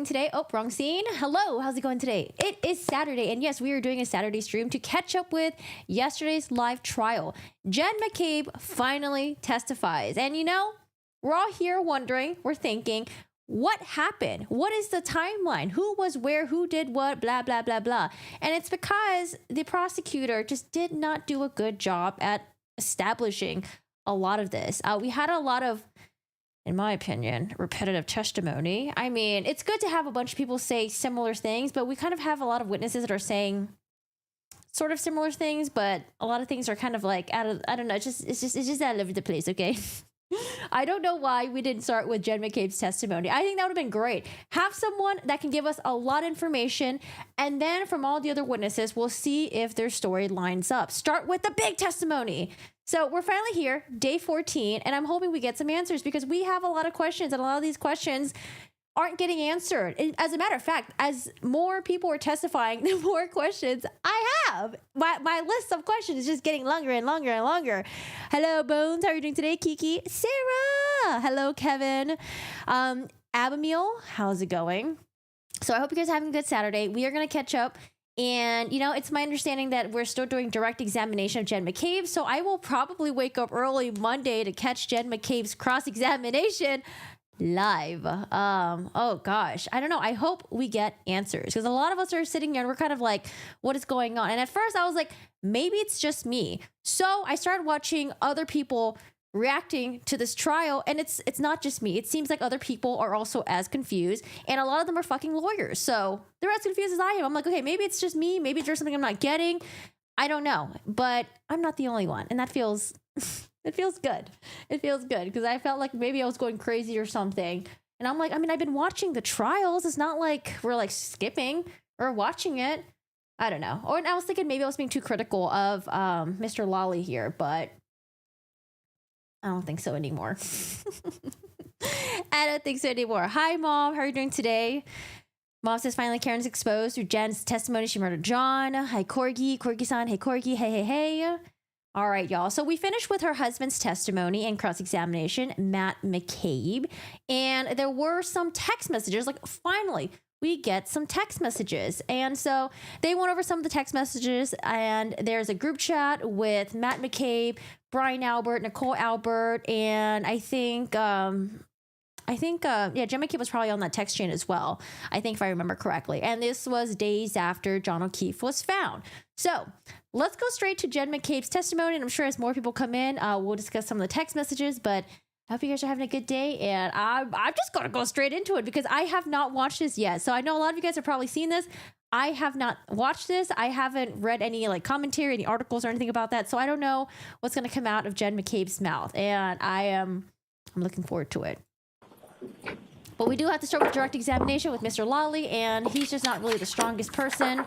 today? Oh, wrong scene. Hello, how's it going today? It is Saturday, and yes, we are doing a Saturday stream to catch up with yesterday's live trial. Jen McCabe finally testifies. And you know, we're all here wondering, we're thinking, what happened? What is the timeline? Who was where? Who did what? Blah, blah, blah, blah. And it's because the prosecutor just did not do a good job at establishing a lot of this. We had a lot of, in my opinion, repetitive testimony. I mean, it's good to have a bunch of people say similar things, but we kind of have a lot of witnesses that are saying sort of similar things, but a lot of things are kind of like out of, I don't know, it's just all over the place, okay? I don't know why we didn't start with Jen McCabe's testimony. I think that would have been great. Have someone that can give us a lot of information, and then from all the other witnesses, we'll see if their story lines up. Start with the big testimony. So we're finally here, day 14, and I'm hoping we get some answers because we have a lot of questions, and a lot of these questions aren't getting answered. And as a matter of fact, as more people are testifying, the more questions I have. My list of questions is just getting longer and longer and longer. Hello, Bones. How are you doing today? Kiki. Sarah. Hello, Kevin. Abamil. How's it going? So I hope you guys are having a good Saturday. We are going to catch up. And, you know, it's my understanding that we're still doing direct examination of Jen McCabe. So I will probably wake up early Monday to catch Jen McCabe's cross-examination live. Oh gosh, I don't know. I hope we get answers because a lot of us are sitting here and we're kind of like, what is going on? And at first I was like, maybe it's just me. So I started watching other people reacting to this trial, and it's not just me. It seems like other people are also as confused, and a lot of them are fucking lawyers. So they're as confused as I am. I'm like, okay, maybe it's just me. Maybe there's something I'm not getting. I don't know, but I'm not the only one, and that feels it feels good. It feels good because I felt like maybe I was going crazy or something. And I'm like, I mean, I've been watching the trials. It's not like we're like skipping or watching it. I don't know. Or I was thinking maybe I was being too critical of Mr. Lawley here, but I don't think so anymore. I don't think so anymore. Hi, Mom. How are you doing today? Mom says finally Karen's exposed through Jen's testimony. She murdered John. Hi, Corgi. Corgi-san. Hey, Corgi. Hey, hey, hey. All right, y'all. So we finished with her husband's testimony and cross-examination, Matt McCabe. And there were some text messages. Like, finally, we get some text messages. And so they went over some of the text messages. And there's a group chat with Matt McCabe, Brian Albert, Nicole Albert, and I think Jen McCabe was probably on that text chain as well, I think, if I remember correctly. And this was days after John O'Keefe was found. So let's go straight to Jen McCabe's testimony. And I'm sure as more people come in, we'll discuss some of the text messages. But I hope you guys are having a good day. And I'm just going to go straight into it because I have not watched this yet. So I know a lot of you guys have probably seen this. I have not watched this. I haven't read any like commentary, any articles or anything about that. So I don't know what's going to come out of Jen McCabe's mouth. And I'm looking forward to it. But we do have to start with direct examination with Mr. Lawley, and he's just not really the strongest person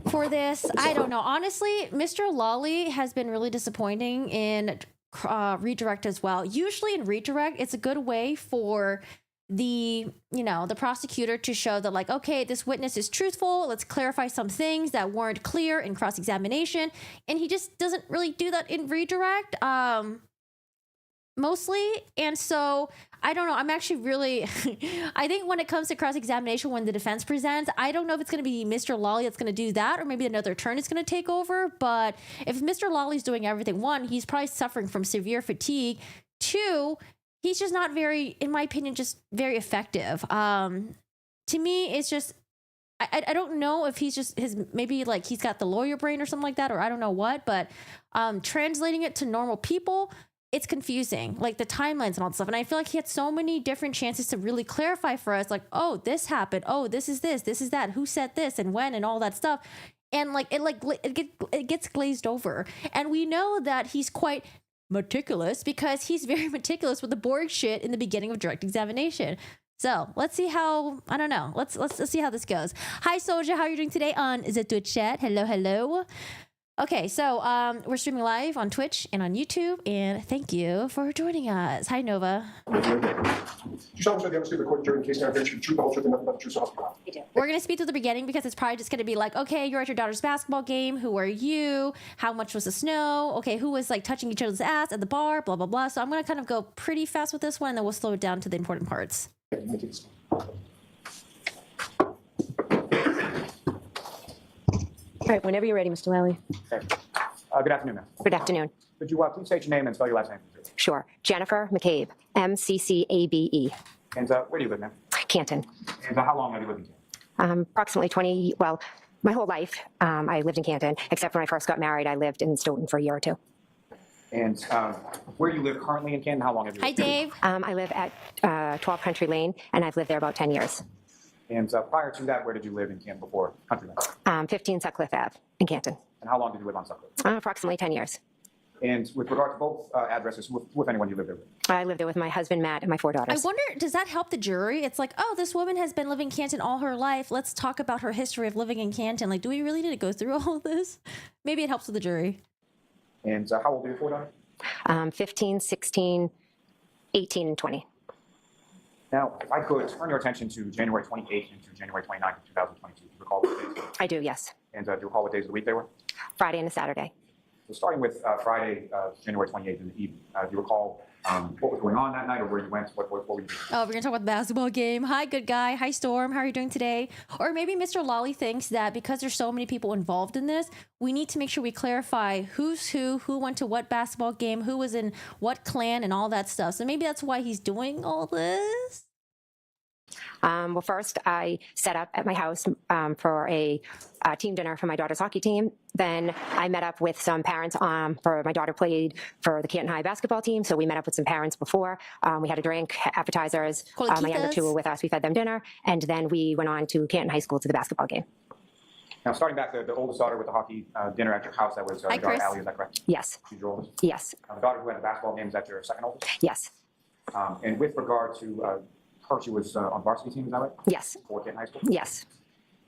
for this. I don't know. Honestly, Mr. Lawley has been really disappointing in redirect as well. Usually in redirect, it's a good way for the prosecutor to show that, like, okay, this witness is truthful. Let's clarify some things that weren't clear in cross-examination. And he just doesn't really do that in redirect. Mostly. And so I don't know. I'm actually really, I think when it comes to cross-examination, when the defense presents, I don't know if it's going to be Mr. Lawley that's going to do that, or maybe another attorney is going to take over. But if Mr. Lawley's doing everything, one, he's probably suffering from severe fatigue. Two, he's just not very, in my opinion, just very effective. To me, it's just, I don't know if he's just maybe like he's got the lawyer brain or something like that, or I don't know what, but translating it to normal people, it's confusing, like the timelines and all that stuff. And I feel like he had so many different chances to really clarify for us, like, oh, this happened. Oh, this is that. Who said this and when and all that stuff. And it gets glazed over. And we know that he's quite meticulous because he's very meticulous with the boring shit in the beginning of direct examination. So let's see how, I don't know. Let's see how this goes. Hi, Soldier. How are you doing today on the Twitch chat? Hello, hello. Okay, so we're streaming live on Twitch and on YouTube, and thank you for joining us. Hi, Nova. We're going to speak to the beginning because it's probably just going to be like, okay, you're at your daughter's basketball game. Who are you? How much was the snow? Okay, who was like touching each other's ass at the bar? Blah, blah, blah. So I'm going to kind of go pretty fast with this one, and then we'll slow it down to the important parts. right, whenever you're ready, Mr. Lally. Okay. Good afternoon, ma'am. Good afternoon. Could you please state your name and spell your last name? Sure. Jennifer McCabe, MCCABE, And where do you live, ma'am? Canton. And how long have you lived in Canton? Approximately 20, well, my whole life I lived in Canton, except when I first got married, I lived in Stoughton for a year or two. And where do you live currently in Canton? How long have you Hi, lived? Dave. I live at 12 Country Lane, and I've lived there about 10 years. And prior to that, where did you live in Canton before Countryland? 15 Sutcliffe Ave in Canton. And how long did you live on Sutcliffe? Approximately 10 years. And with regard to both addresses, with anyone you lived there with? I lived there with my husband, Matt, and my 4 I daughters. wonder, does that help the jury? It's like, oh, this woman has been living in Canton all her life. Let's talk about her history of living in Canton. Like, do we really need to go through all of this? Maybe it helps with the jury. And how old are your 4 daughters? 15, 16, 18, and 20. Now, if I could turn your attention to January 28th and to January 29th of 2022. Do you recall what days? I do, yes. And do you recall what days of the week they were? Friday and a Saturday. So starting with Friday, January 28th in the evening, do you recall what was going on that night or where you went? What were you doing? Oh, we're going to talk about the basketball game. Hi, good guy. Hi, Storm. How are you doing today? Or maybe Mr. Lally thinks that because there's so many people involved in this, we need to make sure we clarify who's who went to what basketball game, who was in what clan, and all that stuff. So maybe that's why he's doing all this. Well, first, I set up at my house for a team dinner for my daughter's hockey team. Then I met up with some parents for my daughter played for the Canton High basketball team. So we met up with some parents before. We had a drink, appetizers. My younger 2 were with us. We fed them dinner. And then we went on to Canton High School to the basketball game. Now, starting back, the oldest daughter with the hockey dinner at your house, that was your daughter Chris. Allie, is that correct? Yes. She's your oldest? Yes. The daughter who had the basketball game, is that your second oldest? Yes. And with regard to her, she was on varsity team, is that right? Yes. For Canton High School? Yes.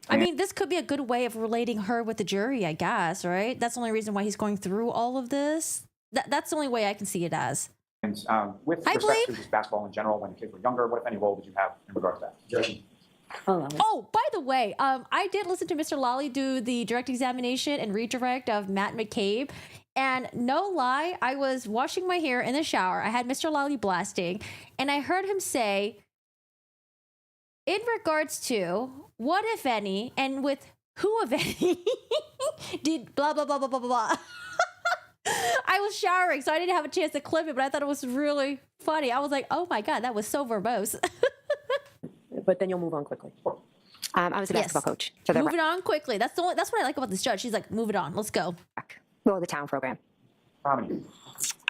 I mean, this could be a good way of relating her with the jury, I guess, right? That's the only reason why he's going through all of this. That's the only way I can see it as. And with respect to just basketball in general, when the kids were younger, what, if any, role did you have in regard to that? Oh, by the way, I did listen to Mr. Lally do the direct examination and redirect of Matt McCabe. And no lie, I was washing my hair in the shower. I had Mr. Lally blasting, and I heard him say, in regards to what, if any, and with who, if any, did blah, blah, blah, blah, blah, blah, blah. I was showering, so I didn't have a chance to clip it, but I thought it was really funny. I was like, oh my God, that was so verbose. But then you'll move on quickly. I was a basketball coach. For the Moving on quickly. That's what I like about this judge. She's like, move it on. Let's go. the town program. How many years?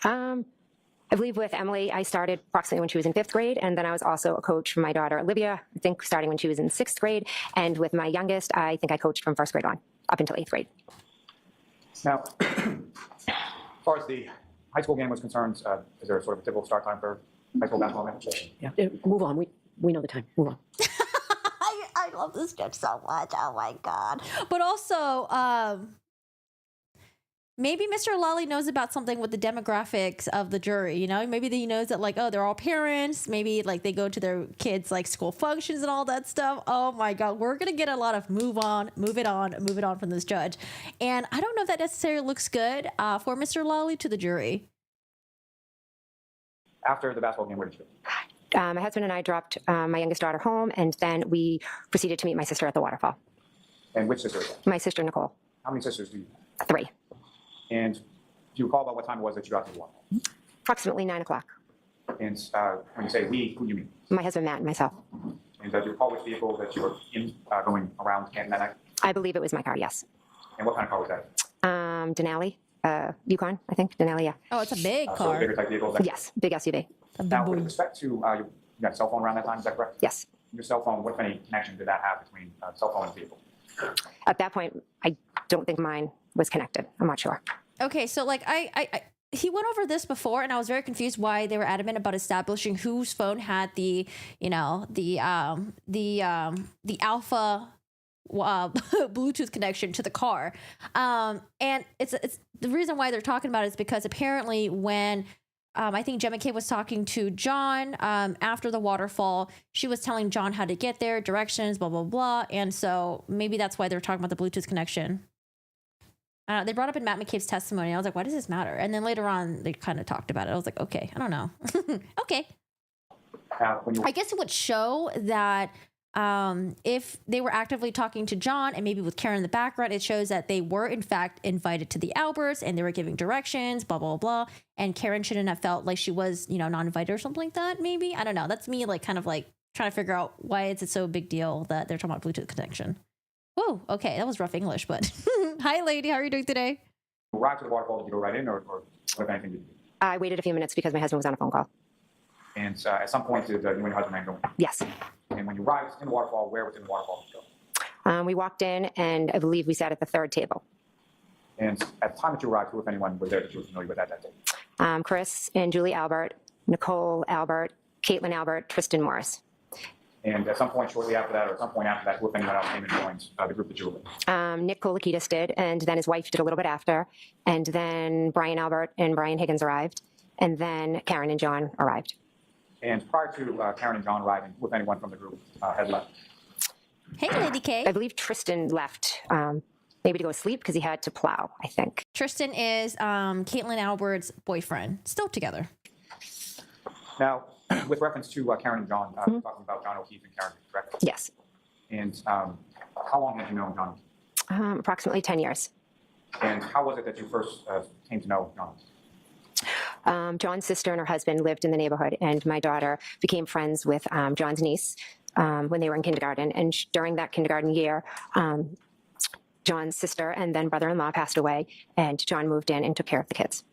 I believe with Emily, I started approximately when she was in 5th grade, and then I was also a coach for my daughter, Olivia, I think starting when she was in 6th grade. And with my youngest, I think I coached from 1st grade on, up until 8th grade. Now, as far as the high school game was concerned, is there a sort of a typical start time for high school basketball game? Yeah. Move on. We know the time. Move on. I love this judge so much. Oh my God. But also, maybe Mr. Lally knows about something with the demographics of the jury, you know? Maybe he knows that, like, oh, they're all parents. Maybe, like, they go to their kids' like, school functions and all that stuff. Oh, my God. We're going to get a lot of move it on from this judge. And I don't know if that necessarily looks good for Mr. Lally to the jury. After the basketball game, where did you go? My husband and I dropped my youngest daughter home, and then we proceeded to meet my sister at the waterfall. And which sister is that? My sister, Nicole. How many sisters do you have? 3. And do you recall about what time it was that you got to the waterfall? Approximately 9 o'clock. And when you say we, who do you mean? My husband, Matt, and myself. And do you recall which vehicle that you were in going around Canton that night? I believe it was my car, yes. And what kind of car was that? Denali, Yukon, I think. Denali, yeah. Oh, it's a big So car. bigger type vehicles? Yes, big SUV. A big Now, boy. with respect to, you got a cell phone around that time, is that correct? Yes. Your cell phone, what, if any, connection did that have between cell phone and vehicle? At that point, I don't think mine was connected. I'm not sure. Okay, so like he went over this before, and I was very confused why they were adamant about establishing whose phone had the, you know, the alpha Bluetooth connection to the car. And it's the reason why they're talking about it is because apparently when I think Gemma K was talking to John after the waterfall, she was telling John how to get there, directions, blah, blah, blah. And so maybe that's why they're talking about the Bluetooth connection. They brought up in Matt McCabe's testimony. I was like, why does this matter? And then later on, they kind of talked about it. I was like, okay, I don't know. Okay. When you I guess it would show that if they were actively talking to John and maybe with Karen in the background, it shows that they were in fact invited to the Alberts and they were giving directions, blah, blah, blah. And Karen shouldn't have felt like she was, you know, not invited or something like that. Maybe. I don't know. That's me like kind of like trying to figure out why is it so big deal that they're talking about Bluetooth connection. Whoa. Okay. That was rough English, but hi lady. How are you doing today? Arrived to the waterfall, did you go right in or what anything did you do? I waited a few minutes because my husband was on a phone call. And at some point, did you and your husband go in? Yes. And when you arrived in the waterfall, where within the waterfall did you go? We walked in, and I believe we sat at the third table. And at the time that you arrived, who, if anyone, was there that you were familiar with at that day? Chris and Julie Albert, Nicole Albert, Caitlin Albert, Tristan Morris. And at some point shortly after that, or at some point after that, who, if anyone else, came and joined the group that you were with? Nick Kolikitis did, and then his wife did a little bit after. And then Brian Albert and Brian Higgins arrived. And then Karen and John arrived. And prior to Karen and John arriving, who, if anyone from the group, had left? Hey, Lady K. I believe Tristan left, maybe to go sleep because he had to plow, I think. Tristan is Caitlin Albert's boyfriend. Still together. Now, with reference to Karen and John, talking about John O'Keefe and Karen, correct? Yes. And how long had you known John? Approximately 10 years. And how was it that you first came to know John? John's sister and her husband lived in the neighborhood, and my daughter became friends with John's niece when they were in kindergarten. And during that kindergarten year, John's sister and then brother-in-law passed away, and John moved in and took care of the kids.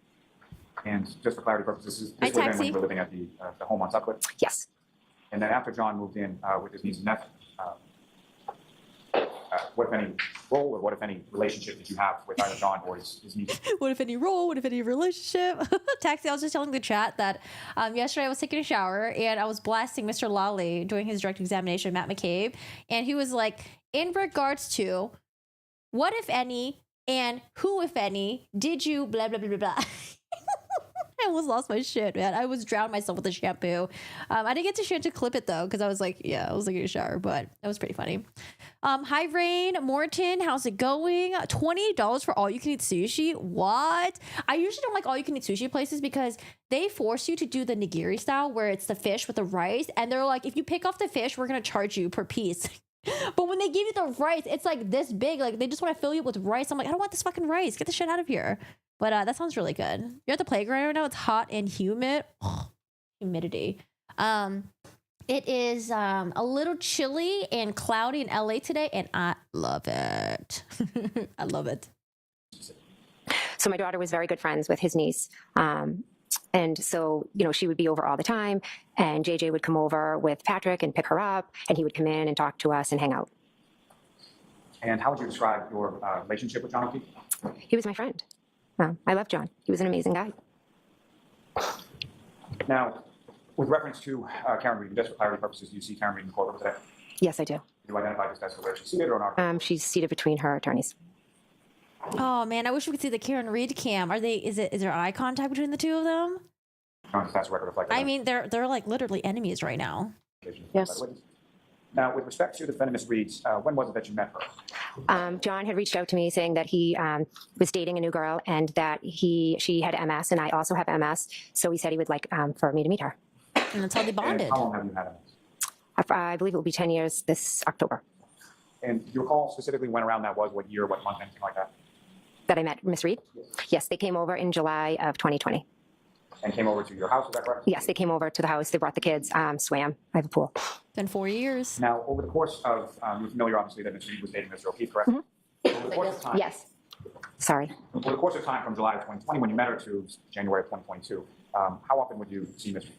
And just for clarity purposes, this Hi, was then when Taxi. you were living at the home on Sutcliffe? Yes. And then after John moved in with his niece and nephew, what, if any, role or what, if any, relationship did you have with either John or his niece? What if any role? What if any relationship? Taxi, I was just telling the chat that yesterday I was taking a shower and I was blasting Mr. Lawley doing his direct examination, Matt McCabe. And he was like, in regards to what, if any, and who, if any, did you blah, blah, blah, blah, blah. I almost lost my shit, man. I was drowned myself with the shampoo. I didn't get to chance to clip it though, because I was like, yeah, I was taking a shower, but that was pretty funny. Hi, Rain Morton. How's it going? $20 for all you can eat sushi. What? I usually don't like all you can eat sushi places because they force you to do the nigiri style where it's the fish with the rice. And they're like, if you pick off the fish, we're going to charge you per piece. But when they give you the rice, it's like this big. Like they just want to fill you with rice. I'm like, I don't want this fucking rice. Get the shit out of here. But that sounds really good. You're at the playground right now. It's hot and humid. Humidity. It is a little chilly and cloudy in LA today, and I love it. I love it. So my daughter was very good friends with his niece. And so, you know, she would be over all the time, and JJ would come over with Patrick and pick her up, and he would come in and talk to us and hang out. And how would you describe your relationship with John O'Keefe? He was my friend. I love John. He was an amazing guy. Now, with reference to Karen Reed, just for clarity purposes, do you see Karen Reed in the courtroom today? Yes, I do. Do you identify this as where she's seated or not? She's seated between her attorneys. Oh man, I wish we could see the Karen Reed cam. Are they? Is there eye contact between the two of them? No, that's a record reflected. I mean, they're like literally enemies right now. Yes. Now, with respect to the defendant, Ms. Reed, when was it that you met her? John had reached out to me saying that he was dating a new girl and that she had MS and I also have MS. So he said he would like for me to meet her. And that's how they bonded. And how long have you had MS? I believe it will be 10 years this October. And do you recall specifically when around that was, what year, what month, anything like that? That I met Miss Reed? Yes, they came over in July of 2020. And came over to your house, is that correct? Yes, they came over to the house. They brought the kids, swam. I have a pool. Been 4 years. Now, over the course of, you're familiar, obviously, that Ms. Reed was dating Mr. O'Keefe, correct? Mm-hmm. Over the course of time, Yes. Sorry. Over the course of time from July of 2020, when you met her, to January of 2022, how often would you see Ms. Reed?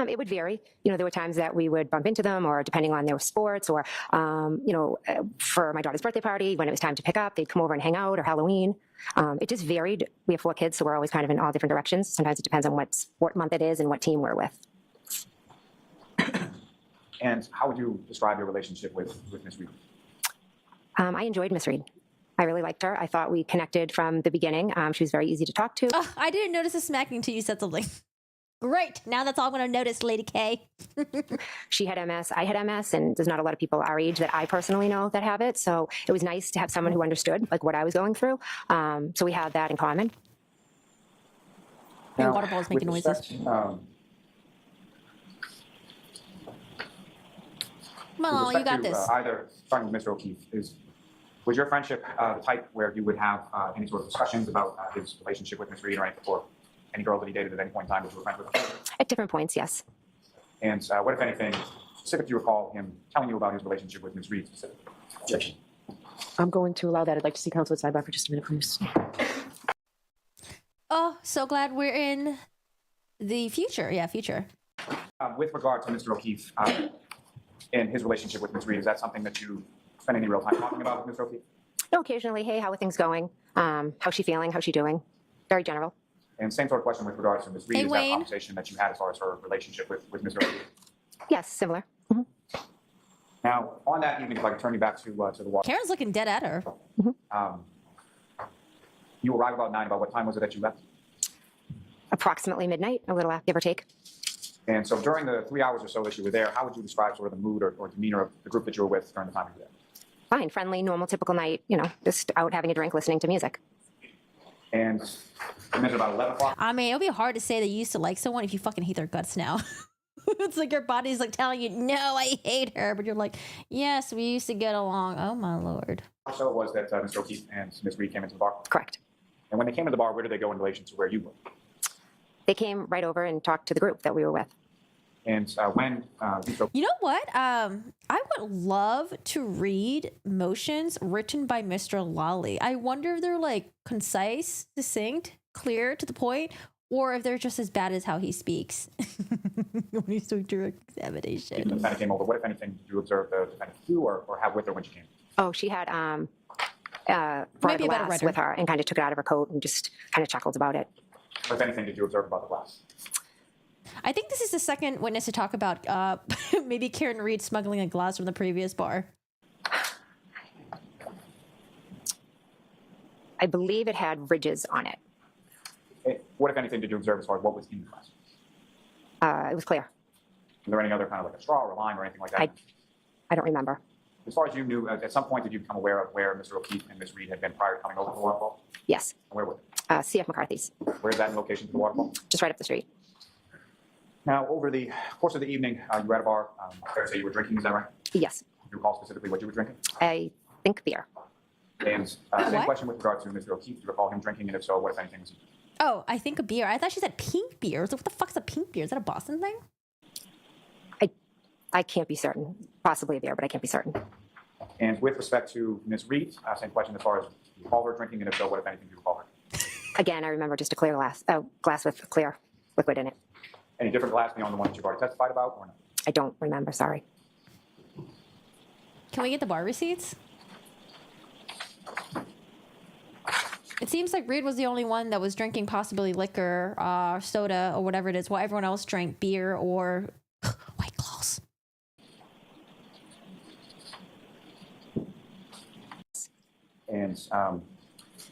It would vary. You know, there were times that we would bump into them, or depending on their sports, or, for my daughter's birthday party, when it was time to pick up, they'd come over and hang out, or Halloween. It just varied. We have 4 kids, so we're always kind of in all different directions. Sometimes it depends on what sport month it is and what team we're with. And how would you describe your relationship with Ms. Reed? I enjoyed Miss Reed. I really liked her. I thought we connected from the beginning. She was very easy to talk to. Oh, I didn't notice a smacking until you said something. Great. Now that's all I'm going to notice, Lady K. She had MS. I had MS, and there's not a lot of people our age that I personally know that have it. So it was nice to have someone who understood like what I was going through. So we had that in common. My Now, water ball is making with noises. respect, Malone, you With got respect this. to either, starting with Mr. O'Keefe, was your friendship the type where you would have any sort of discussions about his relationship with Ms. Reed or any girl that he dated at any point in time that you were friends with? At different points, yes. And what, if anything, specific do you recall him telling you about his relationship with Ms. Reed specifically? Objection. I'm going to allow that. I'd like to see counsel at sidebar for just a minute, please. Oh, so glad we're in the future. Yeah, future. With regard to Mr. O'Keefe and his relationship with Ms. Reed, is that something that you spend any real time talking about with Mr. O'Keefe? No, occasionally, hey, how are things going? How's she feeling? How's she doing? Very general. And same sort of question with regards to Ms. Reed. Hey, is that a Wayne. conversation that you had as far as her relationship with Mr. O'Keefe? Yes, similar. Now, on that evening, if I could turn you back to the water. Karen's looking dead at her. You arrived about 9. About what time was it that you left? Approximately midnight, a little give or take. And so during the 3 hours or so that you were there, how would you describe sort of the mood or demeanor of the group that you were with during the time you were there? Fine, friendly, normal, typical night, just out having a drink, listening to music. And you mentioned about 11 o'clock. I mean, it would be hard to say that you used to like someone if you fucking hate their guts now. It's like your body's like telling you, no, I hate her. But you're like, yes, we used to get along. Oh, my Lord. So it was that Mr. O'Keefe and Ms. Reed came into the bar. Correct. And when they came into the bar, where did they go in relation to where you were? They came right over and talked to the group that we were with. And when Mr. You know what? I would love to read motions written by Mr. Lally. I wonder if they're like concise, succinct, clear, to the point, or if they're just as bad as how he speaks when he's doing direct examination. the defendant came over, what, if anything, did you observe the defendant do or have with her when she came? Oh, she had brought a Maybe a better glass writer. with her and kind of took it out of her coat and just kind of chuckled about it. What, if anything, did you observe about the glass? I think this is the second witness to talk about maybe Karen Reed smuggling a glass from the previous bar. I believe it had ridges on it. What, if anything, did you observe as far as what was in the glass? It was clear. Was there any other kind of like a straw or a lime or anything like that? I don't remember. As far as you knew, at some point did you become aware of where Mr. O'Keefe and Ms. Reed had been prior to coming over to the waterfall? Yes, And where was it? CF McCarthy's, Where is that in location to the waterfall? just right up the street. Now, over the course of the evening, you were at a bar. Fair to say you were drinking, is that right? Yes, Do you recall specifically what you were drinking? I think beer. And same What? question with regard to Mr. O'Keefe. Do you recall him drinking? And if so, what, if anything, was he? Oh, I think a beer. I thought she said pink beer. I was like, what the fuck's a pink beer? Is that a Boston thing? I can't be certain. Possibly a beer, but I can't be certain. And with respect to Ms. Reed, same question as far as do you recall her drinking? And if so, what, if anything, do you recall her? Again, I remember just a clear glass with clear liquid in it. Any different glass beyond the one that you've already testified about or not? I don't remember, sorry. Can we get the bar receipts? It seems like Reed was the only one that was drinking possibly liquor, soda, or whatever it is, while everyone else drank beer or White Claws. And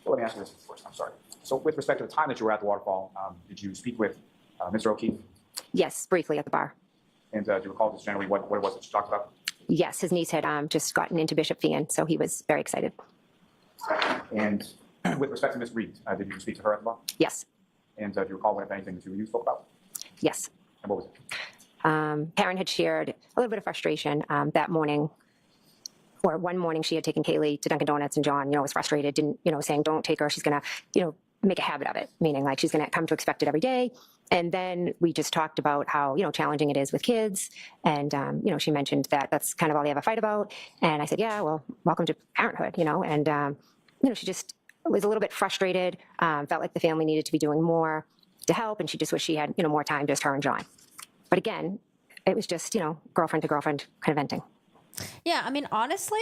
let me ask you this first. I'm sorry. So with respect to the time that you were at the waterfall, did you speak with Mr. O'Keefe? Yes, briefly at the bar. And do you recall just generally what it was that you talked about? Yes, his niece had just gotten into Bishop Fian, so he was very excited. And with respect to Ms. Reed, did you speak to her at the bar? Yes, And do you recall what, if anything, the two of you spoke about? yes. And what was it? Karen had shared a little bit of frustration that morning, or one morning she had taken Kaylee to Dunkin' Donuts, and John, was frustrated, didn't, saying, don't take her, she's going to, make a habit of it, meaning like she's going to come to expect it every day. And then we just talked about how, challenging it is with kids. And, she mentioned that that's kind of all they have a fight about. And I said, yeah, well, welcome to parenthood, and, she just was a little bit frustrated, felt like the family needed to be doing more to help. And she just wished she had, more time, just her and John. But again, it was just, girlfriend to girlfriend kind of venting. Yeah, I mean, honestly,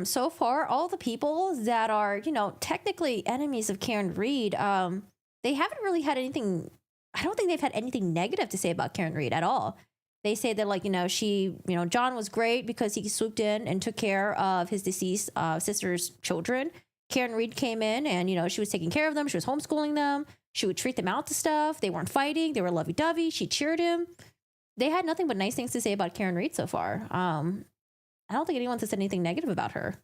so far, all the people that are, technically enemies of Karen Reed, they haven't really had anything. I don't think they've had anything negative to say about Karen Reed at all. They say that, like, she, John was great because he swooped in and took care of his deceased sister's children. Karen Reed came in and, she was taking care of them. She was homeschooling them. She would treat them out to stuff. They weren't fighting. They were lovey-dovey. She cheered him. They had nothing but nice things to say about Karen Reed so far. I don't think anyone said anything negative about her.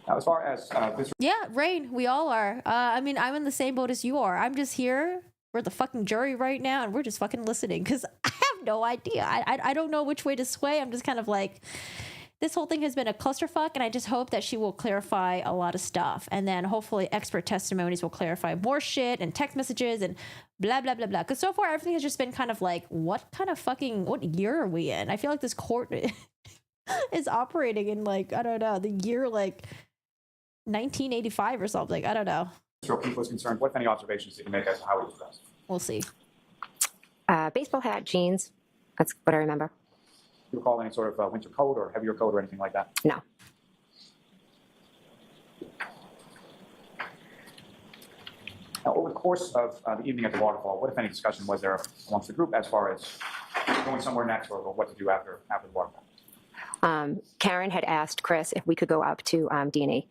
Now, as far as this, Yeah, Rain, we all are. I mean, I'm in the same boat as you are. I'm just here we're the fucking jury right now and we're just fucking listening because I have no idea. I don't know which way to sway. I'm just kind of like, this whole thing has been a clusterfuck, and I just hope that she will clarify a lot of stuff. And then hopefully expert testimonies will clarify more shit and text messages and blah, blah, blah, blah. Because so far, everything has just been kind of like, what year are we in? I feel like this court is operating in like, I don't know, the year like 1985 or something. I don't know. Mr. O'Keefe was concerned. What, if any, observations did you make as to how he was dressed? We'll see. Baseball hat, jeans. That's what I remember. Do you recall any sort of winter coat or heavier coat or anything like that? No. Now, over the course of the evening at the waterfall, what, if any, discussion was there amongst the group as far as going somewhere next or what to do after the waterfall? Karen had asked Chris if we could go up to D&E.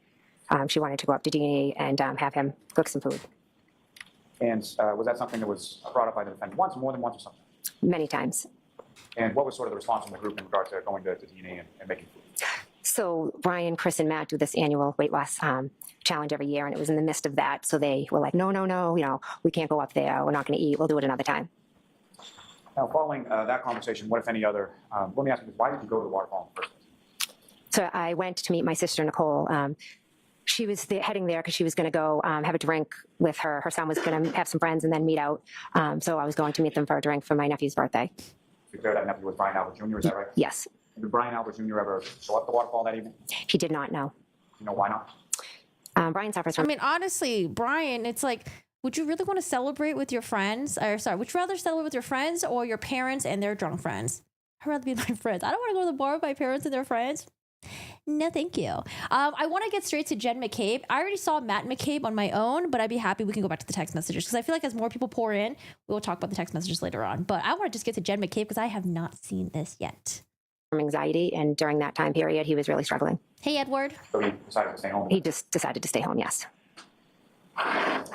She wanted to go up to D&E and have him cook some food. And was that something that was brought up by the defendant once, more than once, or something? Many times. And what was sort of the response from the group in regard to going to D&E and making food? So Brian, Chris, and Matt do this annual weight loss challenge every year, and it was in the midst of that. So they were like, no, we can't go up there. We're not going to eat. We'll do it another time. Now, following that conversation, what, if any, other, let me ask you this, why did you go to the waterfall in the first place? So I went to meet my sister, Nicole. She was heading there because she was going to go have a drink with her. Her son was going to have some friends and then meet out. So I was going to meet them for a drink for my nephew's birthday. You declared that nephew was Brian Albert Jr., is that right? Yes. Did Brian Albert Jr. ever show up at the waterfall that evening? He did not know. You know why not? Brian suffers I from... mean, honestly, Brian, it's like, would you really want to celebrate with your friends? Or sorry, would you rather celebrate with your friends or your parents and their drunk friends? I'd rather be with my friends. I don't want to go to the bar with my parents and their friends. No, thank you. I want to get straight to Jen McCabe. I already saw Matt McCabe on my own, but I'd be happy we can go back to the text messages because I feel like as more people pour in, we'll talk about the text messages later on. But I want to just get to Jen McCabe because I have not seen this yet. anxiety, and during that time period, he was really struggling. Hey, Edward. So he decided to stay home? He just decided to stay home, yes.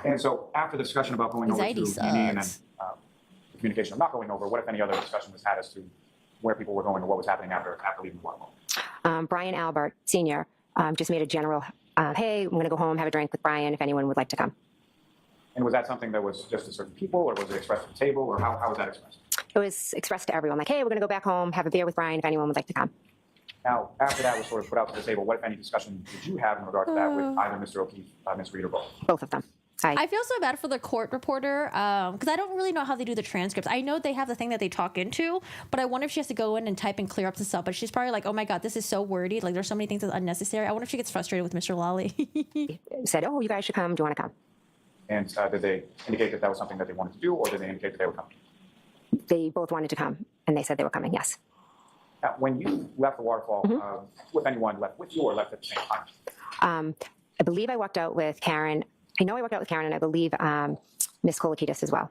And so after the discussion about going over to Anxiety D&E and then sucks. the communication of not going over, what, if any, other discussion was had as to where people were going or what was happening after leaving the waterfall? Brian Albert, Sr., just made a general, hey, I'm going to go home, have a drink with Brian if anyone would like to come. And was that something that was just to certain people, or was it expressed at the table, or how was that expressed? It was expressed to everyone, like, hey, we're going to go back home, have a beer with Brian if anyone would like to come. Now, after that was sort of put out to the table, what, if any, discussion did you have in regard to that with either Mr. O'Keefe, Ms. Reed, or both? Both of them. I feel so bad for the court reporter because I don't really know how they do the transcripts. I know they have the thing that they talk into, but I wonder if she has to go in and type and clear up the stuff. But she's probably like, oh my God, this is so wordy. Like there's so many things that's unnecessary. I wonder if she gets frustrated with Mr. Lally. Said, oh, you guys should come. Do you want to come? And did they indicate that that was something that they wanted to do, or did they indicate that they would come? They both wanted to come, and they said they were coming, yes. Now, when you left the waterfall, if anyone left with you or left at the same time? I believe I walked out with Karen. I know I walked out with Karen, and I believe Miss Kolokitis as well.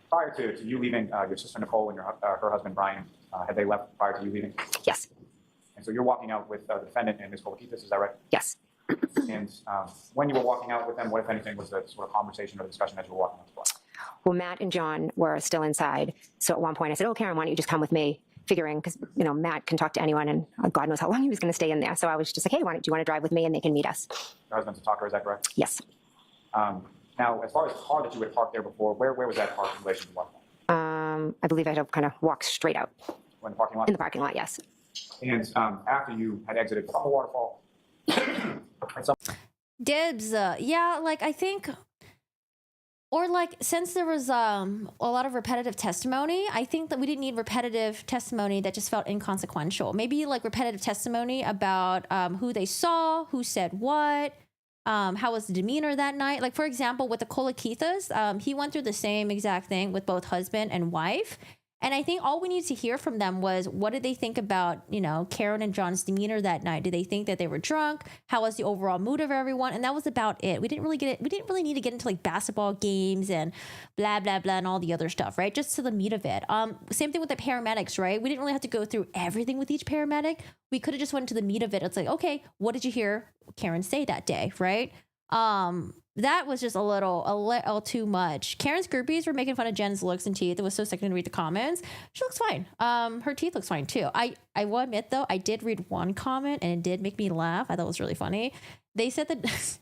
Prior to you leaving, your sister Nicole and her husband Brian, had they left prior to you leaving? Yes. And so you're walking out with the defendant and Ms. Kolokitis, is that right? Yes. And when you were walking out with them, what, if anything, was the sort of conversation or discussion as you were walking out the door? Well, Matt and John were still inside. So at one point I said, oh, Karen, why don't you just come with me? Figuring, because, you know, Matt can talk to anyone, and God knows how long he was going to stay in there. So I was just like, hey, do you want to drive with me, and they can meet us? Your husband's a talker, is that correct? Yes. Now, as far as the car that you had parked there before, where was that parked in relation to what? I believe I had to kind of walk straight out. In the parking lot? In the parking lot, yes. And after you had exited from the waterfall, at some Dibs. Yeah, like I think, or like since there was a lot of repetitive testimony, I think that we didn't need repetitive testimony that just felt inconsequential. Maybe like repetitive testimony about who they saw, who said what, how was the demeanor that night. Like for example, with the Kolakithas, he went through the same exact thing with both husband and wife. And I think all we needed to hear from them was what did they think about, you know, Karen and John's demeanor that night? Did they think that they were drunk? How was the overall mood of everyone? And that was about it. We didn't really need to get into like basketball games and blah, blah, blah, and all the other stuff, right? Just to the meat of it. Same thing with the paramedics, right? We didn't really have to go through everything with each paramedic. We could have just went to the meat of it. It's like, okay, what did you hear Karen say that day, right? That was just a little too much. Karen's groupies were making fun of Jen's looks and teeth. It was so sickening to read the comments. She looks fine. Her teeth looks fine too. I will admit though, I did read one comment and it did make me laugh. I thought it was really funny. They said that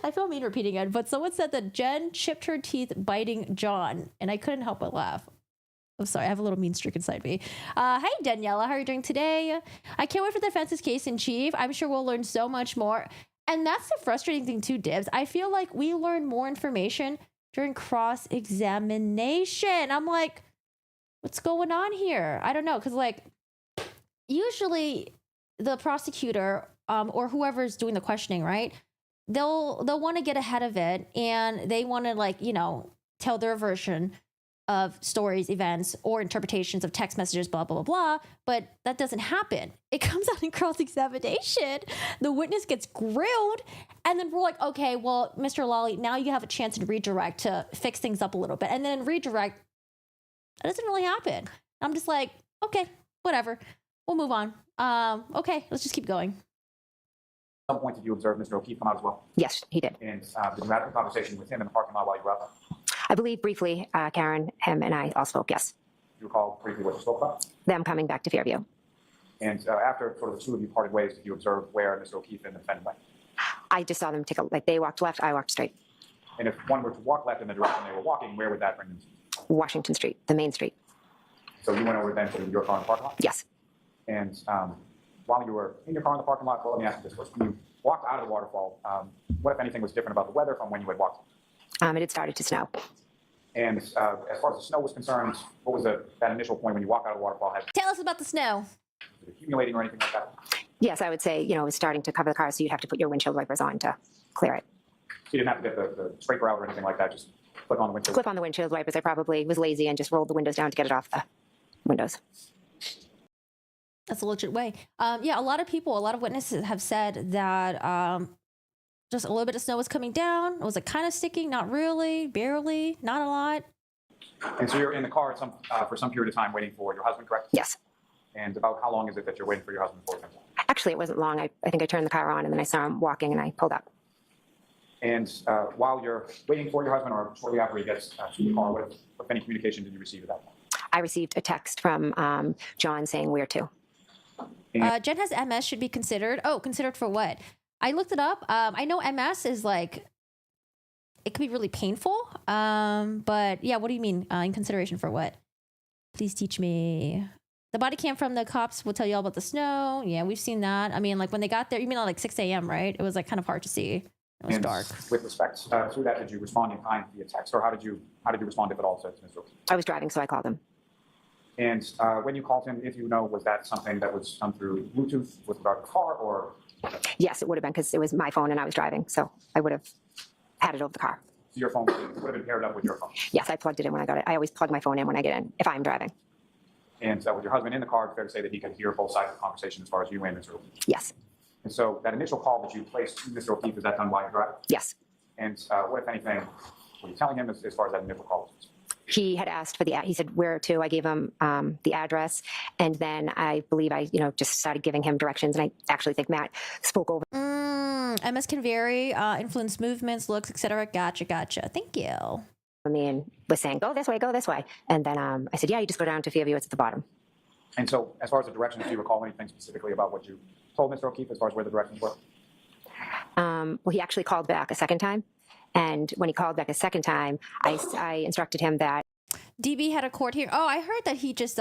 I feel mean repeating it, but someone said that Jen chipped her teeth biting John, and I couldn't help but laugh. I'm sorry, I have a little mean streak inside me. Hey, Daniela, how are you doing today? I can't wait for the defense's case in chief. I'm sure we'll learn so much more. And that's the frustrating thing too, Dibs. I feel like we learn more information during cross-examination. I'm like, what's going on here? I don't know, because like usually the prosecutor or whoever's doing the questioning, right? They'll want to get ahead of it, and they want to, like, you know, tell their version of stories, events, or interpretations of text messages, blah, blah, blah, blah. But that doesn't happen. It comes out in cross-examination. The witness gets grilled, and then we're like, okay, well, Mr. Lawley, now you have a chance in redirect to fix things up a little bit. And then in redirect, that doesn't really happen. I'm just like, okay, whatever. We'll move on. Okay, let's just keep going. At some point, did you observe Mr. O'Keefe come out as well? Yes, he did. And did you have a conversation with him in the parking lot while you were out there? I believe briefly, Karen, him, and I all spoke, yes. Do you recall briefly what you spoke about? Them coming back to Fairview. And after sort of the two of you parted ways, did you observe where Mr. O'Keefe and the defendant went? I just saw them take a, like, they walked left, I walked straight. And if one were to walk left in the direction they were walking, where would that bring them to? Washington Street, the main street. So you went over then to your car in the parking lot? Yes. And while you were in your car in the parking lot, well, let me ask you this first. When you walked out of the waterfall, what, if anything, was different about the weather from when you had walked? It had started to snow. And as far as the snow was concerned, what was that initial point when you walked out of the waterfall? Tell us about the snow. Was it accumulating or anything like that? Yes, I would say, you know, it was starting to cover the car, so you'd have to put your windshield wipers on to clear it. So you didn't have to get the scraper out or anything like that, just click on the windshield? Clip on the windshield wipers. I probably was lazy and just rolled the windows down to get it off the windows. That's a legit way. Yeah, a lot of people, a lot of witnesses have said that just a little bit of snow was coming down. It was like kind of sticking, not really, barely, not a lot. And so you're in the car for some period of time waiting for your husband, correct? Yes. And about how long is it that you're waiting for your husband for? Actually, it wasn't long. I think I turned the car on, and then I saw him walking, and I pulled up. And while you're waiting for your husband, or shortly after he gets to the car, what any communication did you receive at that point? I received a text from John saying where to. Jen has MS, should be considered. Oh, considered for what? I looked it up. I know MS is like, it can be really painful. But yeah, what do you mean in consideration for what? Please teach me. The body cam from the cops will tell you all about the snow. Yeah, we've seen that. I mean, like when they got there, you mean like 6 a.m., right? It was like kind of hard to see. It was dark. With respect to that, did you respond in kind via text, or how did you respond, if at all, to Mr. O'Keefe? I was driving, so I called him. And when you called him, if you know, was that something that was done through Bluetooth with regard to the car, or? Yes, it would have been, because it was my phone and I was driving, so I would have had it over the car. So your phone would have been paired up with your phone? Yes, I plugged it in when I got it. I always plug my phone in when I get in, if I'm driving. And with your husband in the car, it's fair to say that he could hear both sides of the conversation as far as you and Mr. O'Keefe? Yes. And so that initial call that you placed to Mr. O'Keefe, is that done while you're driving? Yes. And what, if anything, were you telling him as far as that initial call was? He had asked for he said where to. I gave him the address, and then I believe I, just started giving him directions, and I actually think Matt spoke over. MS can vary, influence movements, looks, etc. Gotcha. Thank you. Me and was saying, go this way. And then I said, yeah, you just go down to Fairview, it's at the bottom. And so as far as the directions, do you recall anything specifically about what you told Mr. O'Keefe as far as where the directions were? Well, he actually called back a second time. And when he called back a second time, I instructed him that. DB had a court hearing. Oh, I heard that he just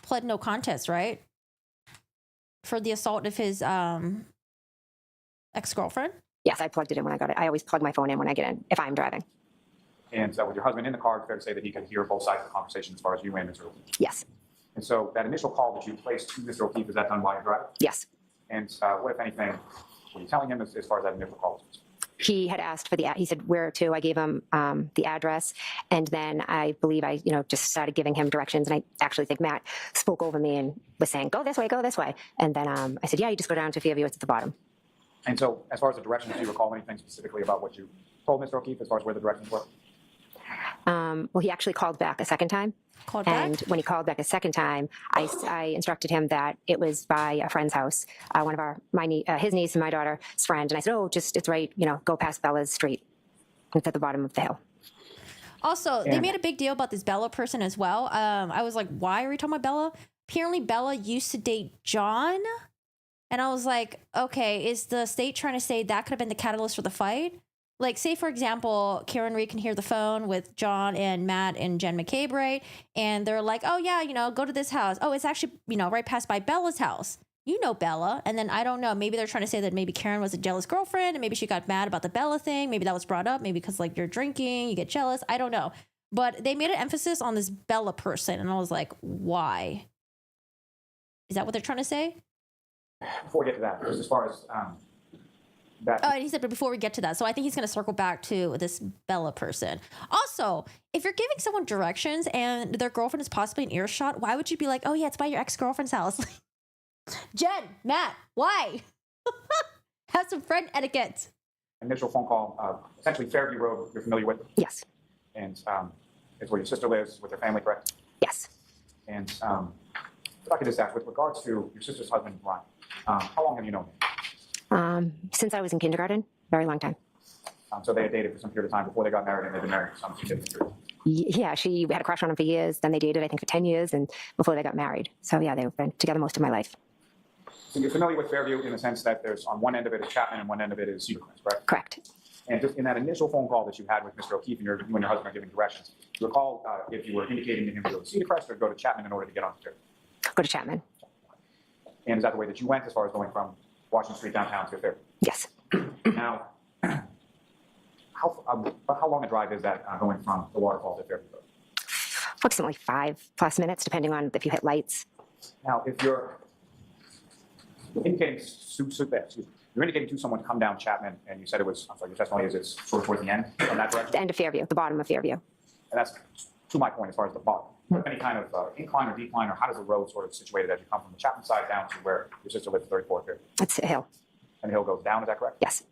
pled no contest, right? For the assault of his ex-girlfriend? Yes, I plugged it in when I got it. I always plug my phone in when I get in, if I'm driving. And with your husband in the car, it's fair to say that he could hear both sides of the conversation as far as you and Mr. O'Keefe? Yes. And so that initial call that you placed to Mr. O'Keefe, is that done while you're driving? Yes. And what, if anything, were you telling him as far as that initial call was? He had asked for he said where to. I gave him the address, and then I believe I, just started giving him directions, and I actually think Matt spoke over me and was saying, go this way. And then I said, yeah, you just go down to Fairview, it's at the bottom. And so as far as the directions, do you recall anything specifically about what you told Mr. O'Keefe as far as where the directions were? Well, he actually called back a second time. And when he called back a second time, I instructed him that it was by a friend's house, one of his niece and my daughter's friend. And I said, oh, it's right, go past Bella's street. It's at the bottom of the hill. Also, they made a big deal about this Bella person as well. I was like, why are we talking about Bella? Apparently, Bella used to date John. And I was like, okay, is the state trying to say that could have been the catalyst for the fight? Like, say, for example, Karen Reed can hear the phone with John and Matt and Jen McCabe, right? And they're like, oh, yeah, go to this house. Oh, it's actually, right past by Bella's house. You know Bella. And then I don't know. Maybe they're trying to say that maybe Karen was a jealous girlfriend and maybe she got mad about the Bella thing. Maybe that was brought up. Maybe because, like, you're drinking, you get jealous. I don't know. But they made an emphasis on this Bella person. And I was like, why? Is that what they're trying to say? Before we get to that, just as far as that. Oh, and he said, but before we get to that, so I think he's going to circle back to this Bella person. Also, if you're giving someone directions and their girlfriend is possibly in earshot, why would you be like, oh, yeah, it's by your ex-girlfriend's house? Jen, Matt, why? Have some friend etiquette. Initial phone call, essentially Fairview Road, you're familiar with? Yes. And it's where your sister lives with her family, correct? Yes. And if I could just ask, with regards to your sister's husband, Brian, how long have you known him? Since I was in kindergarten, very long time. So they had dated for some period of time before they got married, and they've been married for some significant period. Yeah, she had a crush on him for years. Then they dated, I think, for 10 years, and before they got married. So yeah, they've been together most of my life. So you're familiar with Fairview in the sense that there's on one end of it is Chapman and one end of it is Cedarcrest, correct? Correct. And just in that initial phone call that you had with Mr. O'Keefe and you and your husband are giving directions, do you recall if you were indicating to him to go to Cedarcrest or go to Chapman in order to get on the Fairview? Go to Chapman. And is that the way that you went as far as going from Washington Street downtown to Fairview? Yes. Now, how long a drive is that going from the waterfall to Fairview Road? Approximately 5+ minutes, depending on if you hit lights. Now, if you're indicating you're indicating to someone to come down Chapman, and you said it was, I'm sorry, your testimony is it's sort of towards the end on that direction? The end of Fairview, the bottom of Fairview. And that's to my point as far as the bottom. Any kind of incline or decline, or how does the road sort of situated as you come from the Chapman side down to where your sister lives, 34th Fairview? It's a hill. And the hill goes down, is that correct? Yes.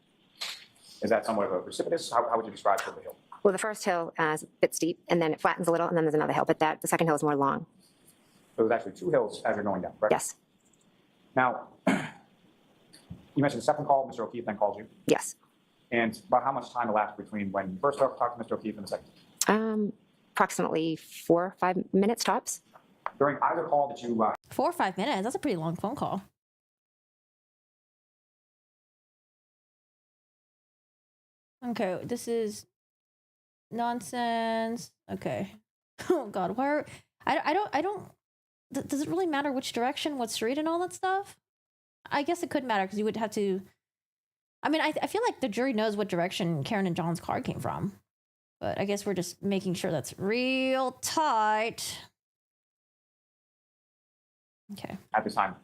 Is that somewhat of a precipitous? How would you describe sort of the hill? Well, the first hill is a bit steep, and then it flattens a little, and then there's another hill. But the second hill is more long. So there's actually two hills as you're going down, correct? Yes. Now, you mentioned the second call, Mr. O'Keefe then called you. Yes. And about how much time elapsed between when you first talked to Mr. O'Keefe and the second? Approximately 4 or 5 minutes tops. During either call that you 4 or 5 minutes. That's a pretty long phone call. Okay, this is nonsense. Okay. Oh God, why? I don't. Does it really matter which direction, what street, and all that stuff? I guess it could matter because you would have to. I mean, I feel like the jury knows what direction Karen and John's car came from, but I guess we're just making sure that's real tight. Okay. at this time,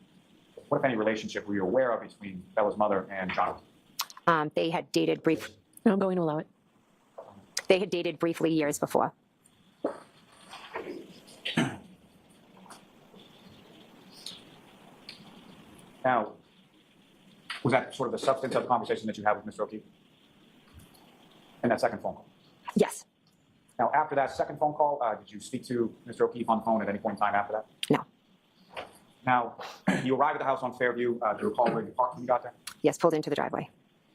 what if any relationship were you aware of between Bella's mother and Jonathan? They had dated briefly. I'm going to allow it. They had dated briefly years before. Now, was that sort of the substance of the conversation that you had with Mr. O'Keefe? In that second phone call? Yes. Now, after that second phone call, did you speak to Mr. O'Keefe on the phone at any point in time after that? No. Now, you arrived at the house on Fairview. Do you recall where you parked when you got there? Yes, pulled into the driveway.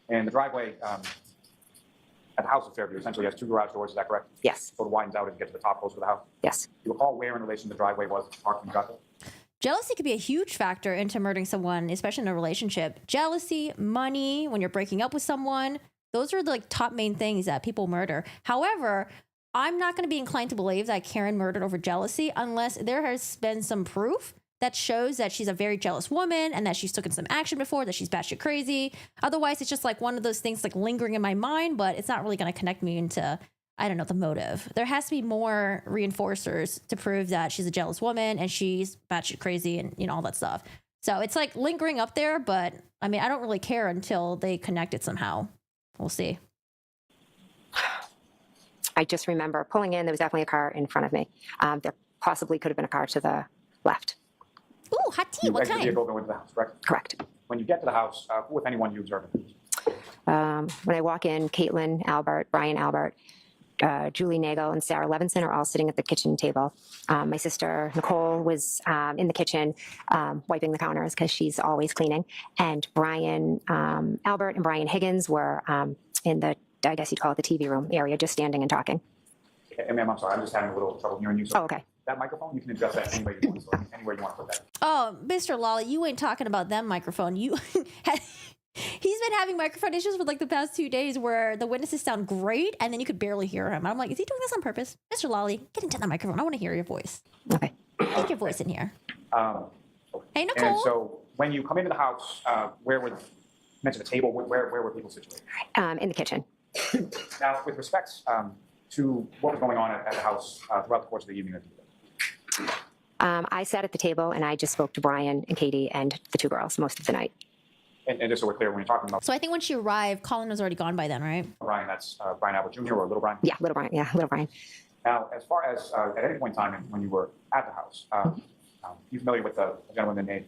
And the driveway at the house of Fairview essentially has two garage doors, is that correct? Yes. Sort of widens out as you get to the top closer to the house. Yes. Do you recall where in relation to the driveway was that you parked when you got there? Jealousy could be a huge factor into murdering someone, especially in a relationship. Jealousy, money, when you're breaking up with someone, those are the top main things that people murder. However, I'm not going to be inclined to believe that Karen murdered over jealousy unless there has been some proof that shows that she's a very jealous woman and that she's taken some action before, that she's batshit crazy. Otherwise, it's just like one of those things lingering in my mind, but it's not really going to connect me into, I don't know, the motive. There has to be more reinforcers to prove that she's a jealous woman and she's batshit crazy and all that stuff. So it's lingering up there, but I mean, I don't really care until they connect it somehow. We'll see. I just remember pulling in. There was definitely a car in front of me. There possibly could have been a car to the left. Ooh, hot tea. You What exit the kind? vehicle, go into the house, correct? Correct. When you get to the house, who, if anyone, you observe it? When I walk in, Caitlin Albert, Brian Albert, Julie Nagel, and Sarah Levinson are all sitting at the kitchen table. My sister Nicole was in the kitchen wiping the counters because she's always cleaning. And Brian Albert and Brian Higgins were in the, I guess you'd call it the TV room area, just standing and talking. Ma'am, I'm sorry, I'm just having a little trouble hearing you. So Oh, okay. that microphone, you can adjust that any way you want. So anywhere you want to put that. Oh, Mr. Lawley, you ain't talking about them microphone. You He's been having microphone issues for like the past 2 days where the witnesses sound great and then you could barely hear him. I'm like, is he doing this on purpose? Mr. Lawley, get into the microphone. I want to hear your voice. Okay. Get your voice in here. Hey, And Nicole. so when you come into the house, where would, you mentioned the table, where were people situated? In the kitchen. Now, with respect to what was going on at the house throughout the course of the evening, I sat at the table and I just spoke to Brian and Katie and the two girls most of the night. and just so we're clear, when you're talking about So I think when she arrived, Colin was already gone by then, right? Brian, that's Brian Albert Jr. or Little Brian? Yeah, little Brian. Yeah, little Brian. Now, as far as at any point in time when you were at the house, you familiar with a gentleman named,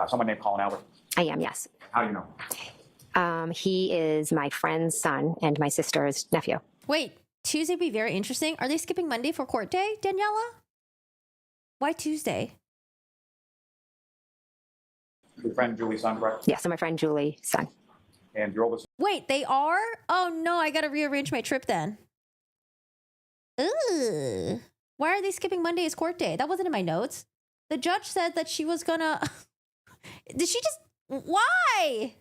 someone named Colin Albert? I am, yes. How do you know? He is my friend's son and my sister's nephew. Wait, Tuesday would be very interesting. Are they skipping Monday for court day, Daniela? Why Tuesday? Your friend Julie's son, correct? Yes, so my friend Julie's son. And your oldest Wait, they are? Oh no, I gotta rearrange my trip then. Ugh. Why are they skipping Monday as court day? That wasn't in my notes. The judge said that she was gonna. Did she just. Why?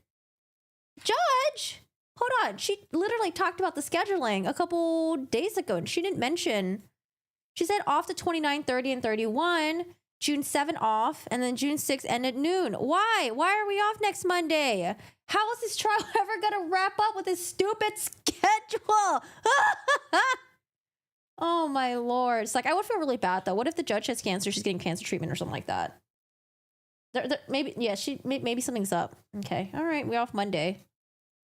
Judge? Hold on. She literally talked about the scheduling a couple days ago and she didn't mention. She said off the 29, 30, and 31. June 7 off, and then June 6 end at noon. Why? Why are we off next Monday? How is this trial ever gonna wrap up with this stupid schedule? Oh my lord. It's like, I would feel really bad though. What if the judge has cancer? She's getting cancer treatment or something like that. Maybe, yeah, maybe something's up. Okay. All right. We're off Monday.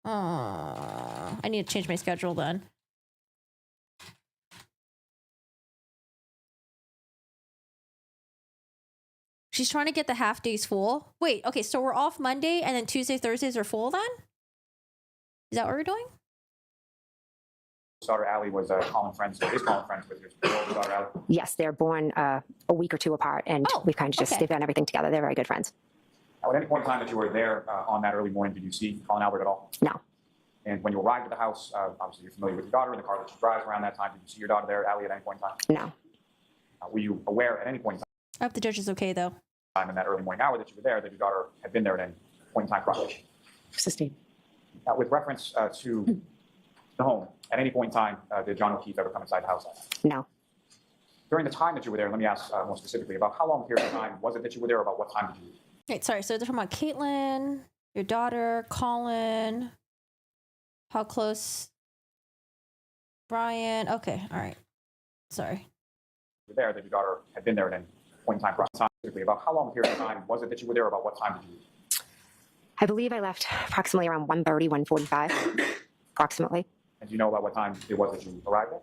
I need to change my schedule then. She's trying to get the half days full. Wait, okay, so we're off Monday and then Tuesday, Thursdays are full then? Is that what we're doing? daughter Allie was Colin friends, or is Colin friends with your older daughter Allie? Yes, they're born a week or two apart, and we've kind of just, they've done everything together. They're very good friends. Now, at any point in time that you were there on that early morning, did you see Colin Albert at all? No. And when you arrived at the house, obviously you're familiar with your daughter and the car that she drives around that time. Did you see your daughter there, Allie, at any point in time? No. Were you aware at any point in I hope the judge is okay though. time in that early morning hour that you were there that your daughter had been there at any point in time prior? Sustained. Now, with reference to the home, at any point in time, did John O'Keefe ever come inside the house? No. During the time that you were there, let me ask more specifically, about how long a period of time was it that you were there, about what time did you leave? Wait, sorry, so they're talking about Caitlin, your daughter, Colin, how close, Brian. Okay, all right. Sorry. You were there that your daughter had been there at any point in time prior, specifically about how long a period of time was it that you were there, about what time did you leave? I believe I left approximately around 1:30, 1:45, approximately. And do you know about what time it was that you arrived there?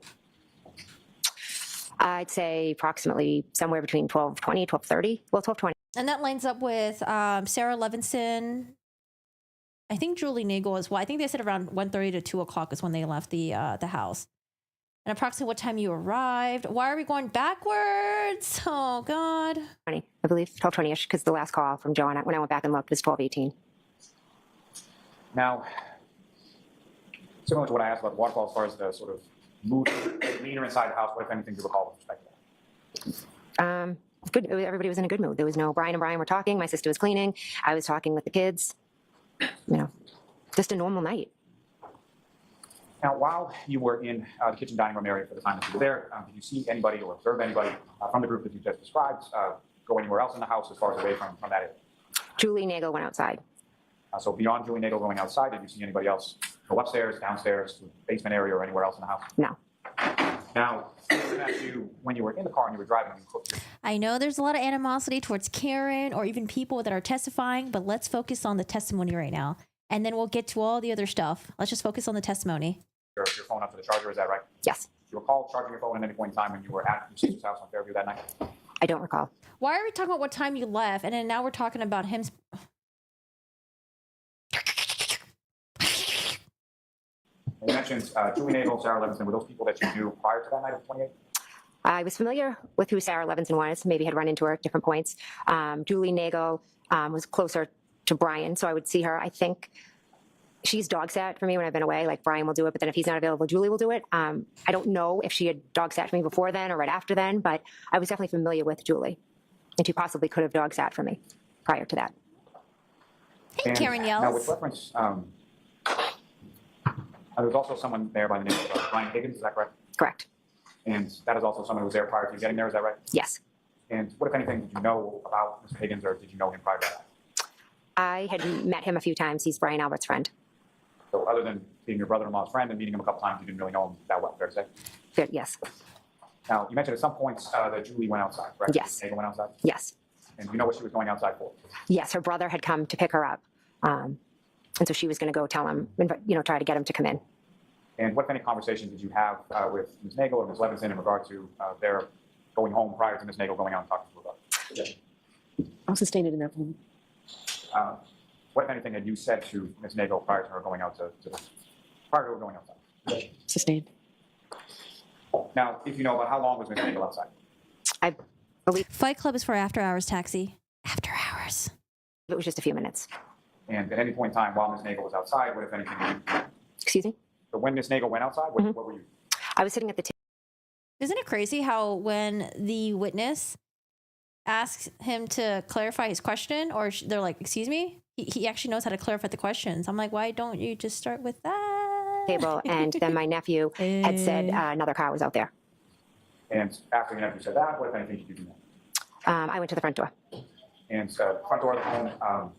I'd say approximately somewhere between 12:20, 12:30. Well, 12:20. And that lines up with Sarah Levinson. I think Julie Nagel as well. I think they said around 1:30 to 2 o'clock is when they left the house. And approximately what time you arrived. Why are we going backwards? Oh, God. I believe 12:20ish, because the last call from Joe, when I went back and looked, was 12:18. Now, similar to what I asked about the waterfall, as far as the sort of mood, demeanor inside the house, what, if anything, do you recall with respect to that? Good. Everybody was in a good mood. There was no Brian and Brian were talking. My sister was cleaning. I was talking with the kids. You know, just a normal night. Now, while you were in the kitchen dining room area for the time that you were there, did you see anybody or observe anybody from the group that you just described go anywhere else in the house as far as away from that area? Julie Nagel went outside. So beyond Julie Nagel going outside, did you see anybody else go upstairs, downstairs, to the basement area, or anywhere else in the house? No. Now, when you were in the car and you were driving, I know there's a lot of animosity towards Karen or even people that are testifying, but let's focus on the testimony right now. And then we'll get to all the other stuff. Let's just focus on the testimony. your phone up to the charger, is that right? Yes. Do you recall charging your phone at any point in time when you were at your sister's house on Fairview that night? I don't recall. Why are we talking about what time you left? And then now we're talking about him. You mentioned Julie Nagel, Sarah Levinson. Were those people that you knew prior to that night of the 28th? I was familiar with who Sarah Levinson was, maybe had run into her at different points. Julie Nagel was closer to Brian, so I would see her. I think she's dog sat for me when I've been away. Like, Brian will do it, but then if he's not available, Julie will do it. I don't know if she had dog sat for me before then or right after then, but I was definitely familiar with Julie, and she possibly could have dog sat for me prior to that. Hey, Karen Now, with yells. reference, there was also someone there by the name of Brian Higgins, is that correct? Correct. And that is also someone who was there prior to you getting there, is that right? Yes. And what, if anything, did you know about Mr. Higgins, or did you know him prior to that? I had met him a few times. He's Brian Albert's friend. So other than being your brother-in-law's friend and meeting him a couple times, you didn't really know him that well, fair to say? Good. Yes. Now, you mentioned at some points that Julie went outside, correct? Yes. Nagel went outside? Yes. And you know what she was going outside for? Yes. Her brother had come to pick her up. And so she was going to go tell him, try to get him to come in. And what, if any, conversation did you have with Ms. Nagel or Ms. Levinson in regard to their going home prior to Ms. Nagel going out and talking to her brother? I'll sustain it in that moment. What, if anything, had you said to Ms. Nagel prior to her going out prior to her going outside? Sustained. Now, if you know, about how long was Ms. Nagel outside? I believe Fight Club is for after hours taxi. After hours. it was just a few minutes. And at any point in time while Ms. Nagel was outside, what, if anything, Excuse me? but when Ms. Nagel went outside, what were you? I was sitting at the table. Isn't it crazy how when the witness asks him to clarify his question, or they're like, excuse me, he actually knows how to clarify the questions. I'm like, why don't you just start with that? And then my nephew had said another car was out there. And after your nephew said that, what, if anything, did you do next? I went to the front door. And front door of the home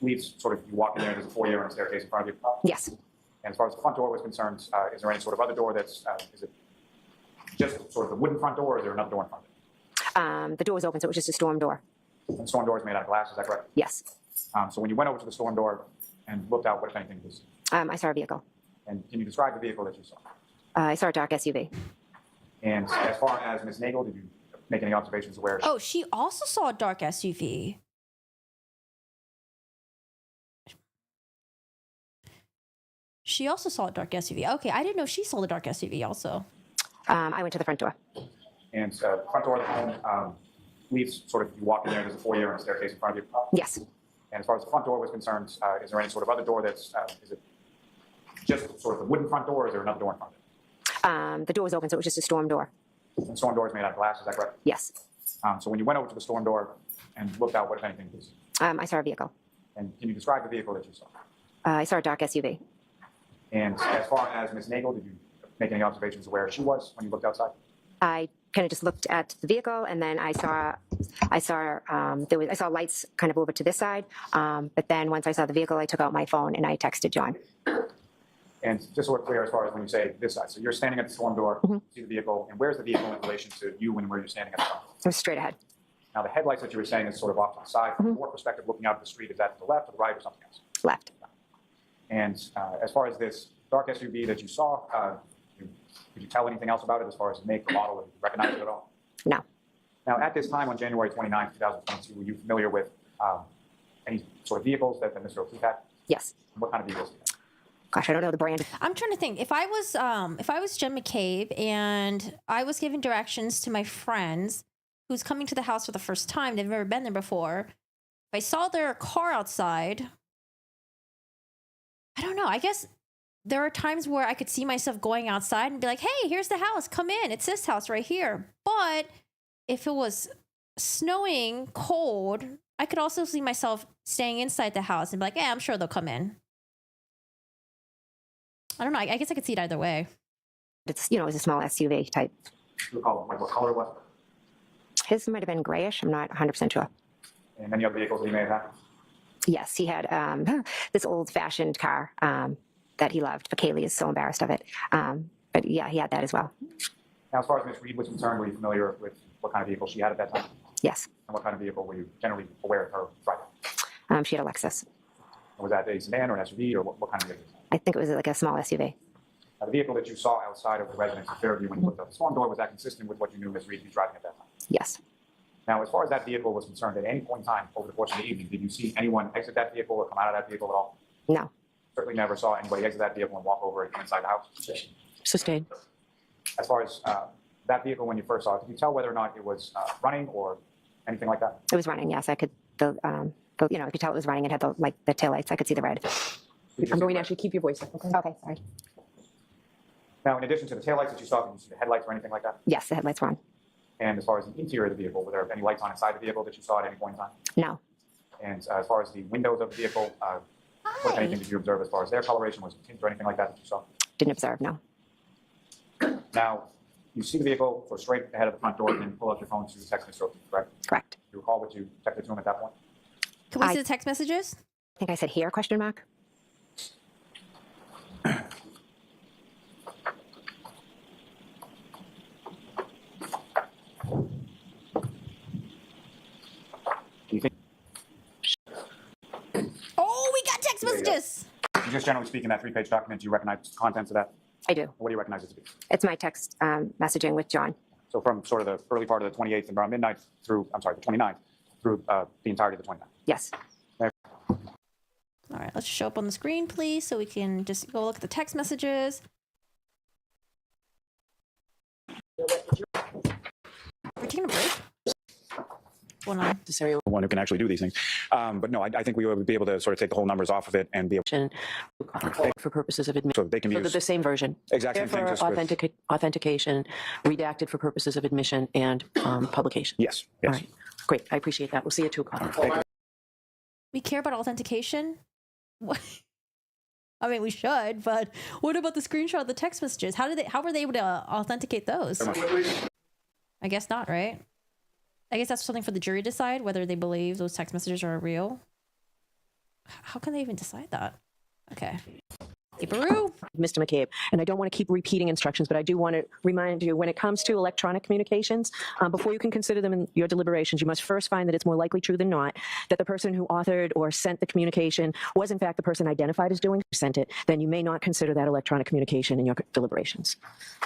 leads sort of, you walk in there, there's a foyer and a staircase in front of you. Yes. And as far as the front door was concerned, is there any sort of other door that's, is it just sort of the wooden front door, or is there another door in front of it? The door was open, so it was just a storm door. And the storm door is made out of glass, is that correct? Yes. So when you went over to the storm door and looked out, what, if anything, was, I saw a vehicle. and can you describe the vehicle that you saw? I saw a dark SUV. And as far as Ms. Nagel, did you make any observations of where Oh, she also saw a dark SUV. She also saw a dark SUV. Okay, I didn't know she saw the dark SUV also. I went to the front door. And front door of the home leads sort of, you walk in there, there's a foyer and a staircase in front of you. Yes. And as far as the front door was concerned, is there any sort of other door that's, is it just sort of the wooden front door, or is there another door in front of it? The door was open, so it was just a storm door. And the storm door is made out of glass, is that correct? Yes. So when you went over to the storm door and looked out, what, if anything, was, I saw a vehicle. and can you describe the vehicle that you saw? I saw a dark SUV. And as far as Ms. Nagel, did you make any observations of where she was when you looked outside? I kind of just looked at the vehicle, and then I saw lights kind of over to this side. But then once I saw the vehicle, I took out my phone and I texted John. And just so we're clear, as far as when you say this side, so you're standing at the storm door, see the vehicle, and where's the vehicle in relation to you and where you're standing at the front? It was straight ahead. Now, the headlights that you were saying is sort of off to the side. From your perspective, looking out at the street, is that to the left or the right or something else? Left. And as far as this dark SUV that you saw, could you tell anything else about it as far as make, the model, and recognize it at all? No. Now, at this time on January 29th, 2022, were you familiar with any sort of vehicles that Mr. O'Keefe had? Yes. What kind of vehicles did he have? Gosh, I don't know the brand. I'm trying to think. If I was Jen McCabe and I was giving directions to my friends who's coming to the house for the first time, they've never been there before. If I saw their car outside, I don't know. I guess there are times where I could see myself going outside and be like, hey, here's the house. Come in. It's this house right here. But if it was snowing, cold, I could also see myself staying inside the house and be like, yeah, I'm sure they'll come in. I don't know. I guess I could see it either way. It's it was a small SUV type. Do you recall like what color it was? His might have been grayish. I'm not 100% sure. And any other vehicles that he may have had? Yes, he had this old-fashioned car that he loved, but Kaylee is so embarrassed of it. But yeah, he had that as well. Now, as far as Ms. Reed was concerned, were you familiar with what kind of vehicle she had at that time? Yes. And what kind of vehicle were you generally aware of her driving? She had a Lexus. Was that a sedan or an SUV, or what kind of vehicle? I think it was like a small SUV. Now, the vehicle that you saw outside of the residence of Fairview when you looked out the storm door, was that consistent with what you knew Ms. Reed was driving at that time? Yes. Now, as far as that vehicle was concerned, at any point in time over the course of the evening, did you see anyone exit that vehicle or come out of that vehicle at all? No. Certainly never saw anybody exit that vehicle and walk over and come inside the house. Sustained. As far as that vehicle, when you first saw it, did you tell whether or not it was running or anything like that? It was running, yes. I could, I could tell it was running. It had the taillights. I could see the red. I'm going to actually keep your voice up, okay? Okay, sorry. Now, in addition to the taillights that you saw, did you see the headlights or anything like that? Yes, the headlights were on. And as far as the interior of the vehicle, were there any lights on inside the vehicle that you saw at any point in time? No. And as far as the windows of the vehicle, what, if anything, did you observe as far as their coloration? Was it tint or anything like that you saw? Didn't observe, no. Now, you see the vehicle go straight ahead of the front door and then pull out your phone to text Mr. O'Keefe, correct? Correct. Do you recall what you texted to him at that point? Can we see the text messages? I think I said here, question mark? Do you think, Oh, we got text messages. just generally speaking, that 3-page document, do you recognize the contents of that? I do. What do you recognize it to be? It's my text messaging with John. So from sort of the early part of the 28th and around midnight through, I'm sorry, the 29th, through the entirety of the 29th. Yes. All right, let's show up on the screen, please, so we can just go look at the text messages. We're taking a break. What's going on? Necessary One who can actually do these things. But no, I think we would be able to sort of take the whole numbers off of it and be able for purposes of admission. so they can So use the same version. exact same thing. Therefore, Just with, authentication, redacted for purposes of admission and publication. yes, All yes. right, great. I appreciate that. We'll see you at 2:00. We care about authentication? What? I mean, we should, but what about the screenshot of the text messages? How were they able to authenticate those? I guess not, right? I guess that's something for the jury to decide whether they believe those text messages are real. How can they even decide that? Okay. Hey, Baru. Mr. McCabe, and I don't want to keep repeating instructions, but I do want to remind you when it comes to electronic communications, before you can consider them in your deliberations, you must first find that it's more likely true than not that the person who authored or sent the communication was in fact the person identified as doing who sent it. Then you may not consider that electronic communication in your deliberations.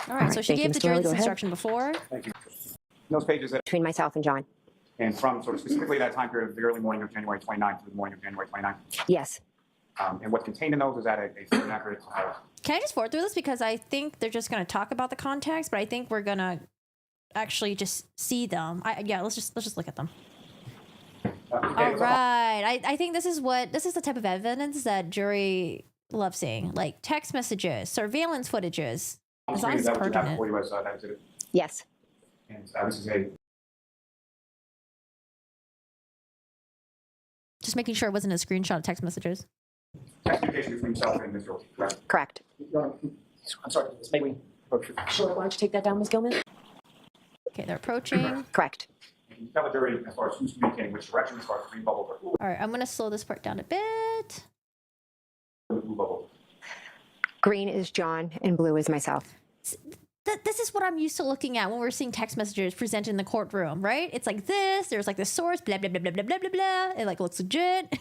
All right, so she thank you, gave the Mr. jury Riley, this go ahead. instruction before. Thank you. Those pages that, Between myself and John. and from sort of specifically that time period of the early morning of January 29th to the morning of January 29th. Yes. And what's contained in those is that a fair and accurate. Can I just forward through this? Because I think they're just going to talk about the context, but I think we're going to actually just see them. Yeah, let's just look at them. All right. I think this is the type of evidence that jury loves seeing, like text messages, surveillance footages, as long as it's pertinent. For you as, that exhibit. Yes. And this is a Just making sure it wasn't a screenshot of text messages. text communication between yourself and Mr. O'Keefe, correct? Correct. I'm sorry, may we approach you? Sure, why don't you take that down, Ms. Gilman? Okay, they're approaching. Correct. Can you tell the jury as far as who's communicating which direction, as far as green bubble or All right, I'm going to slow this part down a bit. blue bubble? Green is John and blue is myself. This is what I'm used to looking at when we're seeing text messages presented in the courtroom, right? It's like this. There's like the source, blah, blah, blah, blah, blah, blah, blah, blah. It like looks legit.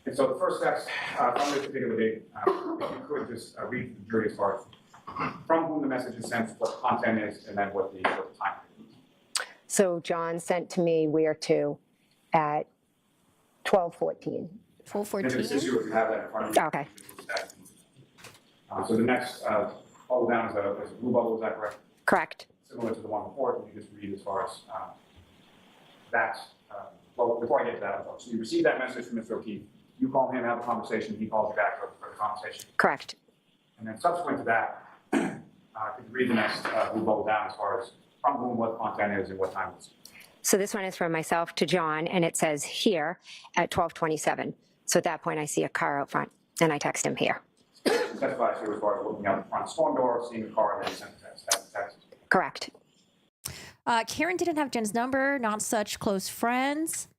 And so the first steps from this particular date, if you could just read the jury as far as from whom the message is sent, what the content is, and then what the time is. So John sent to me where to at 12:14. Full And 14. it's issue if you have that in front of you. Okay. So the next bubble down is a blue bubble, is that correct? Correct. Similar to the one before, can you just read as far as that, well, before I get to that, so you receive that message from Mr. O'Keefe, you call him, have a conversation, he calls you back for the conversation. Correct. And then subsequent to that, could you read the next blue bubble down as far as from whom, what content is, and what time it is? So this one is from myself to John, and it says here at 12:27. So at that point, I see a car out front, and I text him here. Testifies here as far as looking out the front storm door, seeing the car, and then sent the text. That's the text. Correct. Karen didn't have Jen's number, not such close friends.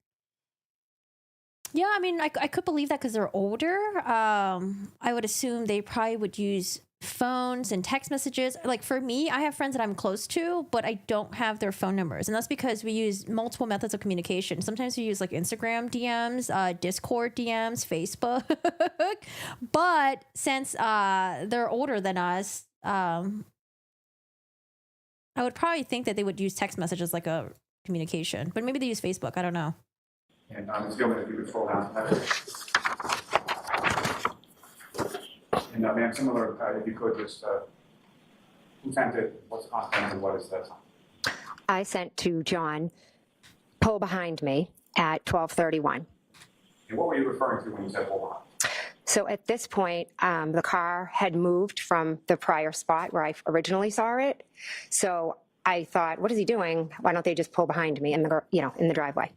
Yeah, I mean, I could believe that because they're older. I would assume they probably would use phones and text messages. Like for me, I have friends that I'm close to, but I don't have their phone numbers. And that's because we use multiple methods of communication. Sometimes we use like Instagram DMs, Discord DMs, Facebook. But since they're older than us, I would probably think that they would use text messages like a communication. But maybe they use Facebook. I don't know. And Ms. Gilman, if you could scroll down to that. And ma'am, similar, if you could just, who sent it, what's the content, and what is the time? I sent to John, pull behind me at 12:31. And what were you referring to when you said hold on? So at this point, the car had moved from the prior spot where I originally saw it. So I thought, what is he doing? Why don't they just pull behind me in the, in the driveway?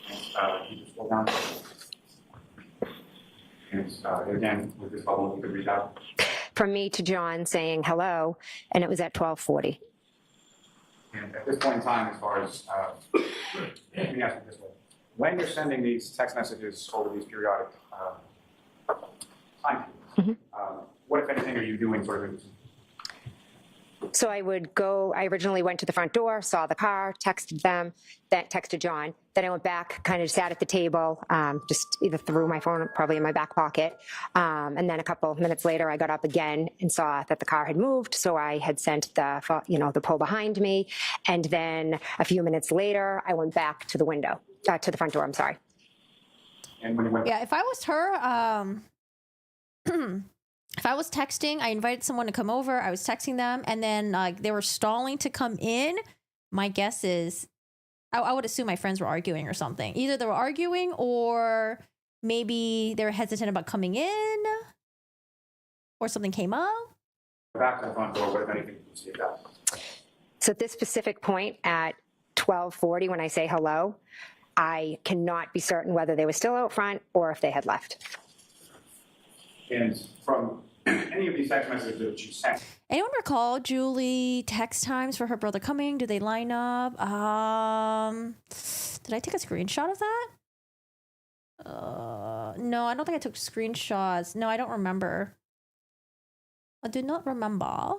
You just scroll down. And again, with this bubble, you could read out. From me to John saying hello, and it was at 12:40. And at this point in time, as far as, let me ask you this way. When you're sending these text messages over these periodic time periods, what, if anything, are you doing sort of in between? So I originally went to the front door, saw the car, texted them, then texted John. Then I went back, kind of sat at the table, just either threw my phone probably in my back pocket. And then a couple of minutes later, I got up again and saw that the car had moved. So I had sent the pull behind me. And then a few minutes later, I went back to the window, to the front door, I'm sorry. And when you went Yeah, if I was her, if I was texting, I invited someone to come over, I was texting them, and then they were stalling to come in, my guess is, I would assume my friends were arguing or something. Either they were arguing or maybe they were hesitant about coming in or something came up. back to the front door, what, if anything, you see that? So at this specific point at 12:40, when I say hello, I cannot be certain whether they were still out front or if they had left. And from any of these text messages that you sent, Anyone recall Julie text times for her brother coming? Do they line up? Did I take a screenshot of that? No, I don't think I took screenshots. No, I don't remember. I do not remember.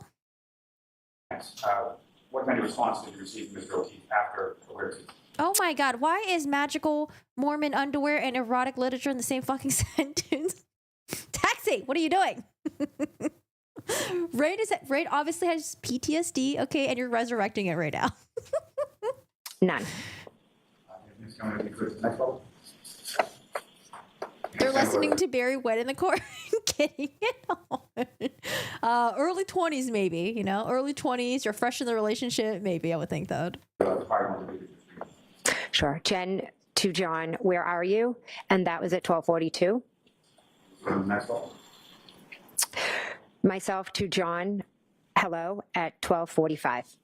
what kind of response did you receive from Mr. O'Keefe after the weird? Oh my god, why is magical Mormon underwear and erotic literature in the same fucking sentence? Taxi, what are you doing? Raid obviously has PTSD, okay, and you're resurrecting it right now. None. It's going to be good. Next level. They're listening to Barry Wet in the Court and getting it on. Early 20s, maybe, early 20s, you're fresh in the relationship, maybe, I would think that. Sure. Jen to John, where are you? And that was at 12:42. Next level. Myself to John, hello, at 12:45.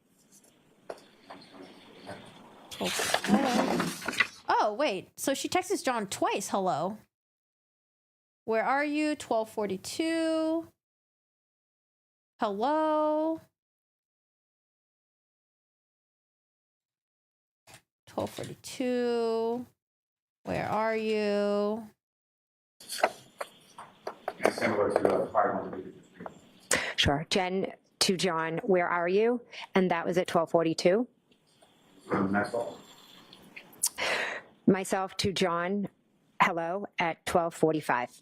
Oh, wait. So she texts John twice, hello. Where are you? 12:42. Hello. 12:42. Where are you? And similar to the prior one. Sure. Jen to John, where are you? And that was at 12:42. Next level. Myself to John, hello, at 12:45.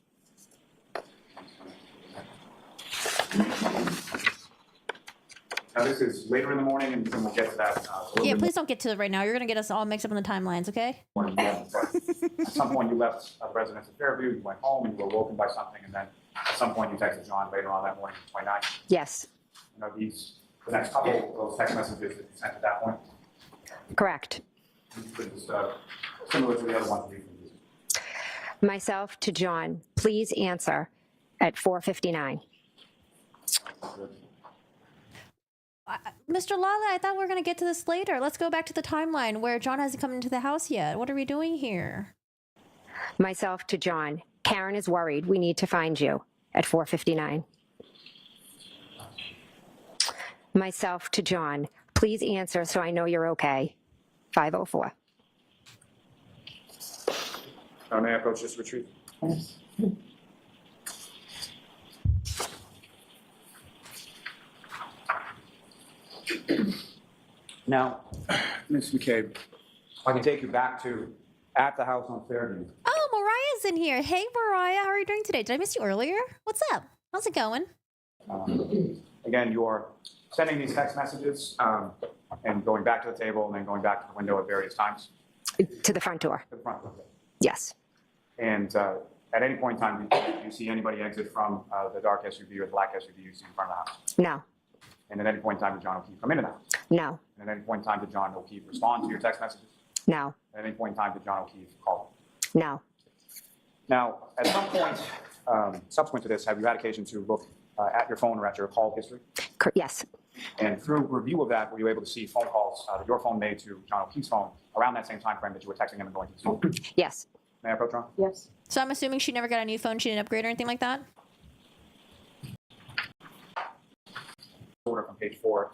Now this is later in the morning, and we'll get to that. A little Yeah, bit please don't get to it right now. You're going to get us all mixed up in the timelines, okay? more in depth, but at some point, you left the residence of Fairview, you went home, you were woken by something, and then at some point, you texted John later on that morning, 29th. Yes, The next couple of those text messages that you sent at that point, correct. it's similar to the other ones we've been using. Myself to John, please answer at 4:59. Mr. Lala, I thought we were going to get to this later. Let's go back to the timeline where John hasn't come into the house yet. What are we doing here? Myself to John, Karen is worried. We need to find you at 4:59. Myself to John, please answer so I know you're okay. 5:04. May I approach this retreat? Now, Ms. McCabe, I can take you back to at the house on Fairview. Oh, Mariah's in here. Hey, Mariah, how are you doing today? Did I miss you earlier? What's up? How's it going? Again, you're sending these text messages and going back to the table and then going back to the window at various times To the front door. to the front window. Yes. And at any point in time, do you see anybody exit from the dark SUV or the black SUV you see in front of the house? No. And at any point in time, did John O'Keefe come into the house? No. And at any point in time, did John O'Keefe respond to your text messages? No. At any point in time, did John O'Keefe call? No. Now, at some point subsequent to this, have you had occasion to look at your phone or at your call history? Yes. And through review of that, were you able to see phone calls that your phone made to John O'Keefe's phone around that same time frame that you were texting him and going to the school? Yes. May I approach Ron? Yes. So I'm assuming she never got a new phone. She didn't upgrade or anything like that? Order from page 4.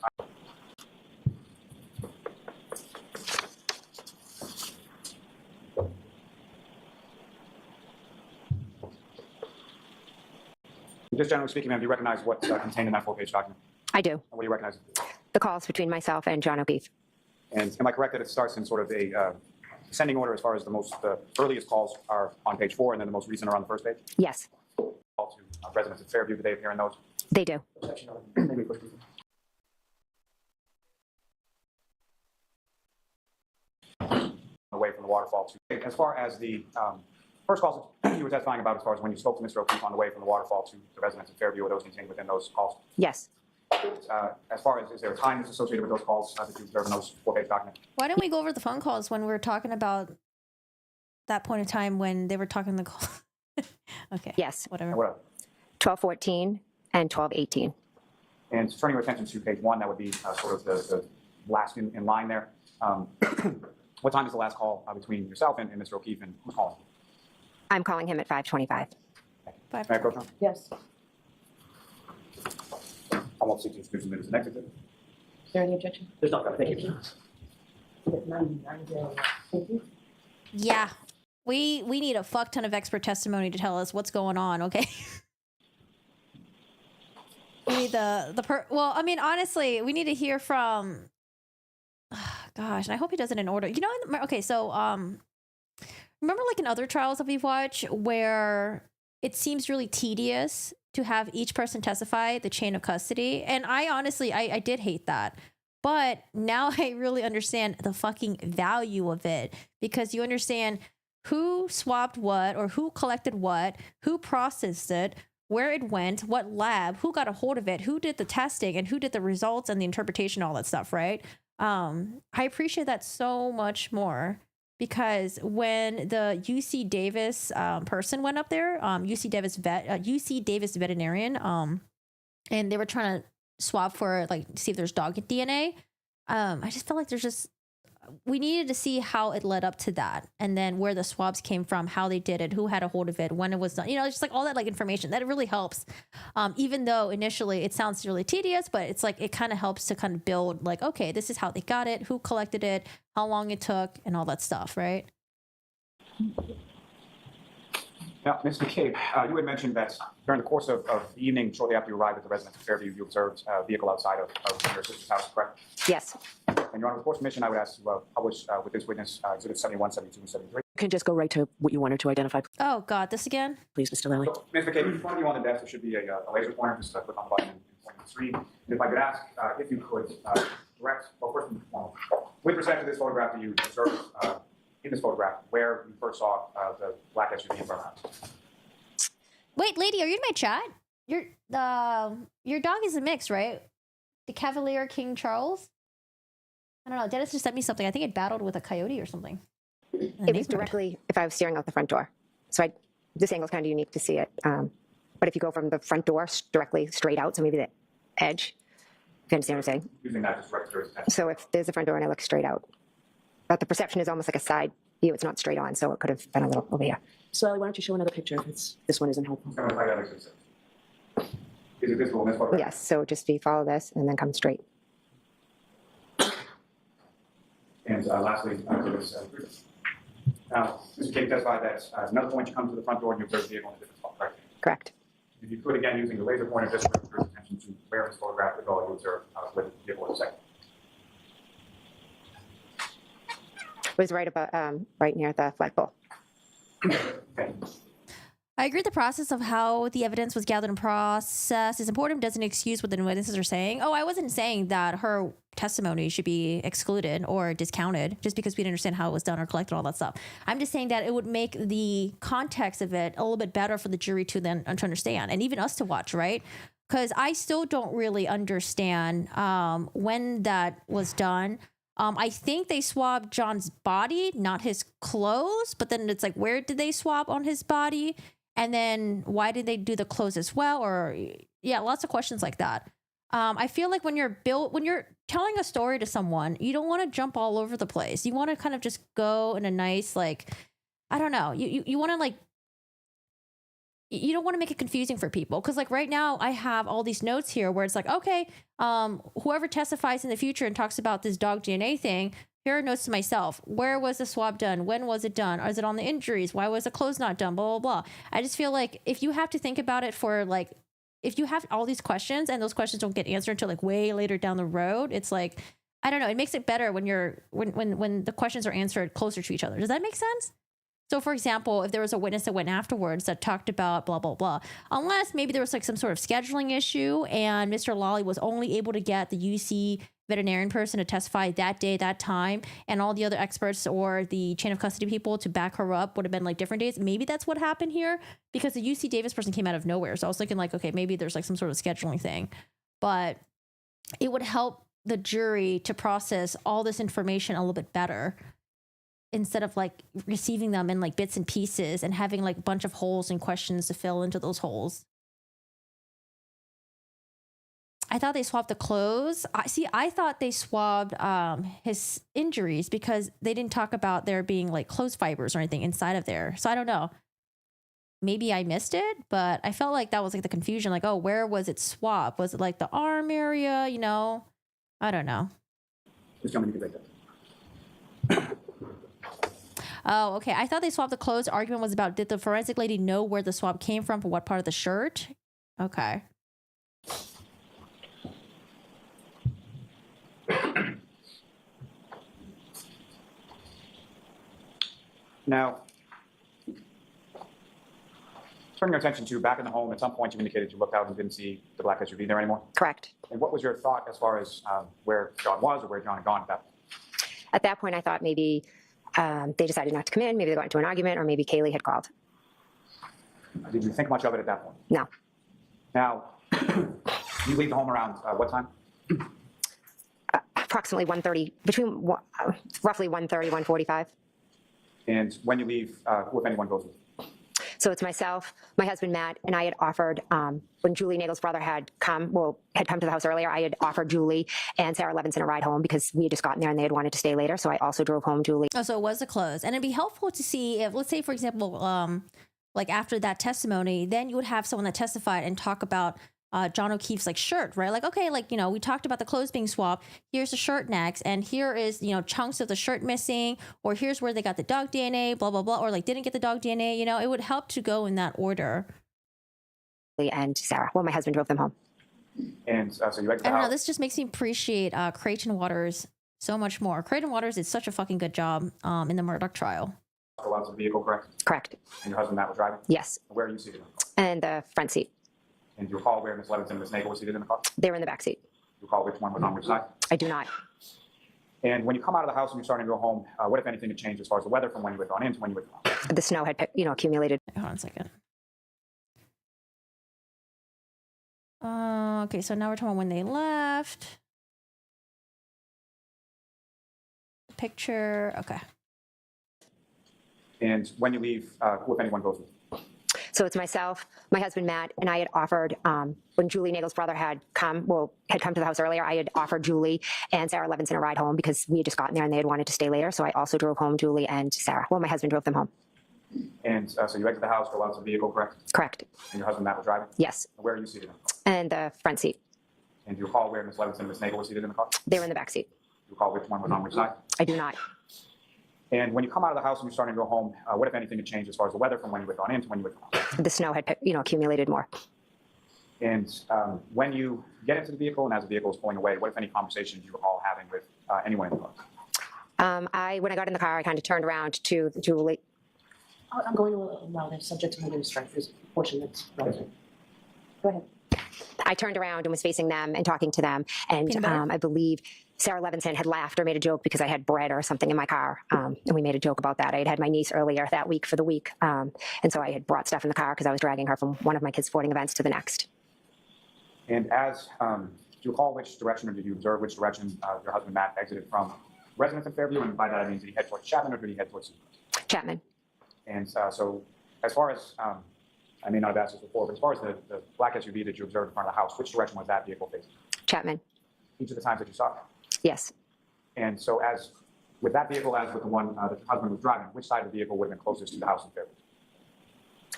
Just generally speaking, ma'am, do you recognize what's contained in that 4-page document? I do. And what do you recognize? The calls between myself and John O'Keefe. And am I correct that it starts in sort of a ascending order as far as the earliest calls are on page 4 and then the most recent are on the first page? Yes, Call to residents of Fairview, do they appear in those? they do. Away from the waterfall to, as far as the first calls that you were testifying about, as far as when you spoke to Mr. O'Keefe on the way from the waterfall to the residents of Fairview, are those contained within those calls? Yes. As far as, is there a time that's associated with those calls that you observe in those 4-page documents? Why didn't we go over the phone calls when we were talking about that point of time when they were talking the call? Okay. Yes. Whatever. And what else? 1214 and 1218. And turning your attention to page 1, that would be sort of the last in line there. What time is the last call between yourself and Mr. O'Keefe, and who's calling? I'm calling him at 525. May I approach him? Yes. I won't seek to excuse him as an exit. Is there any objection? There's not. Thank you. Yeah. We need a fuck ton of expert testimony to tell us what's going on, okay? We need well, I mean, honestly, we need to hear from gosh, and I hope he does it in order. You know, okay, so remember like in other trials that we've watched where it seems really tedious to have each person testify the chain of custody, and I honestly I did hate that. But now I really understand the fucking value of it, because you understand who swapped what, or who collected what, who processed it, where it went, what lab, who got a hold of it, who did the testing, and who did the results and the interpretation, all that stuff, right? I appreciate that so much more, because when the UC Davis person went up there, UC Davis veterinarian, and they were trying to swab for like see if there's dog DNA, I just felt like we needed to see how it led up to that, and then where the swabs came from, how they did it, who had a hold of it, when it was done, you know, just like all that like information that really helps. Even though initially it sounds really tedious, but it's like it kind of helps to kind of build like, okay, this is how they got it, who collected it, how long it took, and all that stuff, right? Now, Ms. McCabe, you had mentioned that during the course of the evening, shortly after you arrived at the residence of Fairview, you observed a vehicle outside of your sister's house, correct? Yes. And Your Honor, with course permission, I would ask to publish with this witness Exhibits 71, 72, and 73. You can just go right to what you wanted to identify, Oh God, this again? please, Mr. Lally. So, Ms. McCabe, in front of you on the desk, there should be a laser pointer. Just click on the button and point to the screen. And if I could ask if you could direct, well, first and foremost, with respect to this photograph that you observed in this photograph, where you first saw the black SUV in front of the house. Wait, lady, are you in my chat? Your dog is a mix, right? The Cavalier King Charles? I don't know. Dennis just sent me something. I think it battled with a coyote or something. It was directly, if I was staring out the front door. So this angle is kind of unique to see it. But if you go from the front door directly straight out, so maybe the edge, if you understand what I'm saying? Using that just direct your attention. So if there's a front door and I look straight out, but the perception is almost like a side view. It's not straight on, so it could have been a little over here. So, Lally, why don't you show another picture if this one isn't helpful? I'm going to play that exhibit. Is it visible in this photograph? Yes, so just follow this and then come straight. And lastly, to this group. Now, Mr. King testified that at another point you come to the front door and you observe the vehicle in a different spot, correct? Correct. If you could, again, using the laser pointer, just bring your attention to where this photograph would go, you observe where the vehicle is second. It was right about, right near the flagpole. Okay. I agree the process of how the evidence was gathered and processed is important. Doesn't excuse what the witnesses are saying. Oh, I wasn't saying that her testimony should be excluded or discounted just because we didn't understand how it was done or collected, all that stuff. I'm just saying that it would make the context of it a little bit better for the jury to then to understand, and even us to watch, right? Because I still don't really understand when that was done. I think they swabbed John's body, not his clothes, but then it's like, where did they swab on his body? And then why did they do the clothes as well? Or yeah, lots of questions like that. I feel like when you're telling a story to someone, you don't want to jump all over the place. You want to kind of just go in a nice, like, I don't know. You want to like, you don't want to make it confusing for people. Cause like right now I have all these notes here where it's like, okay, whoever testifies in the future and talks about this dog DNA thing, here are notes to myself. Where was the swab done? When was it done? Is it on the injuries? Why was the clothes not done? Blah, blah, blah. I just feel like if you have to think about it for like, if you have all these questions and those questions don't get answered until like way later down the road, it's like, I don't know. It makes it better when when the questions are answered closer to each other. Does that make sense? So for example, if there was a witness that went afterwards that talked about blah, blah, blah, unless maybe there was like some sort of scheduling issue and Mr. Lawley was only able to get the UC veterinarian person to testify that day, that time, and all the other experts or the chain of custody people to back her up would have been like different days. Maybe that's what happened here because the UC Davis person came out of nowhere. So I was thinking like, okay, maybe there's like some sort of scheduling thing, but it would help the jury to process all this information a little bit better instead of like receiving them in like bits and pieces and having like a bunch of holes and questions to fill into those holes. I thought they swabbed the clothes. I thought they swabbed his injuries because they didn't talk about there being like clothes fibers or anything inside of there. So I don't know. Maybe I missed it, but I felt like that was like the confusion. Like, oh, where was it swabbed? Was it like the arm area? You know, I don't know. Just tell me you can take that. Oh, okay. I thought they swabbed the clothes. Argument was about, did the forensic lady know where the swab came from for what part of the shirt? Okay. Now, turning your attention to back in the home, at some point you indicated you looked out and didn't see the black SUV there anymore. Correct. And what was your thought as far as where John was or where John had gone at that point? At that point, I thought maybe they decided not to come in, maybe they got into an argument, or maybe Kaylee had called. Did you think much of it at that point? No. Now, you leave the home around what time? Approximately 1:30, between roughly 1:30, 1:45. And when you leave, who, if anyone, goes with you? So it's myself, my husband Matt, and I had offered, when Julie Nagel's brother had come to the house earlier, I had offered Julie and Sarah Levinson a ride home because we had just gotten there and they had wanted to stay later. So I also drove home Julie. Oh, so it was the clothes. And it'd be helpful to see if, let's say, for example, like after that testimony, then you would have someone that testified and talk about John O'Keefe's like shirt, right? Like, okay, like, you know, we talked about the clothes being swapped. Here's the shirt next. And here is, you know, chunks of the shirt missing, or here's where they got the dog DNA, blah, blah, blah, or like didn't get the dog DNA. You know, it would help to go in that order. And Sarah. Well, my husband drove them home. And so you exit the I don't know. house. This just makes me appreciate Creighton Waters so much more. Creighton Waters did such a fucking good job in the Murdoch trial. Go out to the vehicle, correct? Correct. And your husband Matt was driving? Yes. Where are you seated? And the front seat. And do you recall where Ms. Levinson and Ms. Nagel were seated in the car? Do They were in the back seat. you recall which one was on which side? I do not. And when you come out of the house and you're starting to go home, what, if anything, had changed as far as the weather from when you had gone in to when you had gone out? The snow had, accumulated. Hold on a second. Okay, so now we're talking about when they left. Picture, okay. And when you leave, who, if anyone, goes with you? So it's myself, my husband Matt, and I had offered, when Julie Nagel's brother had come to the house earlier, I had offered Julie and Sarah Levinson a ride home because we had just gotten there and they had wanted to stay later. So I also drove home Julie and Sarah. Well, my husband drove them home. And so you exit the house, go out to the vehicle, correct? Correct. And your husband Matt was driving? Yes. Where are you seated in the car? And the front seat. And do you recall where Ms. Levinson and Ms. Nagel were seated in the car? Do They were in the back seat. you recall which one was on which side? I do not. And when you come out of the house and you're starting to go home, what, if anything, had changed as far as the weather from when you had gone in to when you had gone out? The snow had, accumulated more. And when you get into the vehicle and as the vehicle is pulling away, what, if any, conversations do you recall having with anyone in the car? When I got in the car, I kind of turned around to Julie. I'm going to allow the subject to maybe strike this portion that's relevant. Go ahead. I turned around and was facing them and talking to them. And Peanut butter? I believe Sarah Levinson had laughed or made a joke because I had bread or something in my car. And we made a joke about that. I had my niece earlier that week for the week. And so I had brought stuff in the car because I was dragging her from one of my kids' sporting events to the next. And as, do you recall which direction, or did you observe which direction your husband Matt exited from residence in Fairview? And by that I mean, did he head towards Chapman or did he head towards Seacrest? Chapman. And so as far as, I may not have asked this before, but as far as the black SUV that you observed in front of the house, which direction was that vehicle facing? Chapman. Each of the times that you saw her? Yes. And so as with that vehicle, as with the one that your husband was driving, which side of the vehicle would have been closest to the house in Fairview?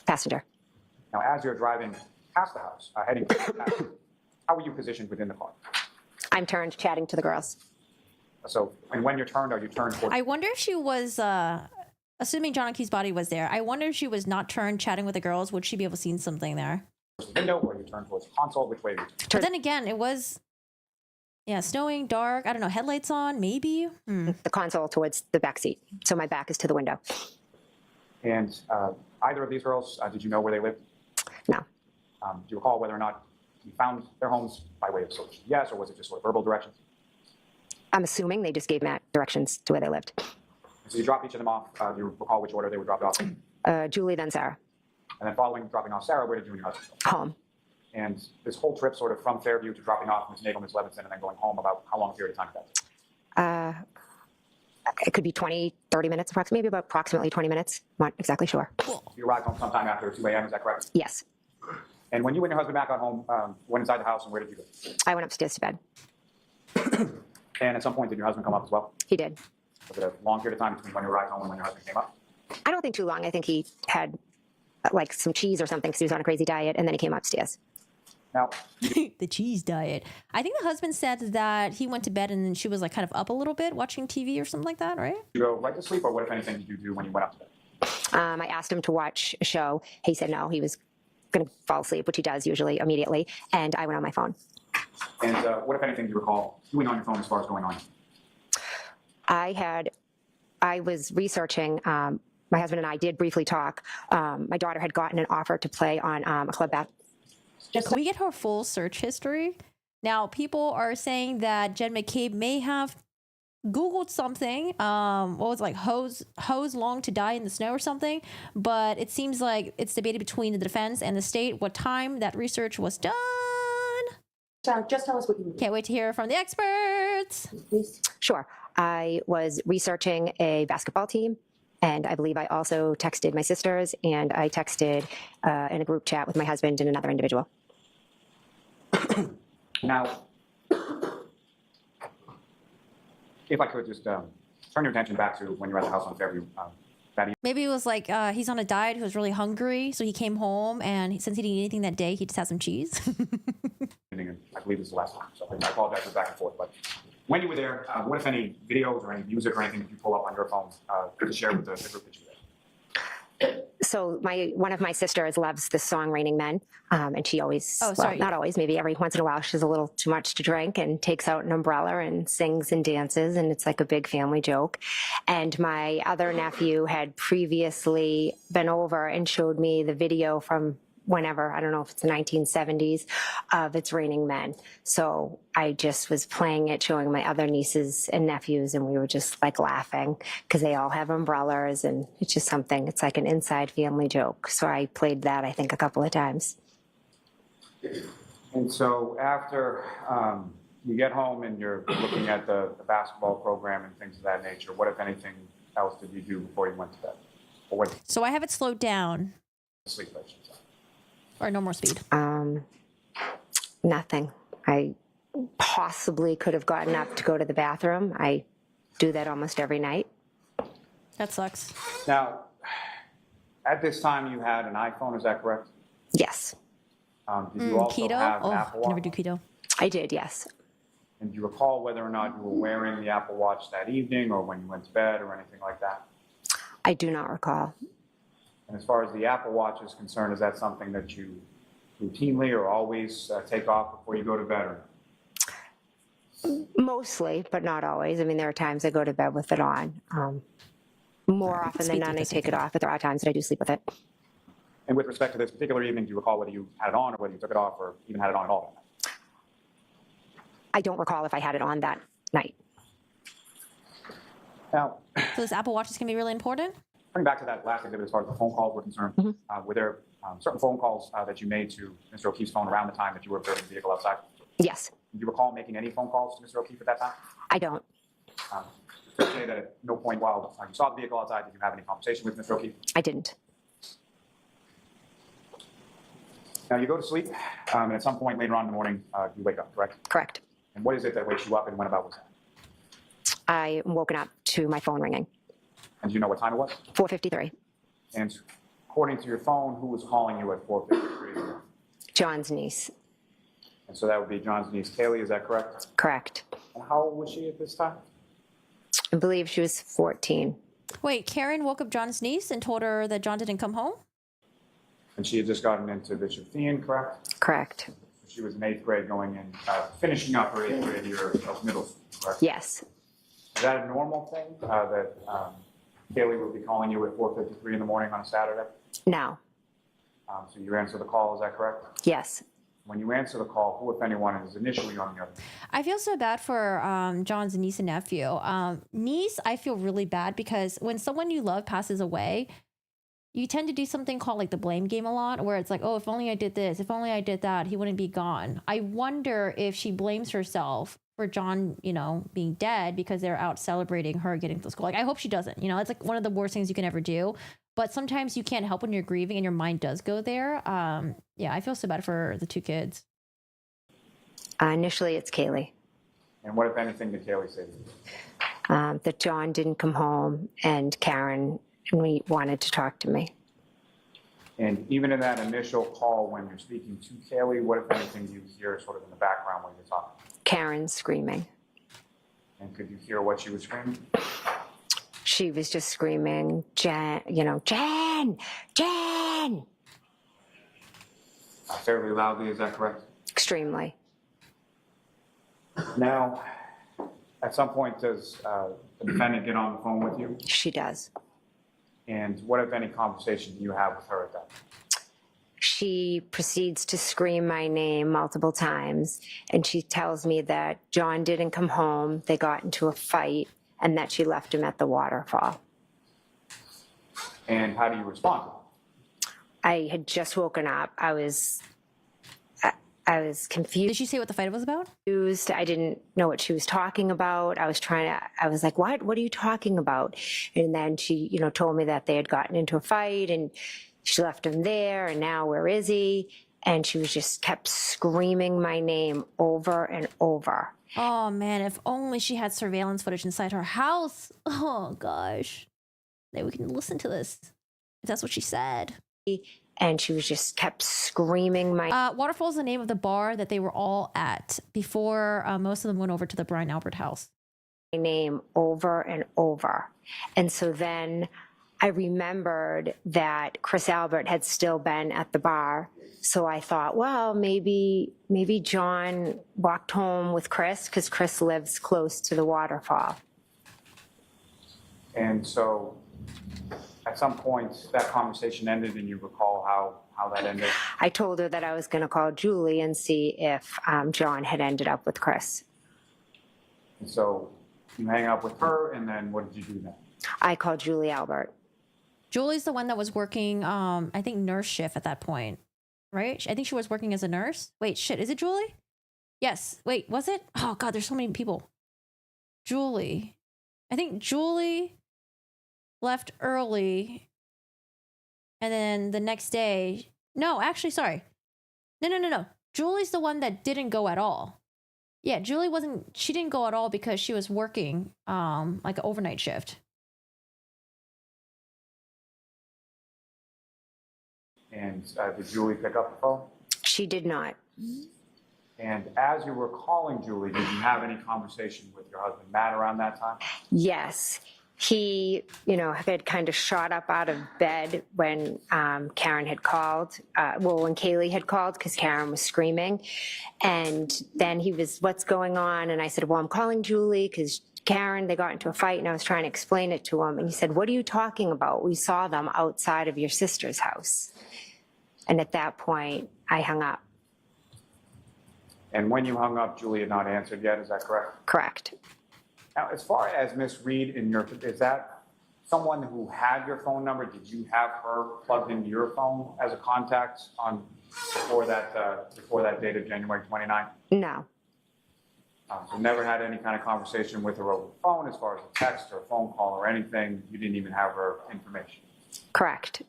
Passenger. Now, as you're driving past the house, heading to the house, how were you positioned within the car? I'm turned chatting to the girls. So, and when you're turned, are you turned towards? I wonder if she was, assuming John O'Keefe's body was there, I wonder if she was not turned chatting with the girls, would she be able to see something there? the window, or you turned towards the console? Which way? Were you turned? But then again, it was, yeah, snowing, dark. I don't know, headlights on, maybe. The console towards the back seat. So my back is to the window. And either of these girls, did you know where they lived? No. Do you recall whether or not you found their homes by way of sort of yes, or was it just sort of verbal directions? I'm assuming they just gave Matt directions to where they lived. So you dropped each of them off. Do you recall which order they were dropped off? Julie, then Sarah. And then following dropping off Sarah, where did you and your husband go? Home. And this whole trip sort of from Fairview to dropping off Ms. Nagel, Ms. Levinson, and then going home, about how long a period of time did that take? It could be 20, 30 minutes, maybe about approximately 20 minutes. Not exactly sure. You arrived home sometime after 2 a.m., is that correct? Yes. And when you and your husband back got home, went inside the house, and where did you go? I went upstairs to bed. And at some point, did your husband come up as well? He did. Was it a long period of time between when you arrived home and when your husband came up? I don't think too long. I think he had like some cheese or something because he was on a crazy diet, and then he came upstairs. Now, The cheese diet. I think the husband said that he went to bed and then she was like kind of up a little bit watching TV or something like that, right? did you go right to sleep, or what, if anything, did you do when you went up to bed? I asked him to watch a show. He said no, he was going to fall asleep, which he does usually immediately, and I went on my phone. And what, if anything, do you recall doing on your phone as far as going on? I was researching. My husband and I did briefly talk. My daughter had gotten an offer to play on a club bath. Can we get her full search history? Now, people are saying that Jen McCabe may have Googled something. What was it, like hose long to die in the snow or something? But it seems like it's debated between the defense and the state what time that research was done. So just tell us what you need, Can't wait to hear from the experts. please. Sure. I was researching a basketball team, and I believe I also texted my sisters, and I texted in a group chat with my husband and another individual. Now, if I could just turn your attention back to when you were at the house on Fairview that Maybe it was like he's on a diet, he was really hungry, so he came home, and since he didn't eat anything that day, he just had some cheese. evening, and I believe this is the last time, so I apologize for back and forth. But when you were there, what, if any, videos or any music or anything that you pull up on your phone to share with the group that you were there? So one of my sisters loves this song "Raining Men," and she always, Oh, sorry. well, not always, maybe every once in a while, she's a little too much to drink and takes out an umbrella and sings and dances, and it's like a big family joke. And my other nephew had previously been over and showed me the video from whenever, I don't know if it's the 1970s, of It's Raining Men. So I just was playing it, showing my other nieces and nephews, and we were just like laughing because they all have umbrellas, and it's just something, it's like an inside family joke. So I played that, I think, a couple of times. And so after you get home and you're looking at the basketball program and things of that nature, what, if anything, else did you do before you went to bed? Or what So I have it slowed down, sleep, I should say? or no more speed. Nothing. I possibly could have gotten up to go to the bathroom. I do that almost every night. That sucks. Now, at this time, you had an iPhone, is that correct? Yes, Did you also Keto? have Oh, an I Apple never Watch? do keto. I did, yes. And do you recall whether or not you were wearing the Apple Watch that evening or when you went to bed or anything like that? I do not recall. And as far as the Apple Watch is concerned, is that something that you routinely or always take off before you go to bed? Or? Mostly, but not always. I mean, there are times I go to bed with it on. More often than Speak to not, I this, take it okay. off, but there are times that I do sleep with it. And with respect to this particular evening, do you recall whether you had it on or whether you took it off or even had it on at all? I don't recall if I had it on that night. Now, So this Apple Watch is going to be really important? turning back to that last exhibit as far as the phone calls were concerned, were there certain phone calls that you made to Mr. O'Keefe's phone around the time that you were observing the vehicle outside? Yes, Do you recall making any phone calls to Mr. O'Keefe at that time? I don't. To say that at no point while you saw the vehicle outside, did you have any conversation with Mr. O'Keefe? I didn't. Now, you go to sleep, and at some point later on in the morning, you wake up, correct? Correct. And what is it that wakes you up, and when about was that? I am woken up to my phone ringing. And do you know what time it was? 4:53. And according to your phone, who was calling you at 4:53? John's niece. And so that would be John's niece, Kaylee, is that correct? Correct. And how old was she at this time? I believe she was 14. Wait, Karen woke up John's niece and told her that John didn't come home? And she had just gotten into Bishop Thean, correct? Correct. She was in 8th grade going in, finishing up her 8th grade year of middle school, correct? Yes. Is that a normal thing, that Kaylee would be calling you at 4:53 in the morning on a Saturday? No. So you answer the call, is that correct? Yes. When you answer the call, who, if anyone, is initially on the other? I feel so bad for John's niece and nephew. Niece, I feel really bad because when someone you love passes away, you tend to do something called like the blame game a lot, where it's like, oh, if only I did this, if only I did that, he wouldn't be gone. I wonder if she blames herself for John, being dead because they're out celebrating her getting to school. Like, I hope she doesn't. It's like one of the worst things you can ever do. But sometimes you can't help when you're grieving and your mind does go there. Yeah, I feel so bad for the two kids. Initially, it's Kaylee. And what, if anything, did Kaylee say to you? That John didn't come home, and Karen and we wanted to talk to me. And even in that initial call when you're speaking to Kaylee, what, if anything, do you hear sort of in the background when you're talking? Karen screaming. And could you hear what she was screaming? She was just screaming, Jen, Jen, Jen. Fairly loudly, is that correct? Extremely. Now, at some point, does the defendant get on the phone with you? She does. And what, if any, conversation do you have with her at that point? She proceeds to scream my name multiple times, and she tells me that John didn't come home, they got into a fight, and that she left him at the waterfall. And how do you respond? I had just woken up. I was confused. Did she say what the fight was about? I didn't know what she was talking about. I was like, what are you talking about? And then she, told me that they had gotten into a fight and she left him there, and now where is he? And she was just kept screaming my name over and over. Oh man, if only she had surveillance footage inside her house. Oh gosh. Maybe we can listen to this. If that's what she said. And she was just kept screaming my Waterfall is the name of the bar that they were all at before most of them went over to the Brian Albert house. name over and over. And so then I remembered that Chris Albert had still been at the bar. So I thought, well, maybe John walked home with Chris because Chris lives close to the waterfall. And so at some point that conversation ended and you recall how that ended? I told her that I was going to call Julie and see if John had ended up with Chris. And so you hang up with her, and then what did you do then? I called Julie Albert. Julie's the one that was working, I think, nurse shift at that point, right? I think she was working as a nurse. Wait, shit, is it Julie? Yes. Wait, was it? Oh, God, there's so many people. Julie. I think Julie left early, and then the next day... No, actually, sorry. No. Julie's the one that didn't go at all. Yeah, Julie she didn't go at all because she was working like an overnight shift. And did Julie pick up the phone? She did not. And as you were calling Julie, did you have any conversation with your husband, Matt, around that time? Yes. He, had kind of shot up out of bed when Karen had called, when Kaylee had called, because Karen was screaming. And then he was, what's going on? And I said, well, I'm calling Julie because Karen, they got into a fight, and I was trying to explain it to him. And he said, what are you talking about? We saw them outside of your sister's house. And at that point, I hung up. And when you hung up, Julie had not answered yet, is that correct? Correct. Now, as far as Miss Reed is that someone who had your phone number? Did you have her plugged into your phone as a contact before that date of January 29th? No. So never had any kind of conversation with her over the phone as far as a text or a phone call or anything? You didn't even have her information? Correct.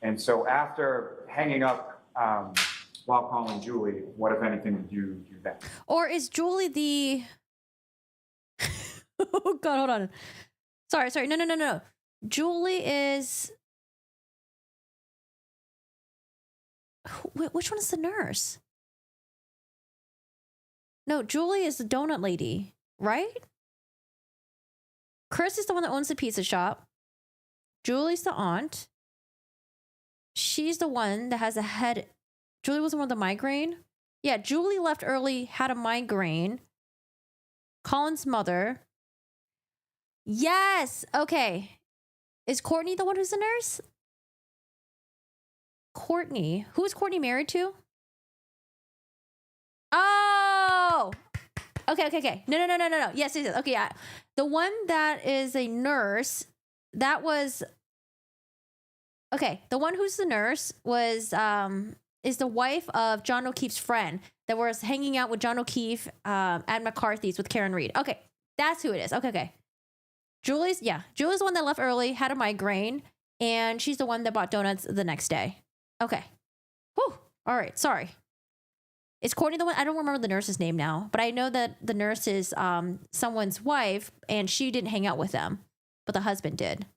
And so after hanging up while calling Julie, what, if anything, did you do then? Or is Julie the... Oh, God, hold on. Sorry. No. Julie is... Which one is the nurse? No, Julie is the donut lady, right? Chris is the one that owns the pizza shop. Julie's the aunt. She's the one that has a head. Julie was the one with the migraine. Yeah, Julie left early, had a migraine. Colin's mother. Yes. Okay. Is Courtney the one who's the nurse? Courtney. Who is Courtney married to? Oh. Okay. No. Yes. Okay, yeah. The one that is a nurse, that was... Okay, the one who's the nurse was is the wife of John O'Keefe's friend that was hanging out with John O'Keefe at McCarthy's with Karen Reed. Okay, that's who it is. Okay. Julie's the one that left early, had a migraine, and she's the one that bought donuts the next day. Okay. Whew. All right, sorry. Is Courtney the one? I don't remember the nurse's name now, but I know that the nurse is someone's wife, and she didn't hang out with them, but the husband did.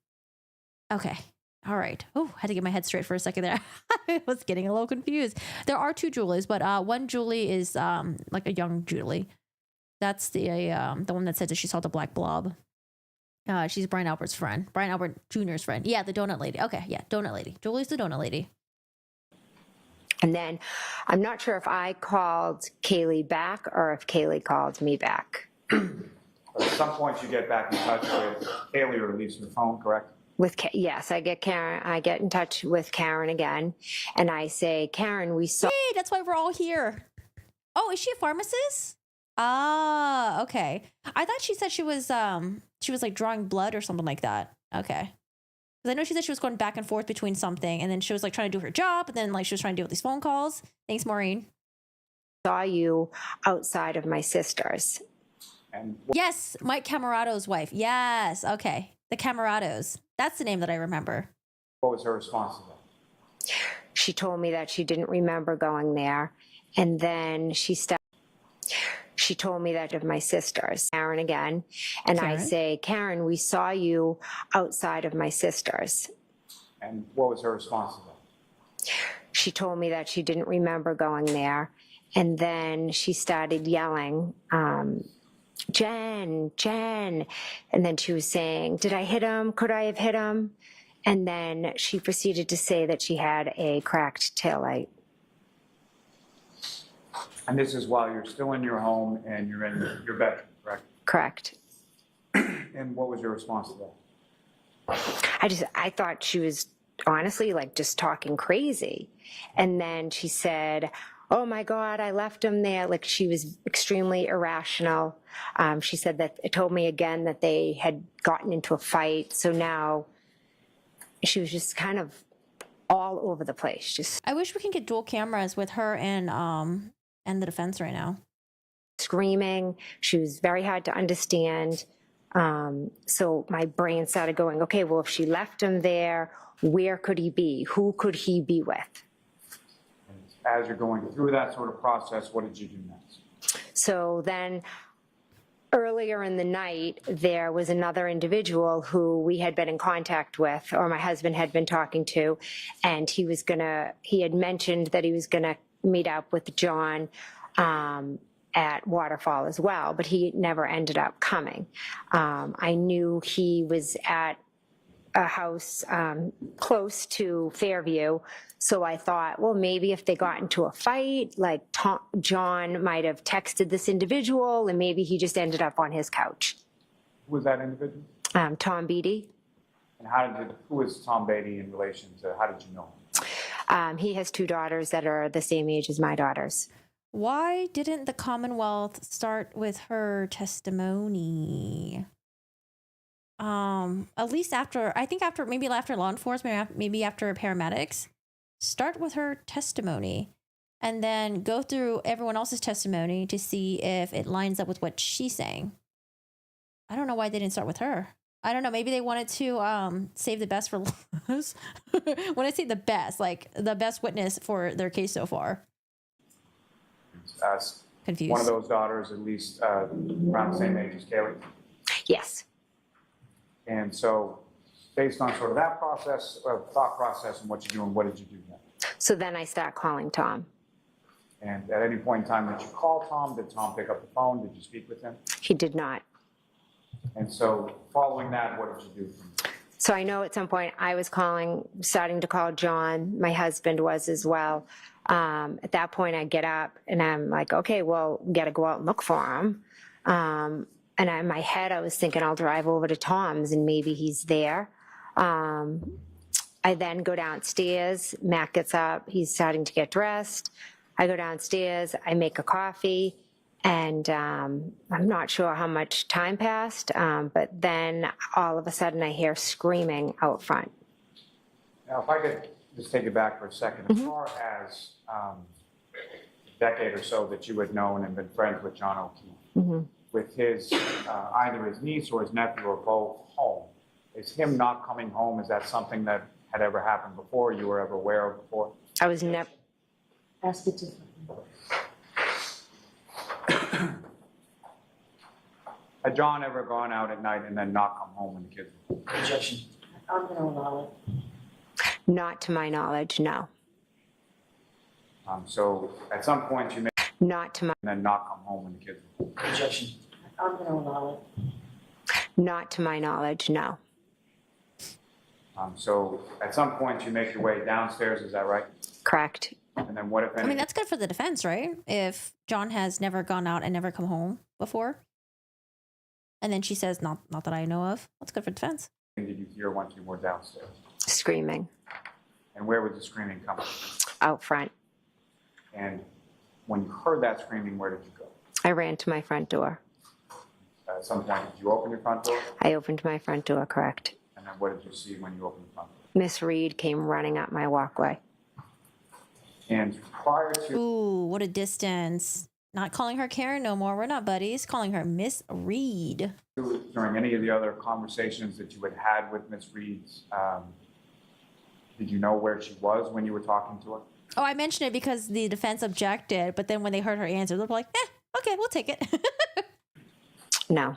Okay. All right. Oh, had to get my head straight for a second there. I was getting a little confused. There are two Julies, but one Julie is like a young Julie. That's the one that said that she saw the black blob. She's Brian Albert's friend. Brian Albert Jr.'s friend. Yeah, the donut lady. Okay, yeah, donut lady. Julie's the donut lady. And then I'm not sure if I called Kaylee back or if Kaylee called me back. At some point, you get back in touch with Kaylee or leaves your phone, correct? Yes, I get in touch with Karen again, and I say, Karen, we saw... Hey, that's why we're all here. Oh, is she a pharmacist? Ah, okay. I thought she said she was like drawing blood or something like that. Okay. Because I know she said she was going back and forth between something, and then she was like trying to do her job, and then like she was trying to deal with these phone calls. Thanks, Maureen. Saw you outside of my sister's. And Yes, Mike Camerado's wife. Yes, okay. The Camerados. That's the name that I remember. what was her response to that? She told me that she didn't remember going there, and then she told me that of my sister's, Karen again, and I Karen? say, Karen, we saw you outside of my sister's. And what was her response to that? She told me that she didn't remember going there, and then she started yelling, Jen, and then she was saying, did I hit him? Could I have hit him? And then she proceeded to say that she had a cracked taillight. And this is while you're still in your home and you're in your bedroom, correct? Correct. And what was your response to that? I thought she was honestly like just talking crazy. And then she said, oh my God, I left him there. Like she was extremely irrational. She said that it told me again that they had gotten into a fight. So now she was just kind of all over the place. Just I wish we can get dual cameras with her and the defense right now. screaming. She was very hard to understand. So my brain started going, okay, well, if she left him there, where could he be? Who could he be with? And as you're going through that sort of process, what did you do next? So then earlier in the night, there was another individual who we had been in contact with, or my husband had been talking to, and he had mentioned that he was gonna meet up with John at Waterfall as well, but he never ended up coming. I knew he was at a house close to Fairview, so I thought, well, maybe if they got into a fight, like John might have texted this individual, and maybe he just ended up on his couch. Who was that individual? Tom Beatty. And who was Tom Beatty in relation to, how did you know him? He has two daughters that are the same age as my daughters. Why didn't the Commonwealth start with her testimony? At least after law enforcement, maybe after paramedics, start with her testimony and then go through everyone else's testimony to see if it lines up with what she's saying. I don't know why they didn't start with her. I don't know. Maybe they wanted to save the best for last. When I say the best, like the best witness for their case so far. Confused. One of those daughters, at least around the same age as Kaylee. Yes. And so, based on sort of that process, thought process, and what you're doing, what did you do then? So then I start calling Tom. And at any point in time that you call Tom, did Tom pick up the phone? Did you speak with him? He did not. And so, following that, what did you do from there? So I know at some point I was starting to call John. My husband was as well. At that point, I get up and I'm like, okay, well, got to go out and look for him. And in my head, I was thinking I'll drive over to Tom's and maybe he's there. I then go downstairs. Matt gets up. He's starting to get dressed. I go downstairs. I make a coffee. And I'm not sure how much time passed, but then all of a sudden I hear screaming out front. Now, if I could just take it back for a second, as far as a decade or so that you had known and been friends with John O'Keefe, with his either his niece or his nephew or both home, is him not coming home, is that something that had ever happened before, you were ever aware of before? I was never. Ask it to. Had John ever gone out at night and then not come home when the kids were home? Objection. I'm going to allow it. Not to my knowledge, no. So at some point you may Not to my. and then not come home when the kids were home. Objection. I'm going to allow it. Not to my knowledge, no. So at some point you make your way downstairs, is that right? Correct. And then what if I any? mean, that's good for the defense, right? If John has never gone out and never come home before. And then she says, not that I know of. That's good for defense. Did you hear once you were downstairs? Screaming And where was the screaming coming from? out front. And when you heard that screaming, where did you go? I ran to my front door. At some point, did you open your front door? I opened my front door, correct. And then what did you see when you opened the front door? Miss Reed came running up my walkway. And prior to Ooh, what a distance. Not calling her Karen no more. We're not buddies. Calling her Miss Reed. during any of the other conversations that you had had with Miss Reed, did you know where she was when you were talking to her? Oh, I mentioned it because the defense objected, but then when they heard her answer, they were like, okay, we'll take it. No.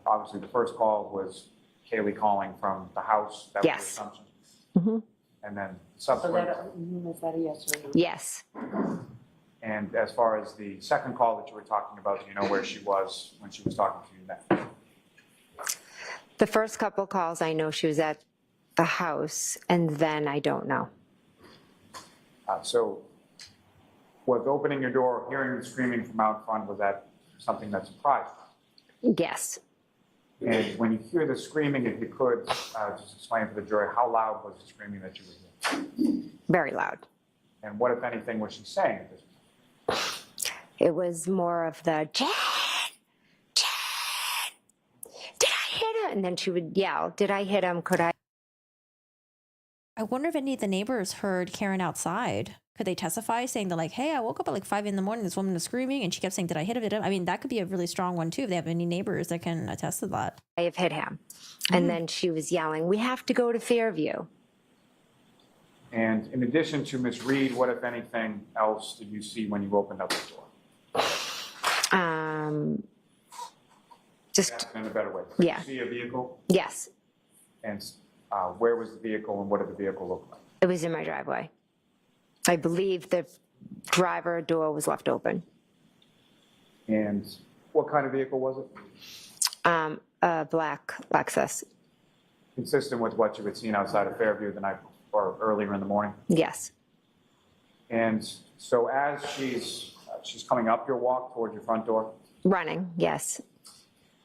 Obviously, the first call was Kaylee calling from the house. That was Yes. the assumption. Mhm. And then So subsequent. is that a yes or a no? Yes. And as far as the second call that you were talking about, do you know where she was when she was talking to you then? The first couple calls, I know she was at the house, and then I don't know. So was opening your door, hearing the screaming from out front, was that something that surprised you? Yes. And when you hear the screaming, if you could just explain to the jury, how loud was the screaming that you were hearing? Very loud. And what, if anything, was she saying at this point? It was more of the, Jen, did I hit him? And then she would yell, did I hit him? Could I? I wonder if any of the neighbors heard Karen outside. Could they testify saying they're like, hey, I woke up at like 5 a.m, this woman was screaming and she kept saying, did I hit him? I mean, that could be a really strong one too if they have any neighbors that can attest to that. I have hit him. And then she was yelling, we have to go to Fairview. And in addition to Miss Reed, what, if anything, else did you see when you opened up the door? Just, That's in a better way. Did Yeah. you see a vehicle? yes, And where was the vehicle and what did the vehicle look like? it was in my driveway. I believe the driver door was left open. And what kind of vehicle was it? A black Lexus. Consistent with what you had seen outside of Fairview the night or earlier in the morning? Yes. And so as she's coming up your walk towards your front door, Running, yes.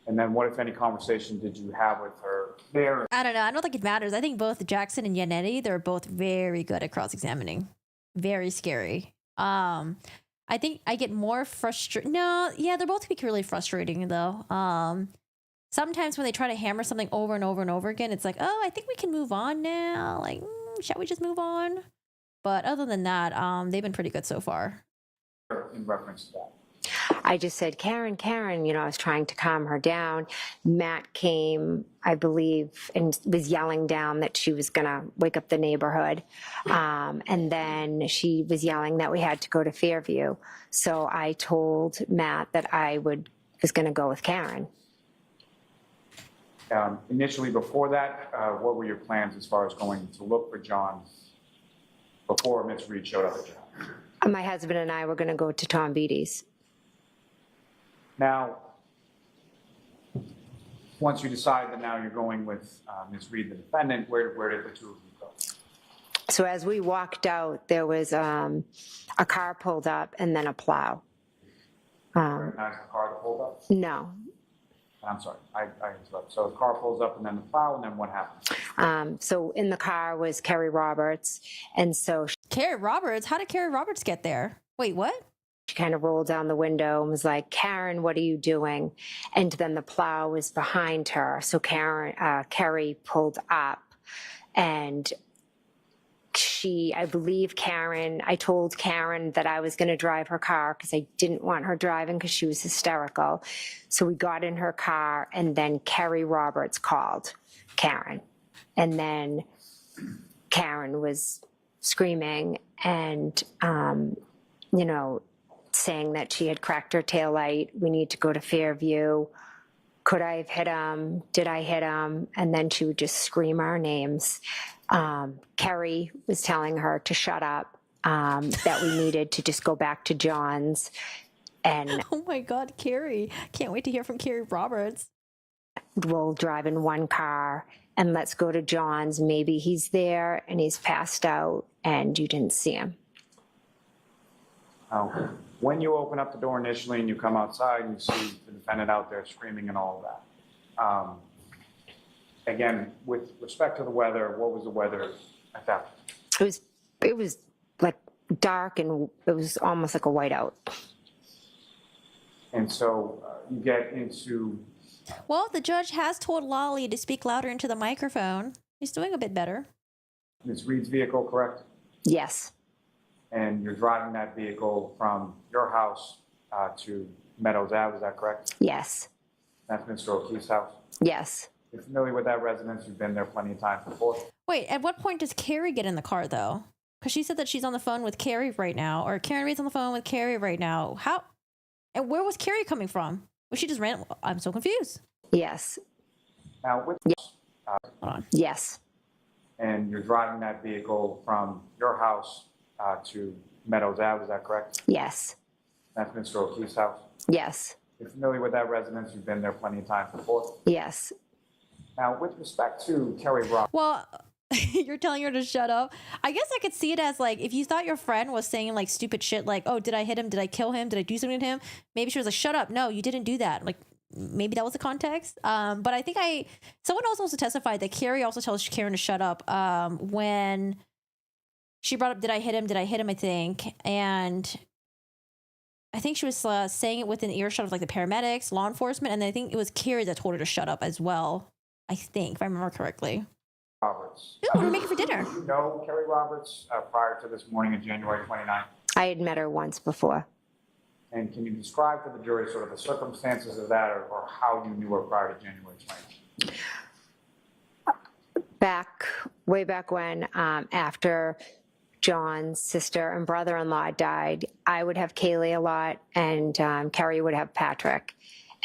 and then what, if any, conversation did you have with her there? I don't know. I don't think it matters. I think both Jackson and Yannetti, they're both very good at cross-examining. Very scary. I think I get more frustrated. No, yeah, they're both really frustrating though. Sometimes when they try to hammer something over and over and over again, it's like, oh, I think we can move on now. Like, shall we just move on? But other than that, they've been pretty good so far. In reference to that. I just said, Karen, Karen, I was trying to calm her down. Matt came, I believe, and was yelling down that she was going to wake up the neighborhood. And then she was yelling that we had to go to Fairview. So I told Matt that was going to go with Karen. Initially, before that, what were your plans as far as going to look for John before Ms. Reed showed up at your house? My husband and I were going to go to Tom Beatty's. Now, once you decide that now you're going with Ms. Reed, the defendant, where did the two of you go? So as we walked out, there was a car pulled up and then a plow. Recognize the car that pulled up? No. I'm sorry, I interrupted. So the car pulls up and then the plow, and then what happens? So in the car was Kerry Roberts, and so Carrie Roberts? How did Carrie Roberts get there? Wait, what? she kind of rolled down the window and was like, Karen, what are you doing? And then the plow was behind her. So Kerry pulled up, and I believe Karen, I told Karen that I was going to drive her car because I didn't want her driving because she was hysterical. So we got in her car, and then Kerry Roberts called Karen. And then Karen was screaming and, saying that she had cracked her taillight. We need to go to Fairview. Could I have hit him? Did I hit him? And then she would just scream our names. Kerry was telling her to shut up, that we needed to just go back to John's. And Oh my God, Carrie. Can't wait to hear from Carrie Roberts. we'll drive in one car and let's go to John's. Maybe he's there and he's passed out and you didn't see him. When you open up the door initially and you come outside and you see the defendant out there screaming and all of that, again, with respect to the weather, what was the weather at that point? It was like dark and it was almost like a whiteout. And so you get into, Well, the judge has told Lolly to speak louder into the microphone. He's doing a bit better. Ms. Reed's vehicle, correct? Yes, And you're driving that vehicle from your house to Meadows Ave, is that correct? yes, That's Mr. O'Keefe's house? yes. You're familiar with that residence? You've been there plenty of times before? Wait, at what point does Carrie get in the car, though? Because she said that she's on the phone with Carrie right now, or Karen Reed's on the phone with Carrie right now. How? And where was Carrie coming from? Was she just ran? I'm so confused. Yes, Now, with Hold on. yes, and you're driving that vehicle from your house to Meadows Ave, is that correct? yes, That's Mr. O'Keefe's house? yes, You're familiar with that residence? You've been there plenty of times before? yes. Now, with respect to Kerry Roberts, Well, you're telling her to shut up. I guess I could see it as like if you thought your friend was saying like stupid shit, like, "Oh, did I hit him? Did I kill him? Did I do something to him?" Maybe she was like, "Shut up! No, you didn't do that." Like, maybe that was the context. But I think someone else also testified that Carrie also tells Karen to shut up when she brought up, "Did I hit him? Did I hit him?" I think, and I think she was saying it within earshot of like the paramedics, law enforcement, and I think it was Carrie that told her to shut up as well. I think, if I remember correctly. Ooh, What are we making for dinner? did you know Kerry Roberts prior to this morning of January 29th? I had met her once before. And can you describe to the jury sort of the circumstances of that or how you knew her prior to January 29th? Way back when, after John's sister and brother-in-law died, I would have Kaylee a lot and Kerry would have Patrick.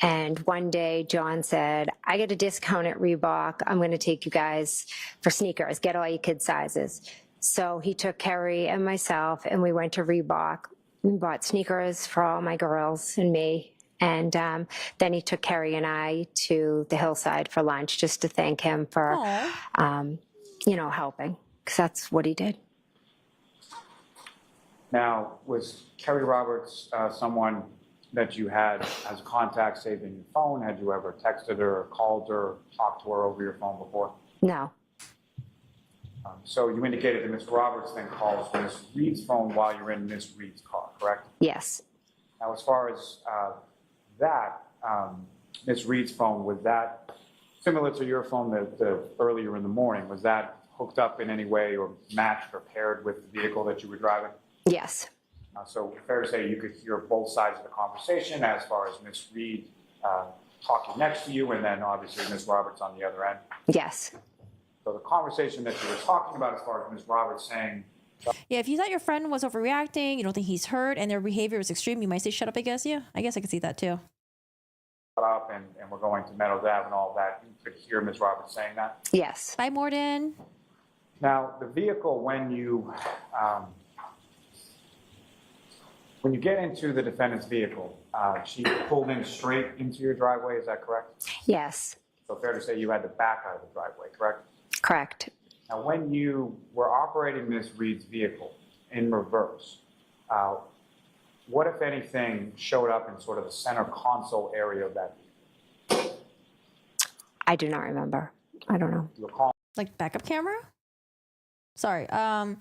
And one day John said, I get a discount at Reebok. I'm going to take you guys for sneakers, get all your kid sizes. So he took Kerry and myself and we went to Reebok. We bought sneakers for all my girls and me. And then he took Kerry and I to the hillside for lunch just to thank him for, Aw. helping, because that's what he did. Now, was Kerry Roberts someone that you had as a contact saved in your phone? Had you ever texted her or called her or talked to her over your phone before? No, So you indicated that Ms. Roberts then calls Ms. Reed's phone while you're in Ms. Reed's car, correct? yes, Now, as far as that, Ms. Reed's phone, was that similar to your phone the earlier in the morning? Was that hooked up in any way or matched or paired with the vehicle that you were driving? yes, So fair to say you could hear both sides of the conversation as far as Ms. Reed talking next to you and then obviously Ms. Roberts on the other end. Yes. So the conversation that you were talking about as far as Ms. Roberts saying, Yeah, if you thought your friend was overreacting, you don't think he's hurt, and their behavior was extreme, you might say, shut up, I guess. Yeah, I guess I could see that too. shut up and we're going to Meadows Ave and all that, you could hear Ms. Roberts saying that. Yes. Bye, Morden. Now, the vehicle, when you get into the defendant's vehicle, she pulled in straight into your driveway, is that correct? Yes. So fair to say you had to back out of the driveway, correct? Correct. Now, when you were operating Ms. Reed's vehicle in reverse, what, if anything, showed up in sort of the center console area of that vehicle? I do not remember. I don't know. Do you recall? Like backup camera? Sorry. I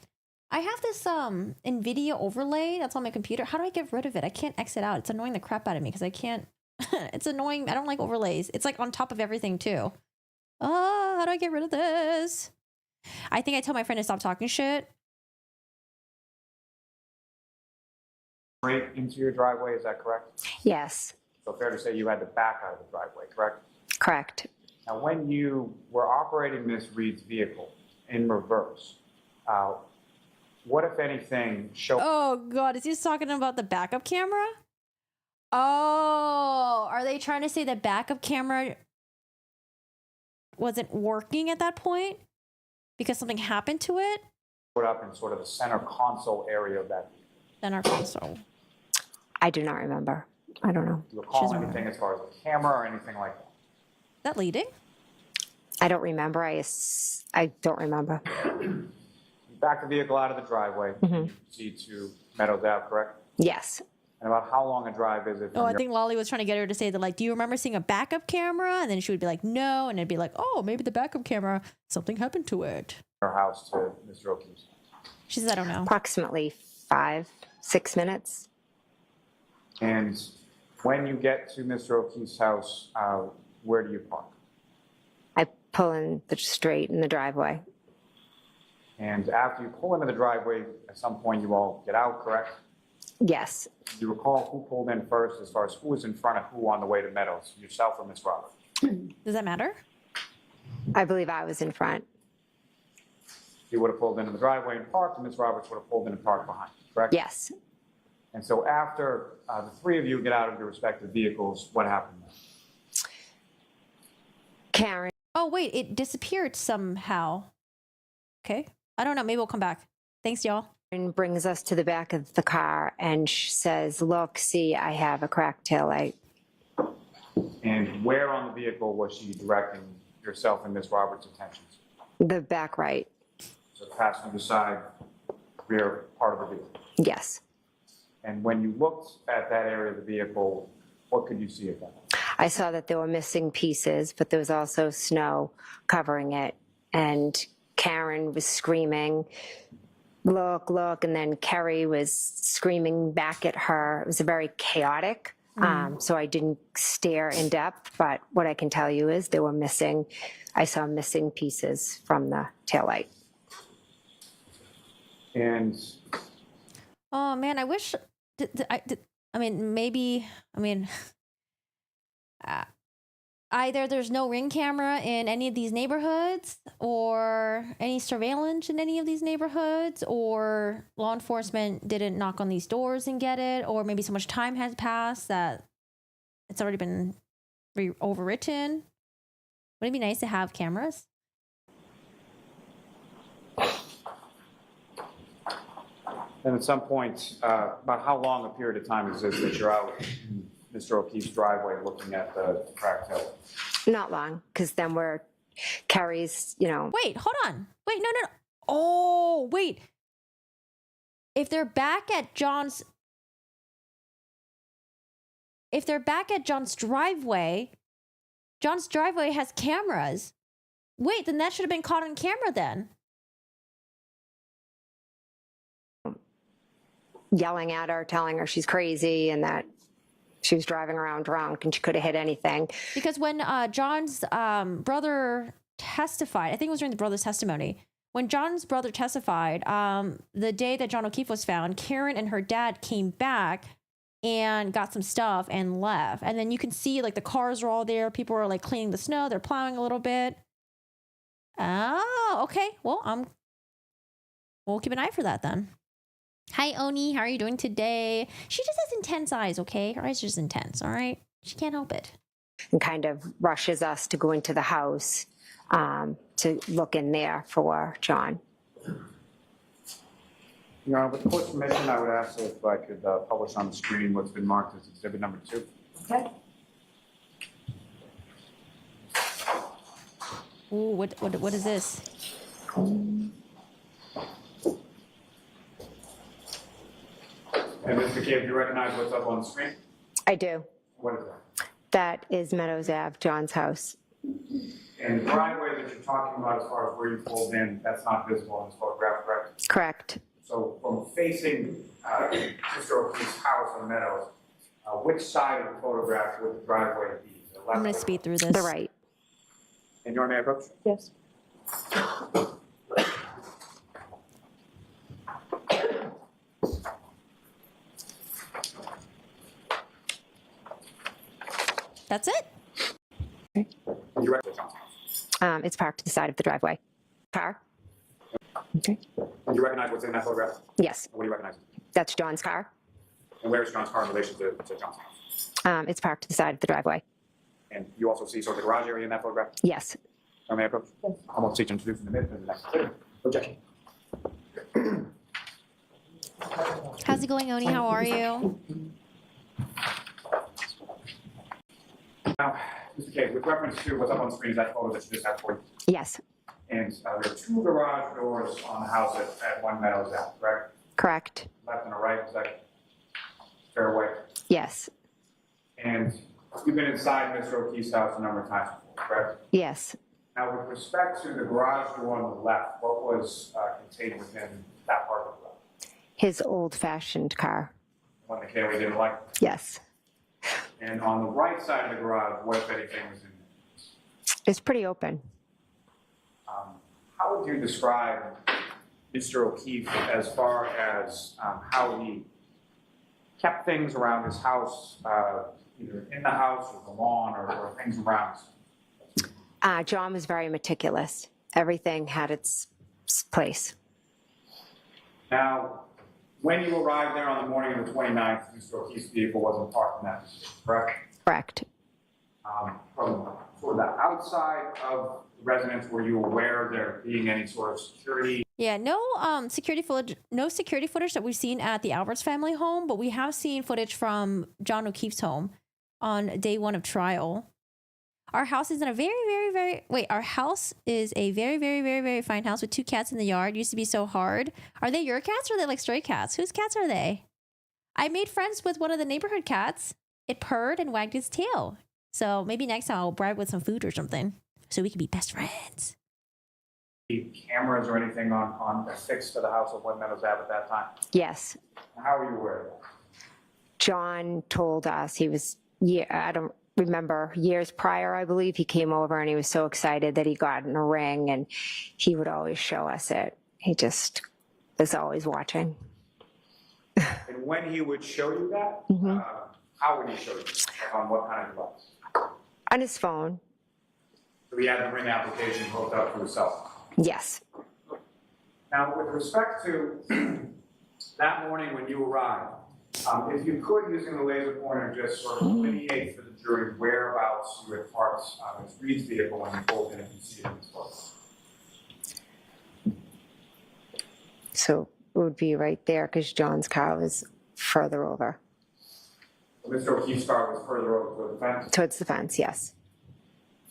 have this NVIDIA overlay that's on my computer. How do I get rid of it? I can't exit out. It's annoying the crap out of me because I can't. It's annoying. I don't like overlays. It's like on top of everything too. Oh, how do I get rid of this? I think I tell my friend to stop talking shit. Straight into your driveway, is that correct? Yes. So fair to say you had to back out of the driveway, correct? Correct. Now, when you were operating Ms. Reed's vehicle in reverse, what, if anything, showed? Oh God, is he talking about the backup camera? Oh, are they trying to say the backup camera wasn't working at that point because something happened to it? Put up in sort of the center console area of that vehicle. Then our console. I do not remember. I don't know. Do you recall She's anything as far as the camera or anything like that? Is that leading? I don't remember. I don't remember. You back the vehicle out of the driveway, you proceed to Meadows Ave, correct? Yes. And about how long a drive is it? Oh, I think Lolly was trying to get her to say that, like, do you remember seeing a backup camera? And then she would be like, no. And it'd be like, oh, maybe the backup camera, something happened to it. Your house to Mr. O'Keefe's. She says, I don't know. Approximately 5-6 minutes. And when you get to Mr. O'Keefe's house, where do you park? I pull in straight in the driveway. And after you pull into the driveway, at some point you all get out, correct? Yes. Do you recall who pulled in first as far as who was in front of who on the way to Meadows, yourself or Miss Roberts? Does that matter? I believe I was in front. You would have pulled into the driveway and parked, and Miss Roberts would have pulled in and parked behind, correct? Yes. And so after the three of you get out of your respective vehicles, what happened then? Karen. Oh, wait, it disappeared somehow. Okay. I don't know. Maybe we'll come back. Thanks, y'all. Brings us to the back of the car and says, look, see, I have a cracked taillight. And where on the vehicle was she directing yourself and Miss Roberts' attentions? The back right. So the passenger side, rear part of the vehicle. Yes. And when you looked at that area of the vehicle, what could you see at that? I saw that there were missing pieces, but there was also snow covering it. And Karen was screaming, look, look. And then Kerry was screaming back at her. It was very chaotic. So I didn't stare in depth, but what I can tell you is there were I saw missing pieces from the taillight. And Oh, man, I wish... either there's no Ring camera in any of these neighborhoods or any surveillance in any of these neighborhoods, or law enforcement didn't knock on these doors and get it, or maybe so much time has passed that it's already been overwritten. Would it be nice to have cameras? And at some point, about how long a period of time is this that you're out in Mr. O'Keefe's driveway looking at the cracked tail? Not long, because then Kerry's, Wait, hold on. Wait, no. Oh, wait. If they're back at John's driveway has cameras. Wait, then that should have been caught on camera then. yelling at her, telling her she's crazy and that she was driving around drunk and she could have hit anything. Because when John's brother testified, I think it was during the brother's testimony, when John's brother testified, the day that John O'Keefe was found, Karen and her dad came back and got some stuff and left. And then you can see like the cars are all there. People are like cleaning the snow. They're plowing a little bit. Oh, okay. Well, we'll keep an eye for that then. Hi, Oni. How are you doing today? She just has intense eyes, okay? Her eyes are just intense, all right? She can't help it. And kind of rushes us to go into the house to look in there for John. Your Honor, with the court's permission, I would ask if I could publish on the screen what's been marked as exhibit number 2. Okay. Ooh, what is this? And Mr. McCabe, do you recognize what's up on the screen? I do. What is that? That is Meadows Ave, John's house. And the driveway that you're talking about as far as where you pulled in, that's not visible in this photograph, correct? Correct. So from facing Mr. O'Keefe's house on Meadows, which side of the photograph would the driveway be? The left I'm going to or speed through this. The right. And your name, approach? Yes. That's it? You recognize John's house? It's parked to the side of the driveway. Car? Okay. Do you recognize what's in that photograph? Yes, What do you recognize? that's John's car. And where is John's car in relation to John's house? It's parked to the side of the driveway. And you also see sort of the garage area in that photograph? Yes. May I approach? Yes. I'm going to seek to introduce in the minute. Objection. How's it going, Oni? How are you? Now, Mr. Cave, with reference to what's up on the screen is that photo that you just had for you. Yes. And there are 2 garage doors on the house at One Meadows Ave, correct? Correct. Left and a right, is that fair way? Yes. And you've been inside Mr. O'Keefe's house a number of times before, correct? Yes. Now, with respect to the garage door on the left, what was contained within that part of the garage? His old-fashioned car. One that Kaylee didn't like? Yes. And on the right side of the garage, what if anything was in there? It's pretty open. How would you describe Mr. O'Keefe as far as how he kept things around his house, either in the house or the lawn or things around? John was very meticulous. Everything had its place. Now, when you arrived there on the morning of the 29th, Mr. O'Keefe's vehicle wasn't parked in that position, correct? Correct. From sort of the outside of the residence, were you aware of there being any sort of security? Yeah, no security footage that we've seen at the Alberts family home, but we have seen footage from John O'Keefe's home on day 1 of trial. Our house is in a our house is a very, very, very, very fine house with 2 cats in the yard. Used to be so hard. Are they your cats or are they like stray cats? Whose cats are they? I made friends with one of the neighborhood cats. It purred and wagged its tail. So maybe next time I'll bribe with some food or something so we can be best friends. Cameras or anything on affixed to the house of One Meadows Ave at that time? Yes. How were you aware of that? John told us he was, I don't remember, years prior, I believe, he came over and he was so excited that he got in a ring and he would always show us it. He just was always watching. And when he would show you that, how would he show you? Like on what kind of device? On his phone. So he had the ring application hooked up to his cell phone. Yes. Now, with respect to that morning when you arrived, if you could, using the laser pointer, just sort of delineate for the jury whereabouts you had parked Ms. Reed's vehicle when you pulled in, if you see it in this photo. So it would be right there because John's car was further over. So Mr. O'Keefe's car was further over toward the fence. Towards the fence, yes.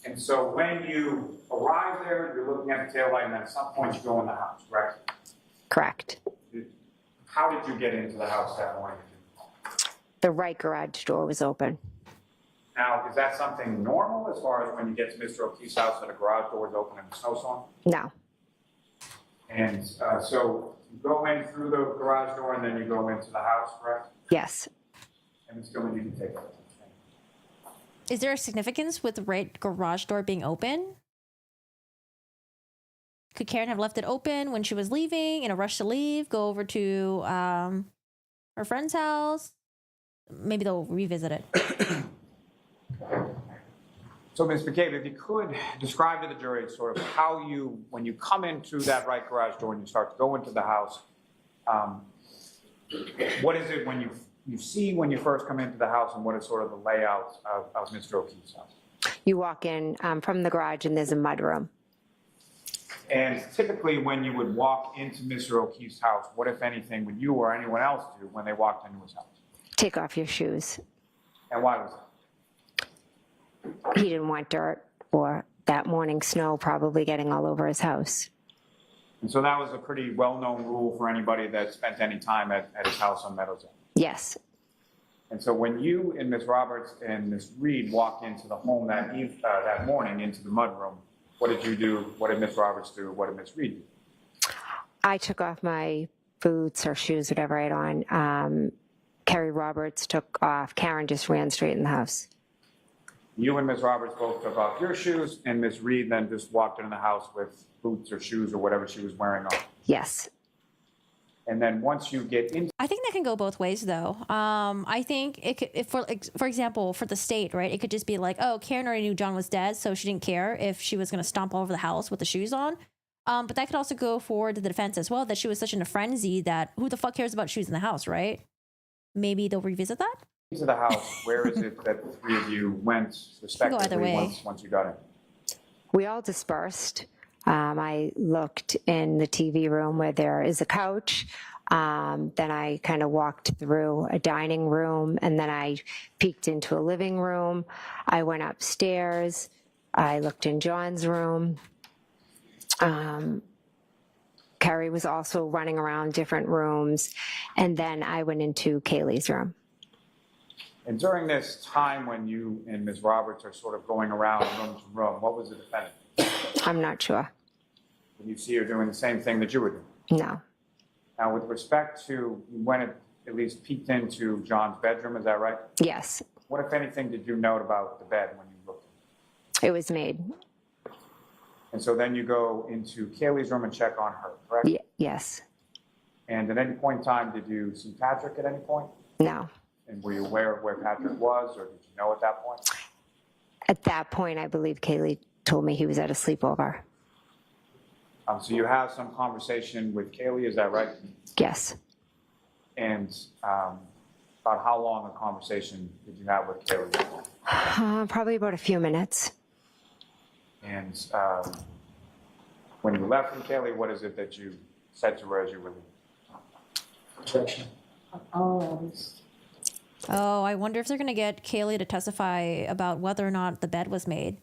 And so when you arrive there, you're looking at the taillight, and then at some point you go in the house, correct? Correct. How did you get into the house that morning? The right garage door was open. Now, is that something normal as far as when you get to Mr. O'Keefe's house and the garage door is open in a snowstorm? No. And so you go in through the garage door and then you go into the house, correct? Yes. And it's going to need to take that. Is there a significance with the right garage door being open? Could Karen have left it open when she was leaving, in a rush to leave, go over to her friend's house? Maybe they'll revisit it. So, Ms. McCabe, if you could describe to the jury sort of how you, when you come in through that right garage door and you start to go into the house, what is it when you see when you first come into the house, and what is sort of the layout of Mr. O'Keefe's house? You walk in from the garage and there's a mudroom. And typically when you would walk into Mr. O'Keefe's house, what, if anything, would you or anyone else do when they walked into his house? Take off your shoes. And why was that? He didn't want dirt or that morning snow probably getting all over his house. And so that was a pretty well-known rule for anybody that spent any time at his house on Meadows Ave. Yes. And so when you and Ms. Roberts and Ms. Reed walked into the home that morning, into the mudroom, what did you do? What did Ms. Roberts do? What did Ms. Reed do? I took off my boots or shoes, whatever I had on. Carrie Roberts took off. Karen just ran straight in the house. You and Ms. Roberts both took off your shoes, and Ms. Reed then just walked into the house with boots or shoes or whatever she was wearing on. Yes. And then once you get into I think that can go both ways, though. I think it could, if for example, for the state, right? It could just be like, oh, Karen already knew John was dead, so she didn't care if she was going to stomp all over the house with the shoes on. But that could also go forward to the defense as well, that she was such in a frenzy that who the fuck cares about shoes in the house, right? Maybe they'll revisit that. the house, where is it that the three of you went respectively once you got in? We all dispersed. I looked in the TV room where there is a couch. Then I kind of walked through a dining room, and then I peeked into a living room. I went upstairs. I looked in John's room. Carrie was also running around different rooms. And then I went into Kaylee's room. And during this time when you and Ms. Roberts are sort of going around room to room, what was the defendant? I'm not sure. When you see her doing the same thing that you were doing? No. Now, with respect to, you went at least peeked into John's bedroom, is that right? Yes. What, if anything, did you note about the bed when you looked? It was made. And so then you go into Kaylee's room and check on her, correct? Yes. And at any point in time, did you see Patrick at any point? No. And were you aware of where Patrick was, or did you know at that point? At that point, I believe Kaylee told me he was at a sleepover. So you have some conversation with Kaylee, is that right? Yes. And about how long a conversation did you have with Kaylee? Probably about a few minutes. And when you left from Kaylee, what is it that you said to her as you were leaving? Objection. Oh, Oh, I wonder if they're going to get Kaylee to testify about whether or not the bed was made.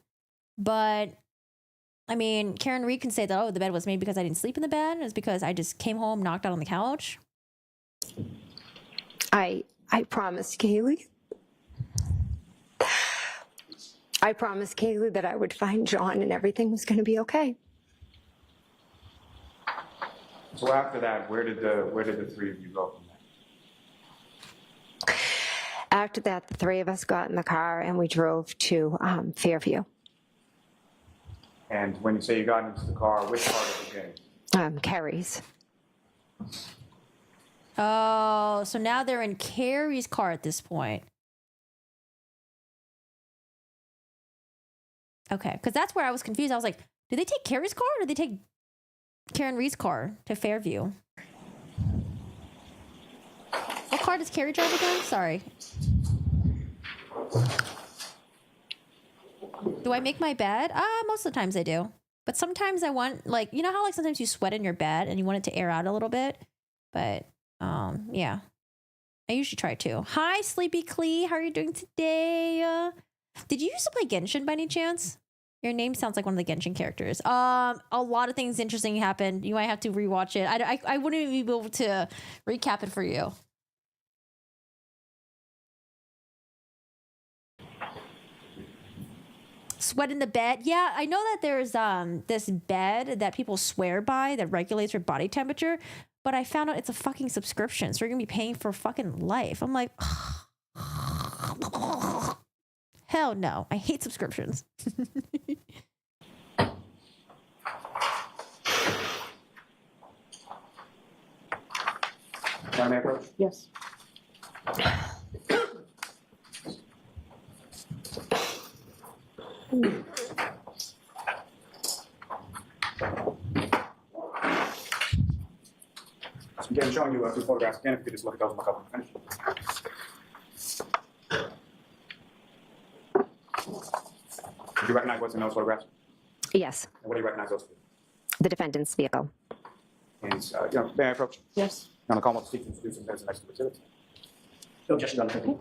But, I mean, Karen Reed can say that, oh, the bed was made because I didn't sleep in the bed. It's because I just came home, knocked out on the couch. I promised Kaylee. I promised Kaylee that I would find John and everything was going to be okay. So after that, where did the three of you go from there? After that, the three of us got in the car and we drove to Fairview. And when you say you got into the car, which part of the game? Carrie's. Oh, so now they're in Carrie's car at this point. Okay, because that's where I was confused. I was like, did they take Carrie's car or did they take Karen Reed's car to Fairview? What car does Carrie drive again? Sorry. Do I make my bed? Most of the times I do. But sometimes I want, like, you know how like sometimes you sweat in your bed and you want it to air out a little bit? But, yeah. I usually try to. Hi, Sleepy Clee. How are you doing today? Did you used to play Genshin by any chance? Your name sounds like one of the Genshin characters. A lot of things interesting happened. You might have to rewatch it. I wouldn't even be able to recap it for you. Sweat in the bed. Yeah, I know that there's this bed that people swear by that regulates your body temperature, but I found out it's a fucking subscription, so you're gonna be paying for fucking life. I'm like, hell no. I hate subscriptions. May I approach? Yes. So again, showing you two photographs. Again, if you could just look at those and look up and finish. Do you recognize what's in those photographs? Yes, And what do you recognize those to be? the defendant's vehicle. And, may I approach? Yes. On the call, to speak to introduce him as the next to exhibit. No objection, Madam Chair.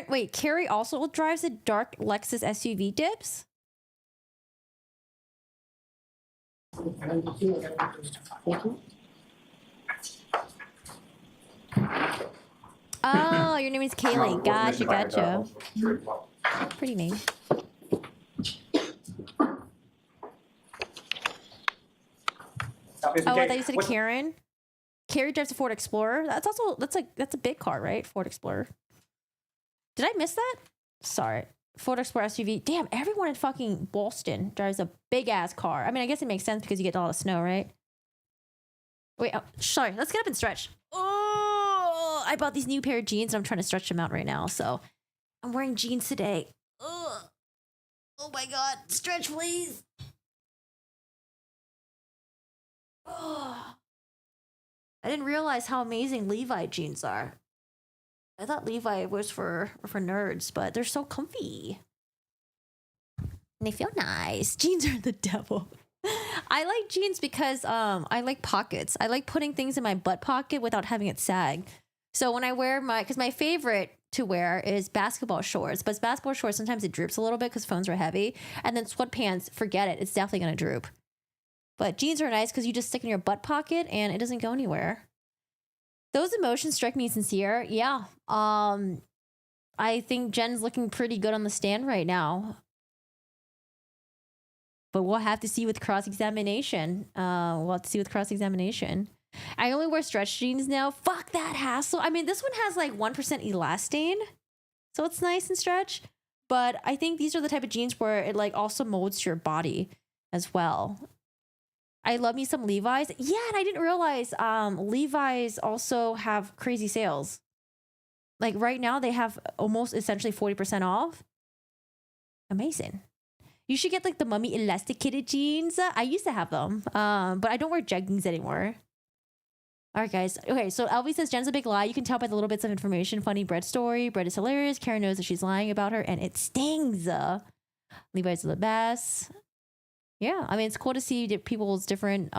Wait, Carrie also drives a dark Lexus SUV dips? Thank you. Oh, your name is Kaylee. Gotcha, gotcha. Sure, well. Pretty name. Ms. Oh, I McCabe, thought you said what- Karen. Carrie drives a Ford Explorer. That's a big car, right? Ford Explorer. Did I miss that? Sorry. Ford Explorer SUV. Damn, everyone in fucking Boston drives a big ass car. I mean, I guess it makes sense because you get a lot of snow, right? Wait, oh, sorry. Let's get up and stretch. Oh, I bought these new pair of jeans and I'm trying to stretch them out right now. So I'm wearing jeans today. Ugh. Oh my God. Stretch, please. Oh. I didn't realize how amazing Levi jeans are. I thought Levi was for nerds, but they're so comfy. And they feel nice. Jeans are the devil. I like jeans because I like pockets. I like putting things in my butt pocket without having it sag. So when I wear because my favorite to wear is basketball shorts, but basketball shorts sometimes it droops a little bit because phones are heavy. And then sweatpants, forget it. It's definitely gonna droop. But jeans are nice because you just stick in your butt pocket and it doesn't go anywhere. Those emotions strike me sincere. Yeah. I think Jen's looking pretty good on the stand right now. But we'll have to see with cross-examination. I only wear stretch jeans now. Fuck that hassle. I mean, this one has like 1% elastane. So it's nice and stretch. But I think these are the type of jeans where it like also molds to your body as well. I love me some Levi's. Yeah, and I didn't realize Levi's also have crazy sales. Like right now, they have almost essentially 40% off. Amazing. You should get like the mummy elasticated jeans. I used to have them, but I don't wear jeggings anymore. All right, guys. Okay, so Elvie says Jen's a big lie. You can tell by the little bits of information. Funny Brett story. Brett is hilarious. Karen knows that she's lying about her, and it stings. Levi's the best. Yeah, I mean, it's cool to see people's different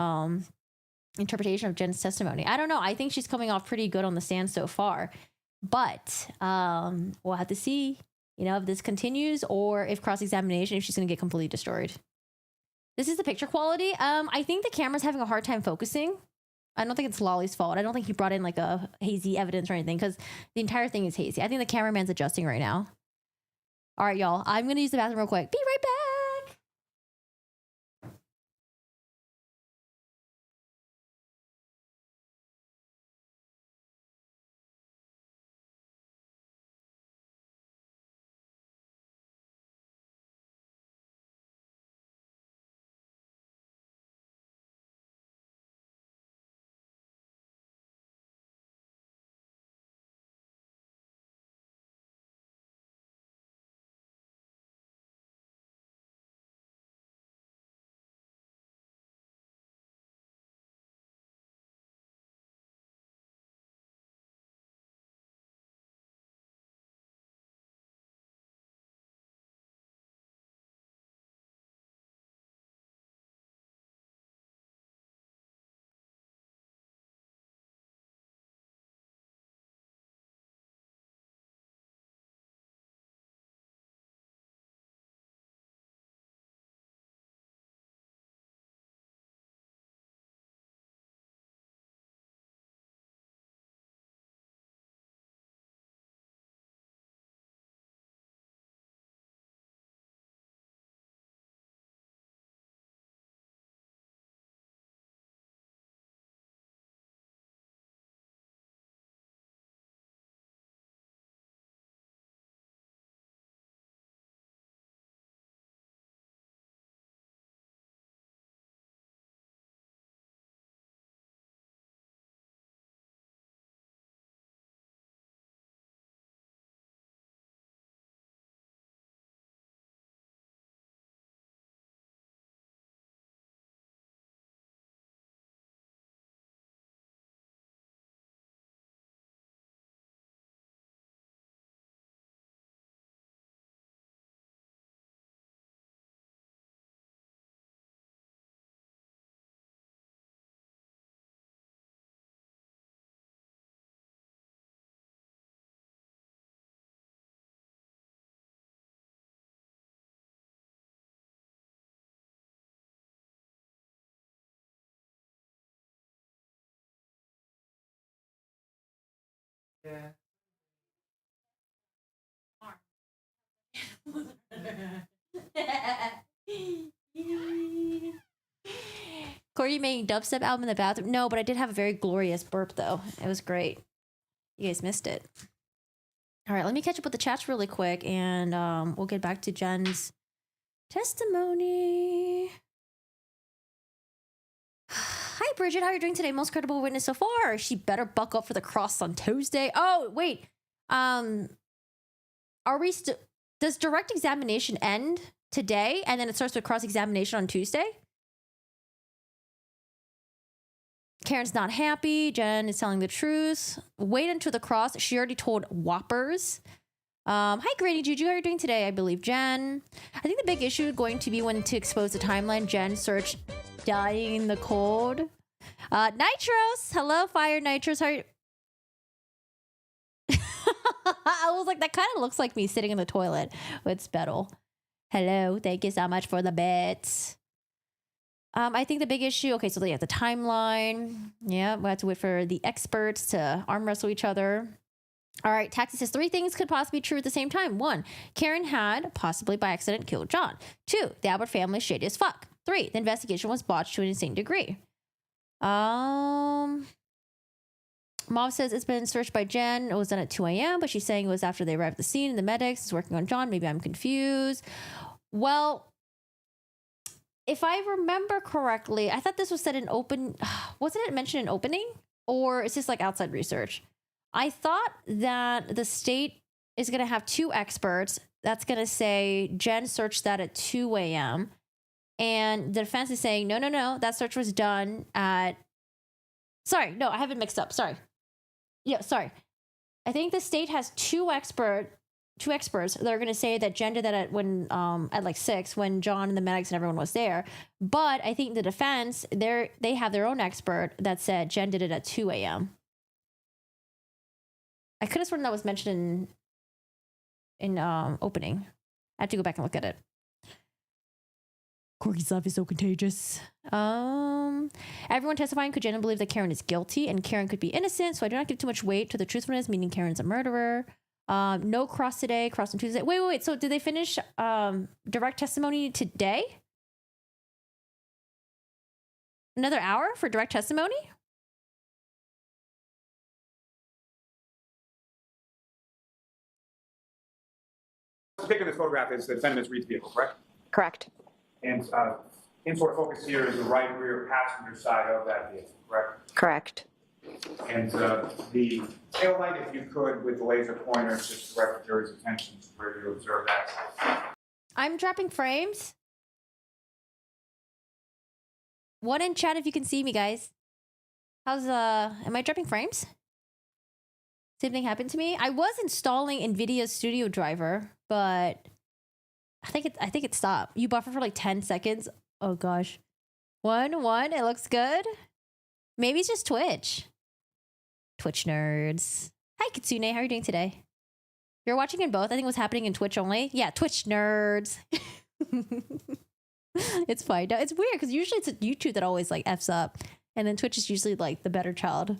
interpretation of Jen's testimony. I don't know. I think she's coming off pretty good on the stand so far. But we'll have to see, if this continues or if cross-examination, if she's going to get completely destroyed. This is the picture quality. I think the camera's having a hard time focusing. I don't think it's Lolly's fault. I don't think he brought in like a hazy evidence or anything because the entire thing is hazy. I think the cameraman's adjusting right now. All right, y'all. I'm going to use the bathroom real quick. Be right back. Corey making dubstep album in the bathroom. No, but I did have a very glorious burp though. It was great. You guys missed it. All right, let me catch up with the chats really quick, and we'll get back to Jen's testimony. Hi, Bridget. How are you doing today? Most credible witness so far. She better buck up for the cross on Tuesday. Oh, wait. Are we does direct examination end today, and then it starts with cross examination on Tuesday? Karen's not happy. Jen is telling the truth. Wait until the cross. She already told Whoppers. Hi, Granny Juju. How are you doing today? I believe Jen. I think the big issue is going to be when to expose the timeline. Jen search dying in the cold. Nitros. Hello, Fire Nitros. How are you? I was like, that kind of looks like me sitting in the toilet with Spettle. Hello. Thank you so much for the bits. I think the big issue, okay, so they have the timeline. Yeah, we have to wait for the experts to arm wrestle each other. All right, Taxi says 3 things could possibly be true at the same time. 1, Karen had, possibly by accident, killed John. 2, the Albert family is shady as fuck. 3, the investigation was botched to an insane degree. Mom says it's been searched by Jen. It was done at 2 a.m., but she's saying it was after they arrived at the scene and the medics is working on John. Maybe I'm confused. Well, if I remember correctly, I thought this was said in open. Wasn't it mentioned in opening? Or is this like outside research? I thought that the state is going to have 2 experts. That's going to say Jen searched that at 2 a.m. And the defense is saying, no. That search was done at. Sorry, no, I have it mixed up. Sorry. Yeah, sorry. I think the state has 2 experts that are going to say that Jen did that at like 6 when John and the medics and everyone was there. But I think the defense, they have their own expert that said Jen did it at 2 a.m. I could have sworn that was mentioned in opening. I have to go back and look at it. Corky's love is so contagious. Everyone testifying could Jen believe that Karen is guilty and Karen could be innocent, so I do not give too much weight to the truthfulness, meaning Karen's a murderer. No cross today, cross on Tuesday. Wait. So did they finish direct testimony today? Another hour for direct testimony? The pic in this photograph is the defendant's Reed's vehicle, correct? Correct. And in sort of focus here is the right rear passenger side of that vehicle, correct? Correct. And the tail light, if you could, with the laser pointer, just direct the jury's attention to where you observe that. I'm dropping frames. One in chat if you can see me, guys. Am I dropping frames? Same thing happened to me. I was installing NVIDIA Studio Driver, but I think it stopped. You buffer for like 10 seconds. Oh gosh. One. It looks good. Maybe it's just Twitch. Twitch nerds. Hi, Kitsune. How are you doing today? You're watching in both? I think it was happening in Twitch only. Yeah, Twitch nerds. It's fine. No, it's weird because usually it's YouTube that always like F's up. And then Twitch is usually like the better child.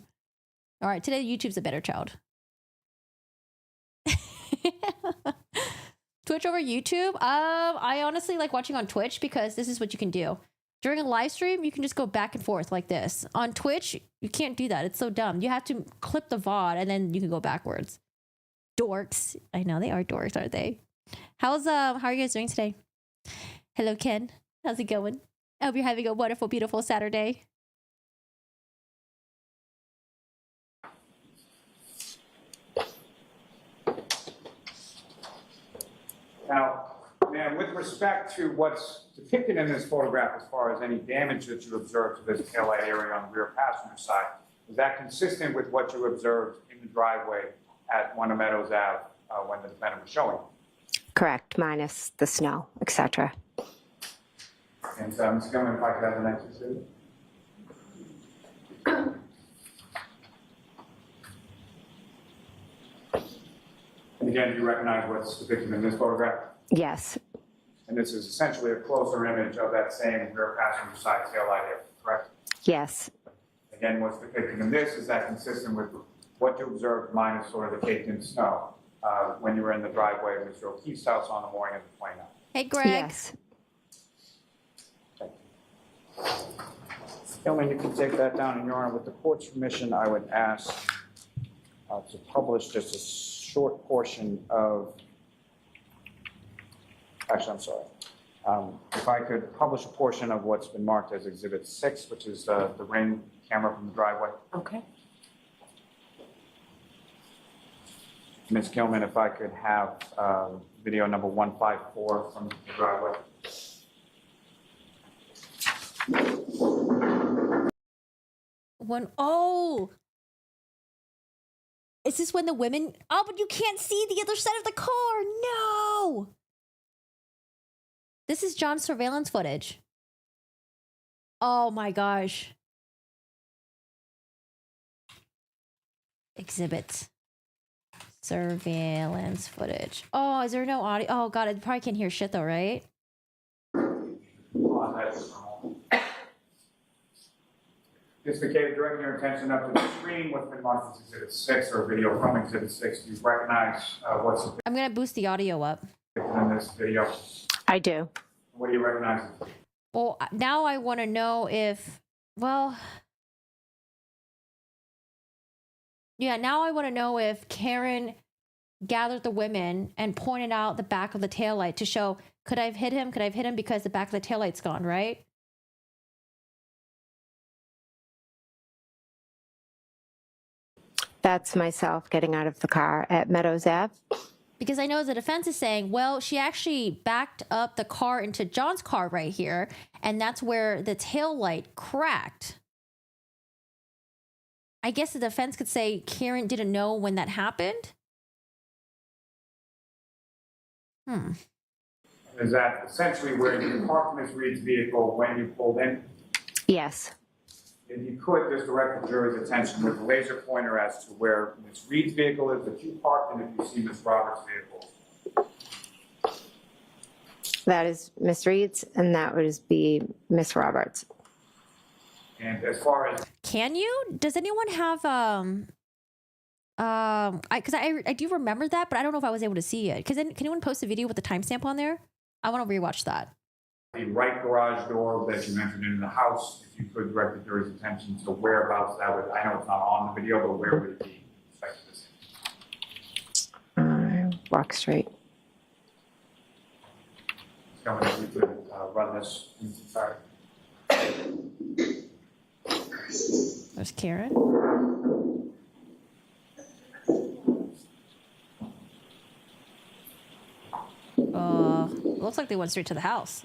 All right, today YouTube's a better child. Twitch over YouTube? I honestly like watching on Twitch because this is what you can do. During a live stream, you can just go back and forth like this. On Twitch, you can't do that. It's so dumb. You have to clip the VOD and then you can go backwards. Dorks. I know they are dorks, aren't they? How are you guys doing today? Hello, Ken. How's it going? I hope you're having a wonderful, beautiful Saturday. Now, ma'am, with respect to what's depicted in this photograph as far as any damage that you observed to this taillight area on the rear passenger side, is that consistent with what you observed in the driveway at One of Meadows Ave when the defendant was showing? Correct, minus the snow, etc. And Ms. Gilman, if I could have the next exhibit. And again, do you recognize what's depicted in this photograph? Yes. And this is essentially a closer image of that same rear passenger side taillight area, correct? Yes. Again, what's depicted in this, is that consistent with what you observed minus sort of the caked in snow when you were in the driveway of Mr. O'Keefe's house on the morning of the 29th. Hey, Greg. Yes. Thank you. Gentlemen, you can take that down, and Your Honor, with the court's permission, I would ask to publish just a short portion of, actually, I'm sorry. If I could publish a portion of what's been marked as Exhibit 6, which is the ring camera from the driveway. Okay. Ms. Gilman, if I could have video number 154 from the driveway. Oh, is this when the women? Oh, but you can't see the other side of the car. No. This is John's surveillance footage. Oh my gosh. Exhibits. Surveillance footage. Oh, is there no audio? Oh God, I probably can't hear shit though, right? Mr. McCabe, directing your attention up to the screen, what's been marked as Exhibit 6 or video from Exhibit 6. Do you recognize what's I'm gonna boost the audio up. in this video? I do. What do you recognize? Well, now I want to know if, well, yeah, now I want to know if Karen gathered the women and pointed out the back of the taillight to show, could I have hit him? Could I have hit him because the back of the taillight's gone, right? That's myself getting out of the car at Meadows Ave. Because I know the defense is saying, well, she actually backed up the car into John's car right here, and that's where the taillight cracked. I guess the defense could say Karen didn't know when that happened. Is that essentially where you parked Ms. Reed's vehicle when you pulled in? Yes. If you could, just direct the jury's attention with a laser pointer as to where Ms. Reed's vehicle is that you parked, and if you see Ms. Roberts' vehicle. That is Miss Reed's, and that would be Miss Roberts. And as far as Can you? Does anyone have because I do remember that, but I don't know if I was able to see it. Can anyone post a video with the timestamp on there? I want to rewatch that. the right garage door that you entered into the house, if you could direct the jury's attention to whereabouts that would, I know it's not on the video, but where would it be expected to see? Walk straight. Someone, if you could run this, sorry. There's Karen. Looks like they went straight to the house.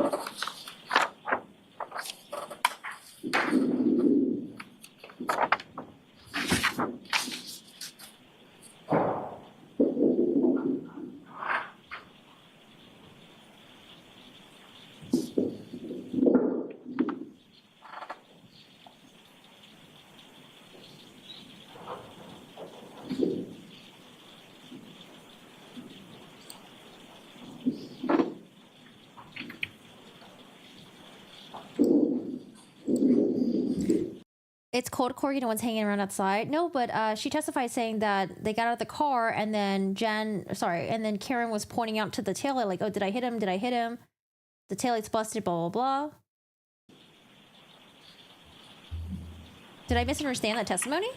It's cold, Corey. No one's hanging around outside. No, but she testified saying that they got out of the car and then and then Karen was pointing out to the taillight like, oh, did I hit him? Did I hit him? The taillight's busted, blah, blah, blah. Did I misunderstand that testimony?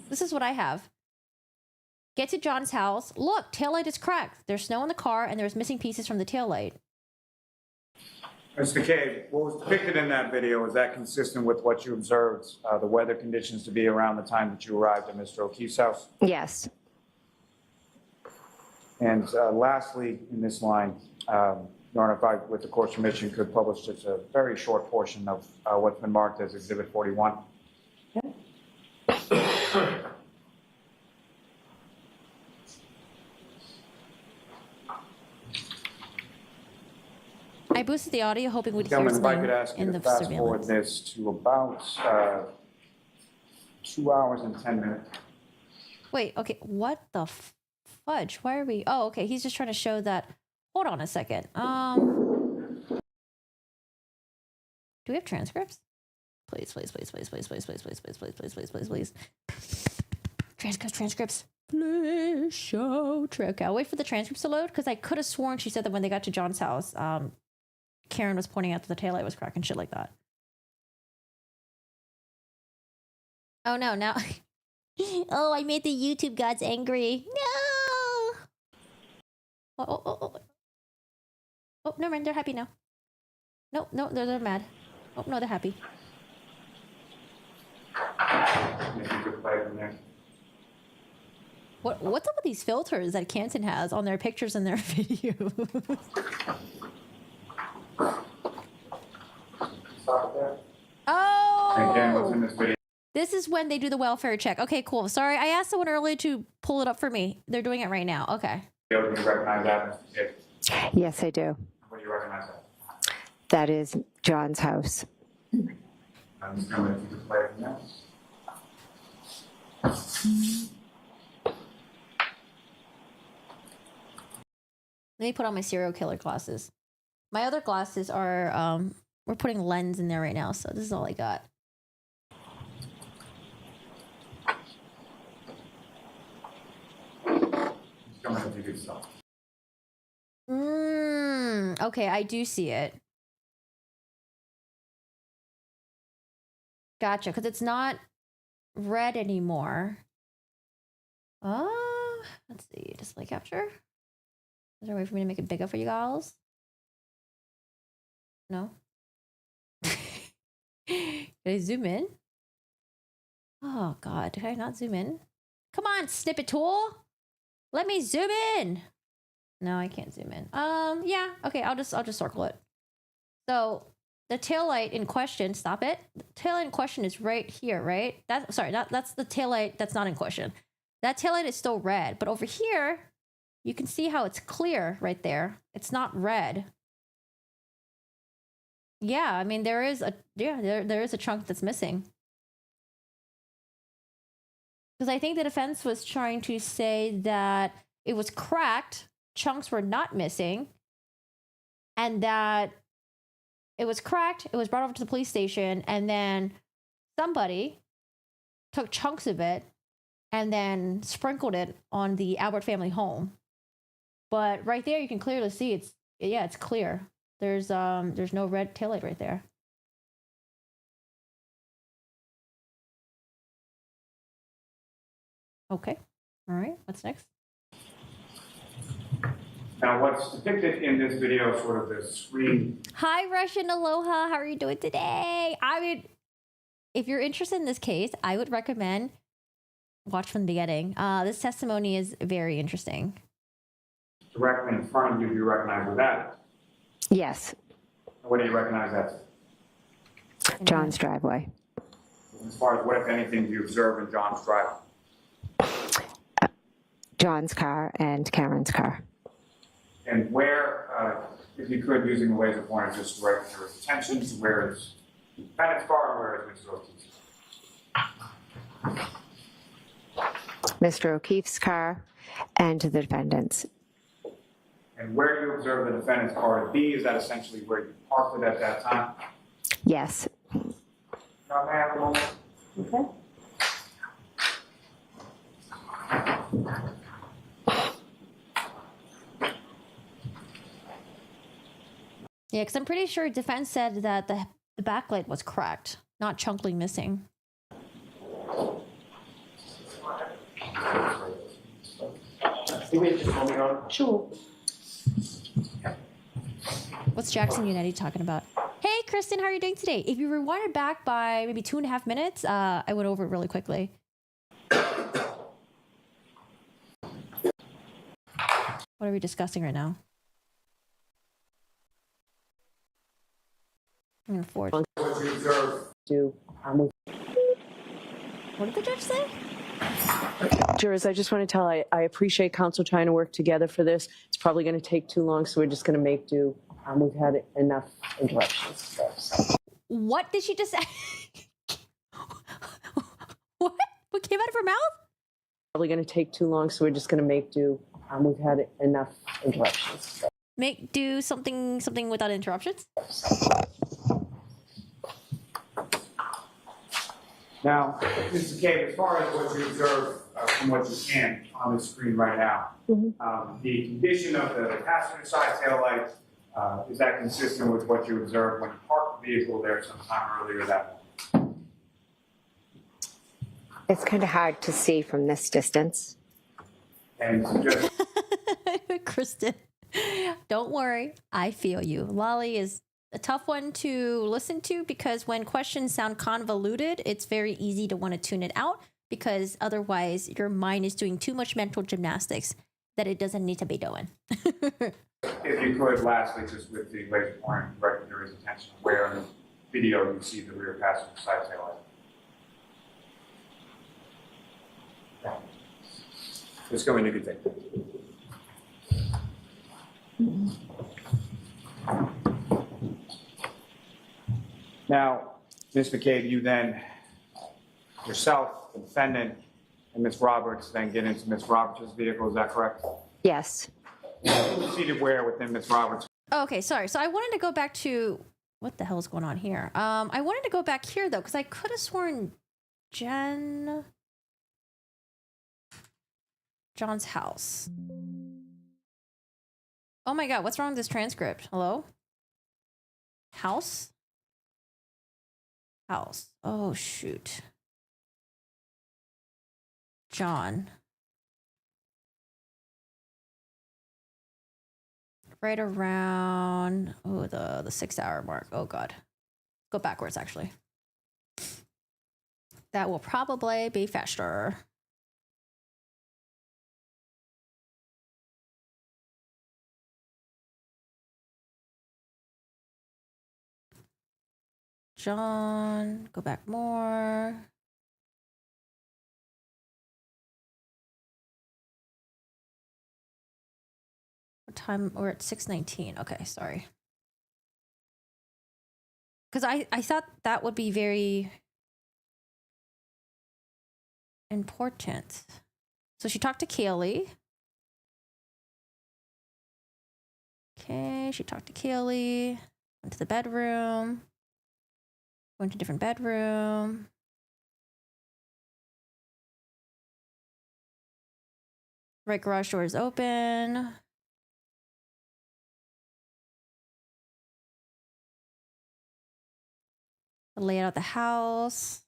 This is what I have. Get to John's house. Look, taillight is cracked. There's snow in the car, and there's missing pieces from the taillight. Mr. McCabe, what was depicted in that video, is that consistent with what you observed, the weather conditions to be around the time that you arrived at Mr. O'Keefe's house? Yes. And lastly, in this line, Your Honor, if I, with the court's permission, could publish just a very short portion of what's been marked as Exhibit 41. I boosted the audio, hoping we'd hear Gentlemen, if I something could ask you in to the fast forward surveillance. this to about 2 hours and 10 minutes. Wait, okay, what the fudge? Why are we? Oh, okay, he's just trying to show that. Hold on a second. Do we have transcripts? Please, please, please, please, please, please, please, please, please, please, please, please, please, please. Transcripts. Please show. Okay, I'll wait for the transcripts to load because I could have sworn she said that when they got to John's house, Karen was pointing out that the taillight was cracking, shit like that. Oh no, now. Oh, I made the YouTube gods angry. No. Oh, never mind. They're happy now. No, they're mad. Oh no, they're happy. Maybe you could play from there. What's up with these filters that Canton has on their pictures and their videos? Stop it there. Oh! Again, what's in this video? This is when they do the welfare check. Okay, cool. Sorry, I asked someone earlier to pull it up for me. They're doing it right now. Okay. Do you recognize that, Mr. Kid? Yes, I do. What do you recognize that? That is John's house. I'm just going to play from there. Let me put on my serial killer glasses. My other glasses are, we're putting lens in there right now, so this is all I got. Just going to do good stuff. Okay, I do see it. Gotcha, because it's not red anymore. Let's see, display capture. Is there a way for me to make it bigger for you guys? No? Did I zoom in? Oh god, did I not zoom in? Come on, snippet tool! Let me zoom in! No, I can't zoom in. Yeah, okay, I'll just circle it. So the taillight in question, stop it. The taillight in question is right here, right? That's the taillight that's not in question. That taillight is still red, but over here, you can see how it's clear right there. It's not red. Yeah, I mean there is a chunk that's missing. Because I think the defense was trying to say that it was cracked, chunks were not missing, and that it was cracked, it was brought over to the police station, and then somebody took chunks of it and then sprinkled it on the Albert family home. But right there, you can clearly see it's clear. There's no red taillight right there. Okay. All right. What's next? Now, what's depicted in this video, sort of the screen. Hi, Russian Aloha. How are you doing today? If you're interested in this case, I would recommend watch from the beginning. This testimony is very interesting. Directly in front of you, do you recognize that? Yes, What do you recognize that? John's driveway. As far as what, if anything, do you observe in John's driveway? John's car and Karen's car. And where, if you could, using the laser pointer, just direct your attention to where is the defendant's car and where is Mr. O'Keefe's? Mr. O'Keefe's car and the defendant's. And where you observe the defendant's car to be, is that essentially where you parked it at that time? Yes. Now, may I have a moment? Okay. Yeah, because I'm pretty sure defense said that the backlight was cracked, not chunkly missing. Sure. What's Jackson Unetti talking about? Hey, Kristen, how are you doing today? If you rewind it back by maybe 2.5 minutes, I went over it really quickly. What are we discussing right now? I'm gonna forward. What you observe. What did the judge say? Jurors, I just want to tell, I appreciate counsel trying to work together for this. It's probably going to take too long, so we're just going to make do. We've had enough interruptions. So. What did she just say? What? What came out of her mouth? Probably going to take too long, so we're just going to make do. We've had enough interruptions. So. do something without interruptions? Now, Mrs. McCabe, as far as what you observe from what you can on the screen right now, the condition of the passenger side tail light, is that consistent with what you observed when you parked the vehicle there sometime earlier that morning? It's kind of hard to see from this distance. And just Kristen, don't worry. I feel you. Lolly is a tough one to listen to because when questions sound convoluted, it's very easy to want to tune it out because otherwise your mind is doing too much mental gymnastics that it doesn't need to be doing. if you could, lastly, just with the laser pointer, direct the jury's attention where in the video you see the rear passenger side tail light. Just go in, you can take that. Now, Ms. McCabe, you then, yourself, the defendant, and Ms. Roberts then get into Ms. Roberts' vehicle, is that correct? Yes. Who's seated where within Ms. Roberts? Okay, sorry. So I wanted to go back to what the hell is going on here? I wanted to go back here though, because I could have sworn John's house. Oh my god, what's wrong with this transcript? Hello? House? House. Oh shoot. John. Right around the 6 hour mark. Oh god. Go backwards actually. That will probably be faster. John, go back more. What time? We're at 6:19. Okay, sorry. Because I thought that would be very important. So she talked to Kaylee. Okay, she talked to Kaylee. Went to the bedroom. Went to a different bedroom. Right garage door is open. The layout of the house.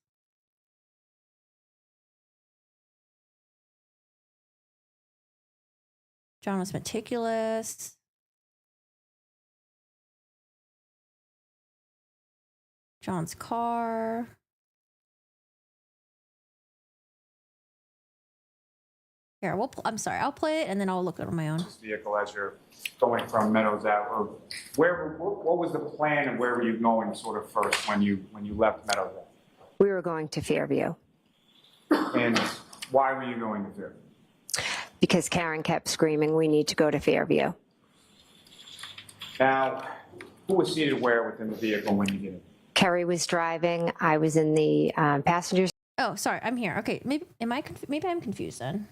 John was meticulous. John's car. Here, I'm sorry, I'll play it and then I'll look at it on my own. This vehicle as you're going from Meadows Ave, or what was the plan and where were you going sort of first when you left Meadows Ave? We were going to Fairview And why were you going to Fairview? because Karen kept screaming, "We need to go to Fairview." Now, who was seated where within the vehicle when you did it? Kerry was driving. I was in the passenger. Oh, sorry, I'm here. Okay, maybe maybe I'm confused then.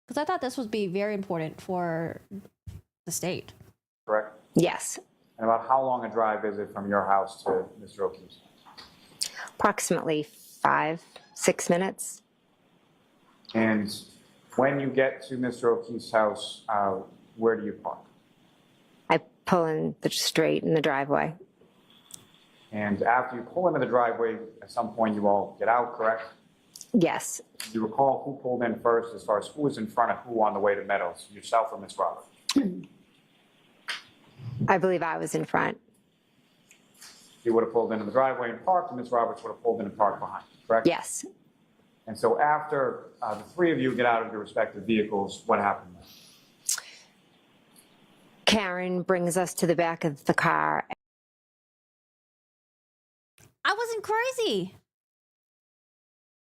Because I thought this would be very important for the state. Correct? Yes, And about how long a drive is it from your house to Mr. O'Keefe's? approximately 5-6 minutes. And when you get to Mr. O'Keefe's house, where do you park? I pull in the straight in the driveway. And after you pull into the driveway, at some point you all get out, correct? Yes, Do you recall who pulled in first as far as who was in front of who on the way to Meadows, yourself or Ms. Roberts? I believe I was in front. You would have pulled into the driveway and parked, and Ms. Roberts would have pulled in and parked behind, correct? Yes, And so after the three of you get out of your respective vehicles, what happened then? Karen brings us to the back of the car. I wasn't crazy.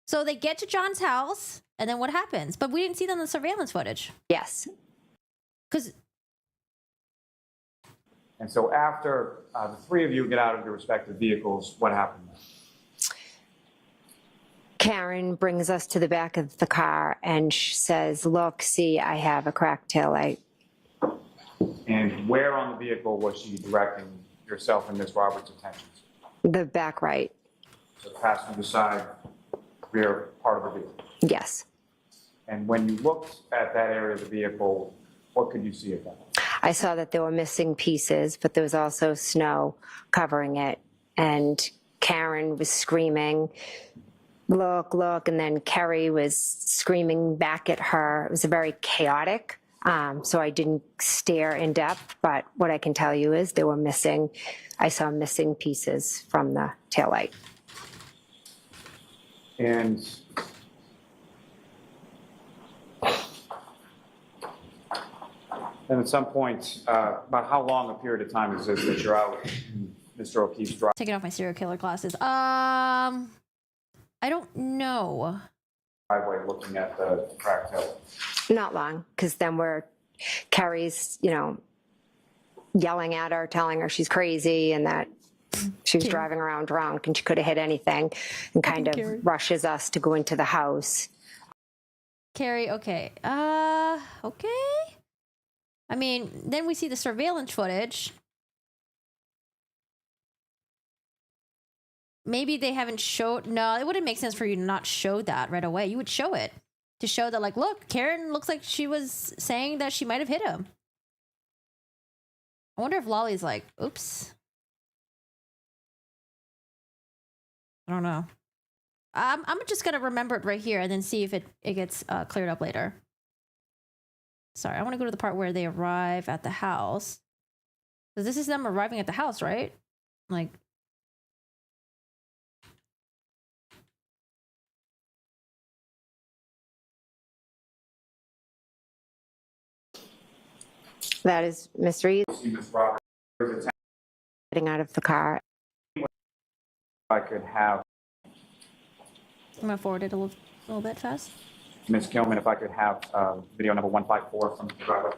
So they get to John's house, and then what happens? But we didn't see that in the surveillance footage. Yes, Because And so after the three of you get out of your respective vehicles, what happened then? Karen brings us to the back of the car and says, look, see, I have a cracked taillight. And where on the vehicle was she directing yourself and Ms. Roberts' attentions? The back right, So passenger side, rear part of the vehicle. yes. And when you looked at that area of the vehicle, what could you see of that? I saw that there were missing pieces, but there was also snow covering it. And Karen was screaming, look, look, and then Kerry was screaming back at her. It was very chaotic, so I didn't stare in depth, but what I can tell you is I saw missing pieces from the taillight. And then at some point, about how long a period of time is this that you're out in Mr. O'Keefe's Taking off my serial killer glasses. I don't know. driveway looking at the cracked taillight? Not long, because then Kerry's, yelling at her, telling her she's crazy and that she was driving around drunk and she could have hit anything, and kind of Carrie. rushes us to go into the house. Carrie, okay. Okay. I mean, then we see the surveillance footage. Maybe they haven't showed. No, it wouldn't make sense for you to not show that right away. You would show it to show that, like, look, Karen looks like she was saying that she might have hit him. I wonder if Lolly's like, oops. I don't know. I'm just gonna remember it right here and then see if it gets cleared up later. Sorry, I want to go to the part where they arrive at the house. Because this is them arriving at the house, right? Like, That is Miss Reed See Ms. Roberts' getting out of the car. if I could have I'm gonna forward it a little bit fast. Ms. Kilman, if I could have video number 154 from the driveway.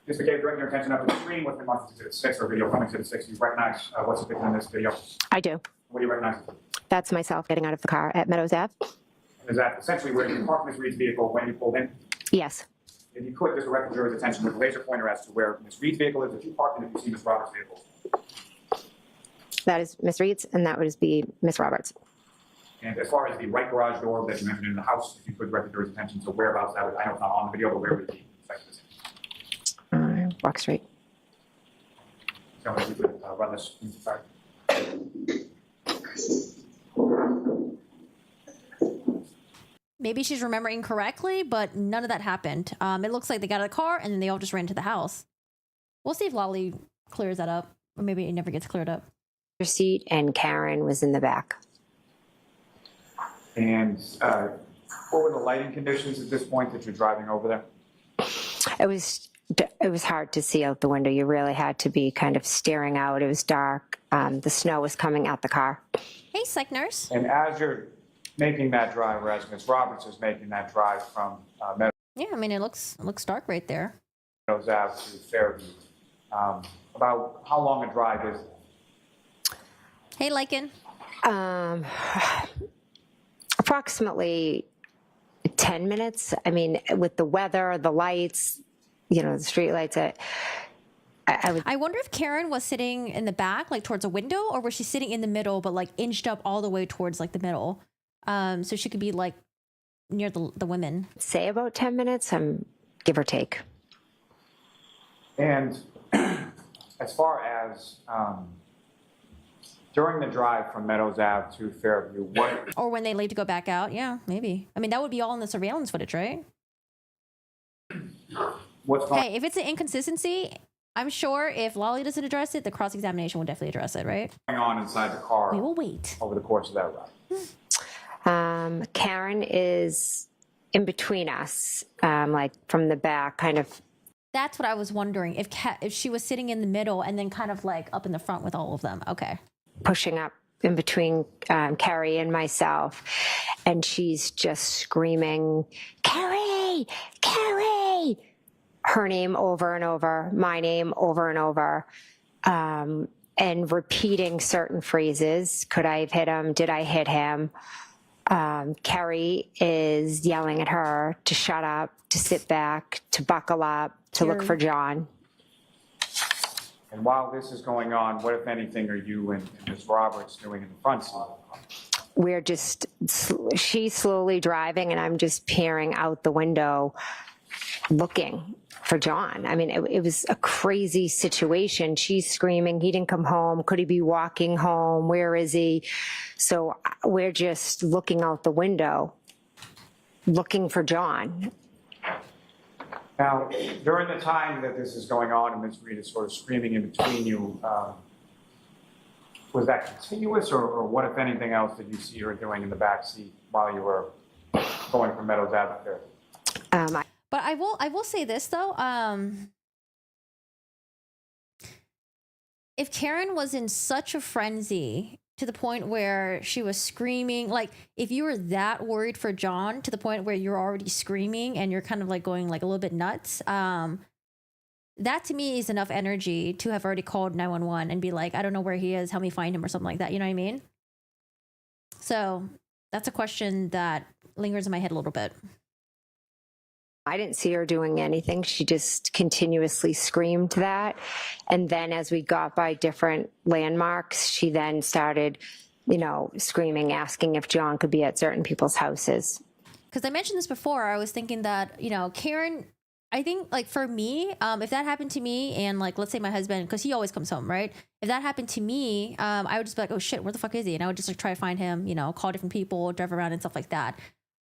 Mr. McCabe, direct your attention up to the screen with remarks to Exhibit 6 or video from Exhibit 6. You recognize what's depicted in this video. I do. What do you recognize? That's myself getting out of the car at Meadows Ave. Is that essentially where you parked Ms. Reed's vehicle when you pulled in? Yes. If you could, just direct the jury's attention with a laser pointer as to where Ms. Reed's vehicle is, if you parked and if you see Ms. Roberts' vehicle. That is Miss Reed's, and that would be Miss Roberts. And as far as the right garage door that you mentioned in the house, if you could direct the jury's attention to whereabouts that would, I know it's not on the video, but where would it be? Walk straight. So if you could run this. Sorry. Maybe she's remembering correctly, but none of that happened. It looks like they got out of the car and then they all just ran to the house. We'll see if Lolly clears that up, or maybe it never gets cleared up. Her seat, and Karen was in the back. And what were the lighting conditions at this point that you're driving over there? It was hard to see out the window. You really had to be kind of staring out. It was dark. The snow was coming at the car. Hey, psych nurse. And as you're making that drive, or as Ms. Roberts is making that drive from Yeah, I mean, it looks dark right there. Meadows Ave to Fairview, about how long a drive is it? Hey, Lycan. Approximately 10 minutes. I mean, with the weather, the lights, the street lights, I wonder if Karen was sitting in the back, like towards a window, or was she sitting in the middle, but like inched up all the way towards like the middle, so she could be like near the women. Say about 10 minutes, give or take. And as far as during the drive from Meadows Ave to Fairview, what? Or when they leave to go back out, yeah, maybe. I mean, that would be all in the surveillance footage, right? What's going Hey, if it's an inconsistency, I'm sure if Lolly doesn't address it, the cross-examination will definitely address it, right? on inside the car We will wait. over the course of that ride? Karen is in between us, like from the back, kind of. That's what I was wondering, if she was sitting in the middle and then kind of like up in the front with all of them. Okay. Pushing up in between Carrie and myself, and she's just screaming, Carrie, Carrie, her name over and over, my name over and over. and repeating certain phrases. Could I have hit him? Did I hit him? Carrie is yelling at her to shut up, to sit back, to buckle up, to look for John. And while this is going on, what, if anything, are you and Ms. Roberts doing in the front seat? We're just, she's slowly driving and I'm just peering out the window looking for John. I mean, it was a crazy situation. She's screaming, he didn't come home. Could he be walking home? Where is he? So we're just looking out the window, looking for John. Now, during the time that this is going on and Ms. Reed is sort of screaming in between you, was that continuous, or what, if anything, else did you see her doing in the back seat while you were going from Meadows Ave there? But I will say this though. If Karen was in such a frenzy to the point where she was screaming, like if you were that worried for John to the point where you're already screaming and you're kind of like going like a little bit nuts, that to me is enough energy to have already called 911 and be like, I don't know where he is, help me find him or something like that. You know what I mean? So that's a question that lingers in my head a little bit. I didn't see her doing anything. She just continuously screamed that. And then as we got by different landmarks, she then started, screaming, asking if John could be at certain people's houses. Because I mentioned this before, I was thinking that, Karen, I think like for me, if that happened to me and like, let's say my husband, because he always comes home, right? If that happened to me, I would just be like, oh shit, where the fuck is he? And I would just like try to find him, call different people, drive around and stuff like that.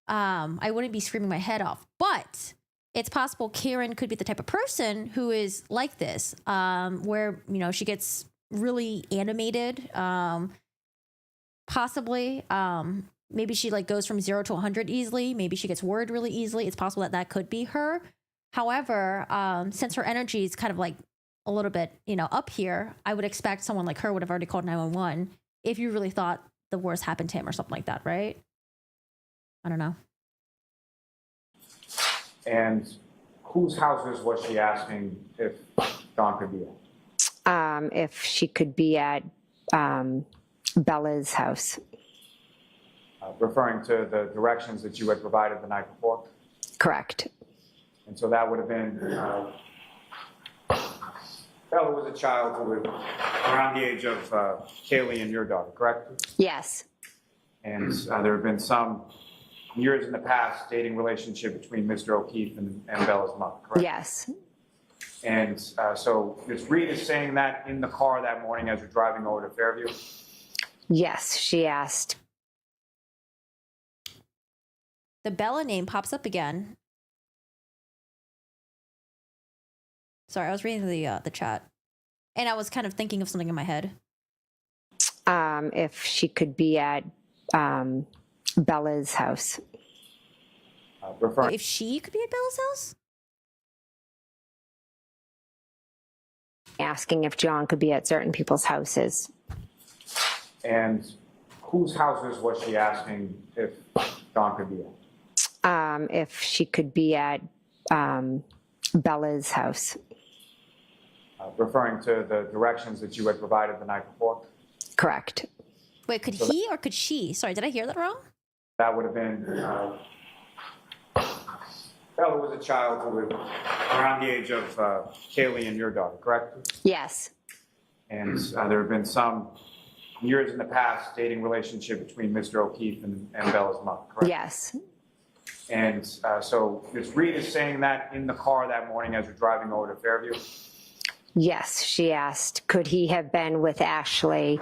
I wouldn't be screaming my head off, but it's possible Karen could be the type of person who is like this, where, she gets really animated, possibly, maybe she like goes from 0 to 100 easily. Maybe she gets worried really easily. It's possible that could be her. However, since her energy is kind of like a little bit, up here, I would expect someone like her would have already called 911 if you really thought the worst happened to him or something like that, right? I don't know. And whose houses was she asking if John could be at? If she could be at Bella's house. Referring to the directions that you had provided the night before? Correct. And so that would have been, Bella was a child who was around the age of Kaylee and your daughter, correct? Yes. And there have been some years in the past dating relationship between Mr. O'Keefe and Bella's mother, correct? Yes. And so Ms. Reed is saying that in the car that morning as you're driving over to Fairview? Yes, she asked. The Bella name pops up again. Sorry, I was reading the chat, and I was kind of thinking of something in my head. If she could be at Bella's house. If she could be at Bella's house? Asking if John could be at certain people's houses. And whose houses was she asking if John could be at? If she could be at Bella's house. Referring to the directions that you had provided the night before? Correct. Wait, could he or could she? Sorry, did I hear that wrong? That would have been, Bella was a child who was around the age of Kaylee and your daughter, correct? Yes. And there have been some years in the past dating relationship between Mr. O'Keefe and Bella's mother, correct? Yes. And so Ms. Reed is saying that in the car that morning as you're driving over to Fairview? Yes, she asked, could he have been with Ashley?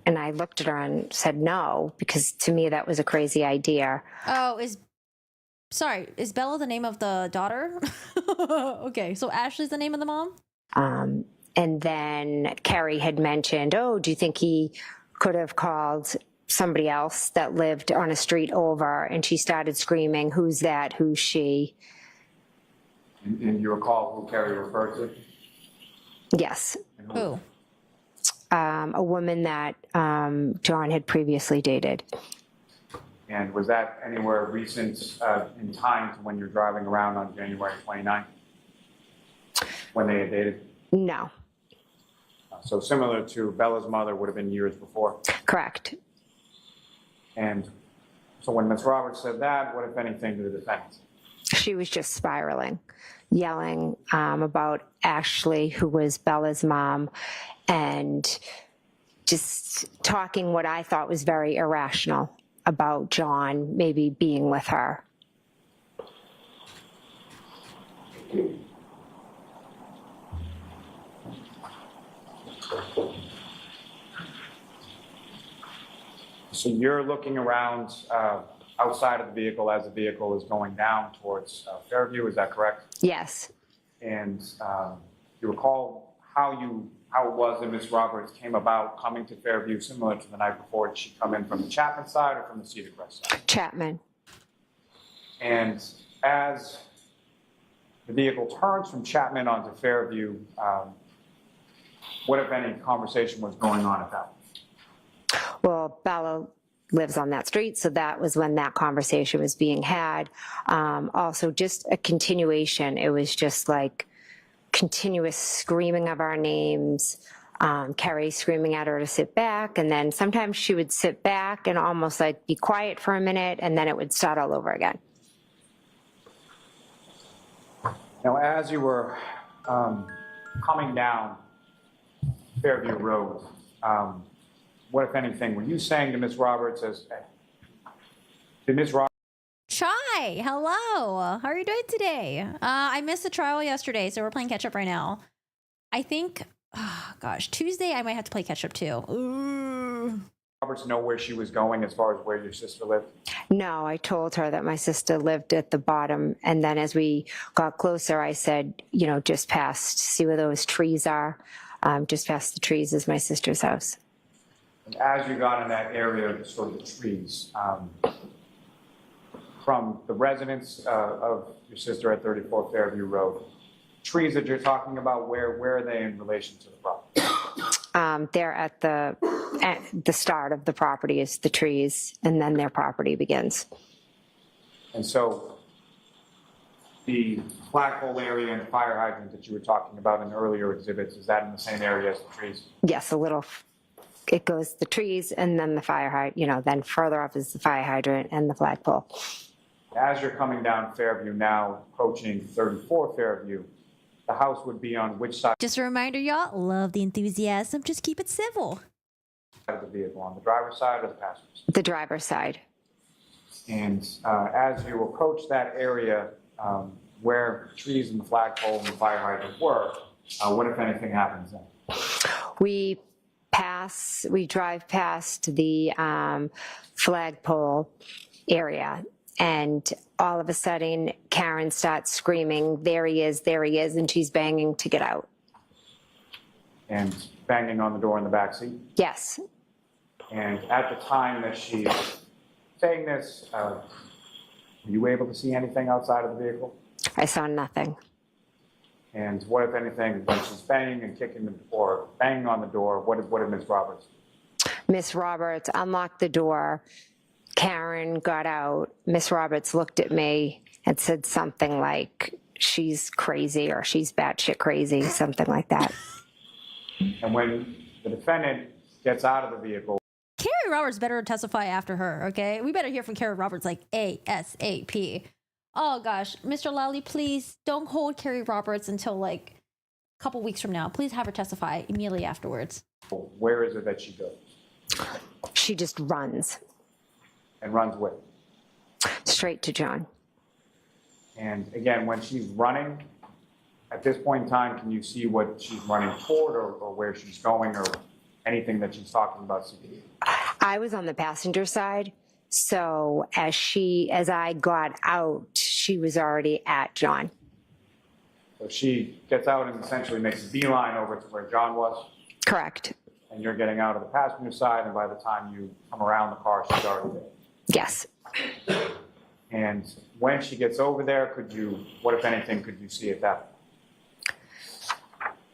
And I looked at her and said no, because to me that was a crazy idea. Oh, is Bella the name of the daughter? Okay, so Ashley's the name of the mom? And then Carrie had mentioned, oh, do you think he could have called somebody else that lived on a street over? And she started screaming, who's that? Who's she? And you recall who Carrie referred to? Yes. Who? A woman that John had previously dated. And was that anywhere recent in time to when you're driving around on January 29th? When they had dated? No. So similar to Bella's mother would have been years before. Correct. And so when Ms. Roberts said that, what, if anything, did the defendant say? She was just spiraling, yelling about Ashley, who was Bella's mom, and just talking what I thought was very irrational about John maybe being with her. So you're looking around outside of the vehicle as the vehicle is going down towards Fairview, is that correct? Yes. And you recall how it was that Ms. Roberts came about coming to Fairview similar to the night before? Did she come in from the Chapman side or from the Cedar Crest side? Chapman. And as the vehicle turns from Chapman onto Fairview, what, if any, conversation was going on at that point? Well, Bella lives on that street, so that was when that conversation was being had. Also, just a continuation. It was just like continuous screaming of our names, Carrie screaming at her to sit back, and then sometimes she would sit back and almost like be quiet for a minute, and then it would start all over again. Now, as you were coming down Fairview Road, what, if anything, were you saying to Ms. Roberts did Ms. Roberts? Chai, hello. How are you doing today? I missed the trial yesterday, so we're playing catch up right now. I think, oh, gosh, Tuesday I might have to play catch up too. Ooh. Roberts know where she was going as far as where your sister lived? No, I told her that my sister lived at the bottom, and then as we got closer, I said, you know, just past, see where those trees are? Just past the trees is my sister's house. And as you got in that area of sort of the trees, from the residence of your sister at 34 Fairview Road, trees that you're talking about, where are they in relation to the property? They're at the start of the property is the trees, and then their property begins. And so the flagpole area and the fire hydrant that you were talking about in earlier exhibits, is that in the same area as the trees? Yes, a little. It goes the trees and then the fire hydrant, you know, then further up is the fire hydrant and the flagpole. As you're coming down Fairview now, approaching 34 Fairview, the house would be on which side Just a reminder, y'all, love the enthusiasm. Just keep it civil. of the vehicle, on the driver's side or the passenger side? The driver's side. And as you approach that area where the trees and the flagpole and the fire hydrant were, what, if anything, happens then? We drive past the flagpole area, and all of a sudden Karen starts screaming, there he is, and she's banging to get out. And banging on the door in the back seat. Yes. And at the time that she's saying this, were you able to see anything outside of the vehicle? I saw nothing. And what, if anything, when she's banging and kicking or banging on the door, what did Ms. Roberts do? Miss Roberts unlocked the door. Karen got out. Miss Roberts looked at me and said something like, she's crazy, or she's batshit crazy, something like that. And when the defendant gets out of the vehicle, Carrie Roberts better testify after her, okay? We better hear from Carrie Roberts like ASAP. Oh gosh, Mr. Lally, please don't hold Carrie Roberts until like a couple weeks from now. Please have her testify immediately afterwards. where is it that she goes? She just runs And runs with? straight to John. And again, when she's running, at this point in time, can you see what she's running toward or where she's going or anything that she's talking about? I was on the passenger side, so as I got out, she was already at John. So she gets out and essentially makes a beeline over to where John was, Correct. and you're getting out of the passenger side, and by the time you come around the car, she's already there. Yes. And when she gets over there, what, if anything, could you see at that point?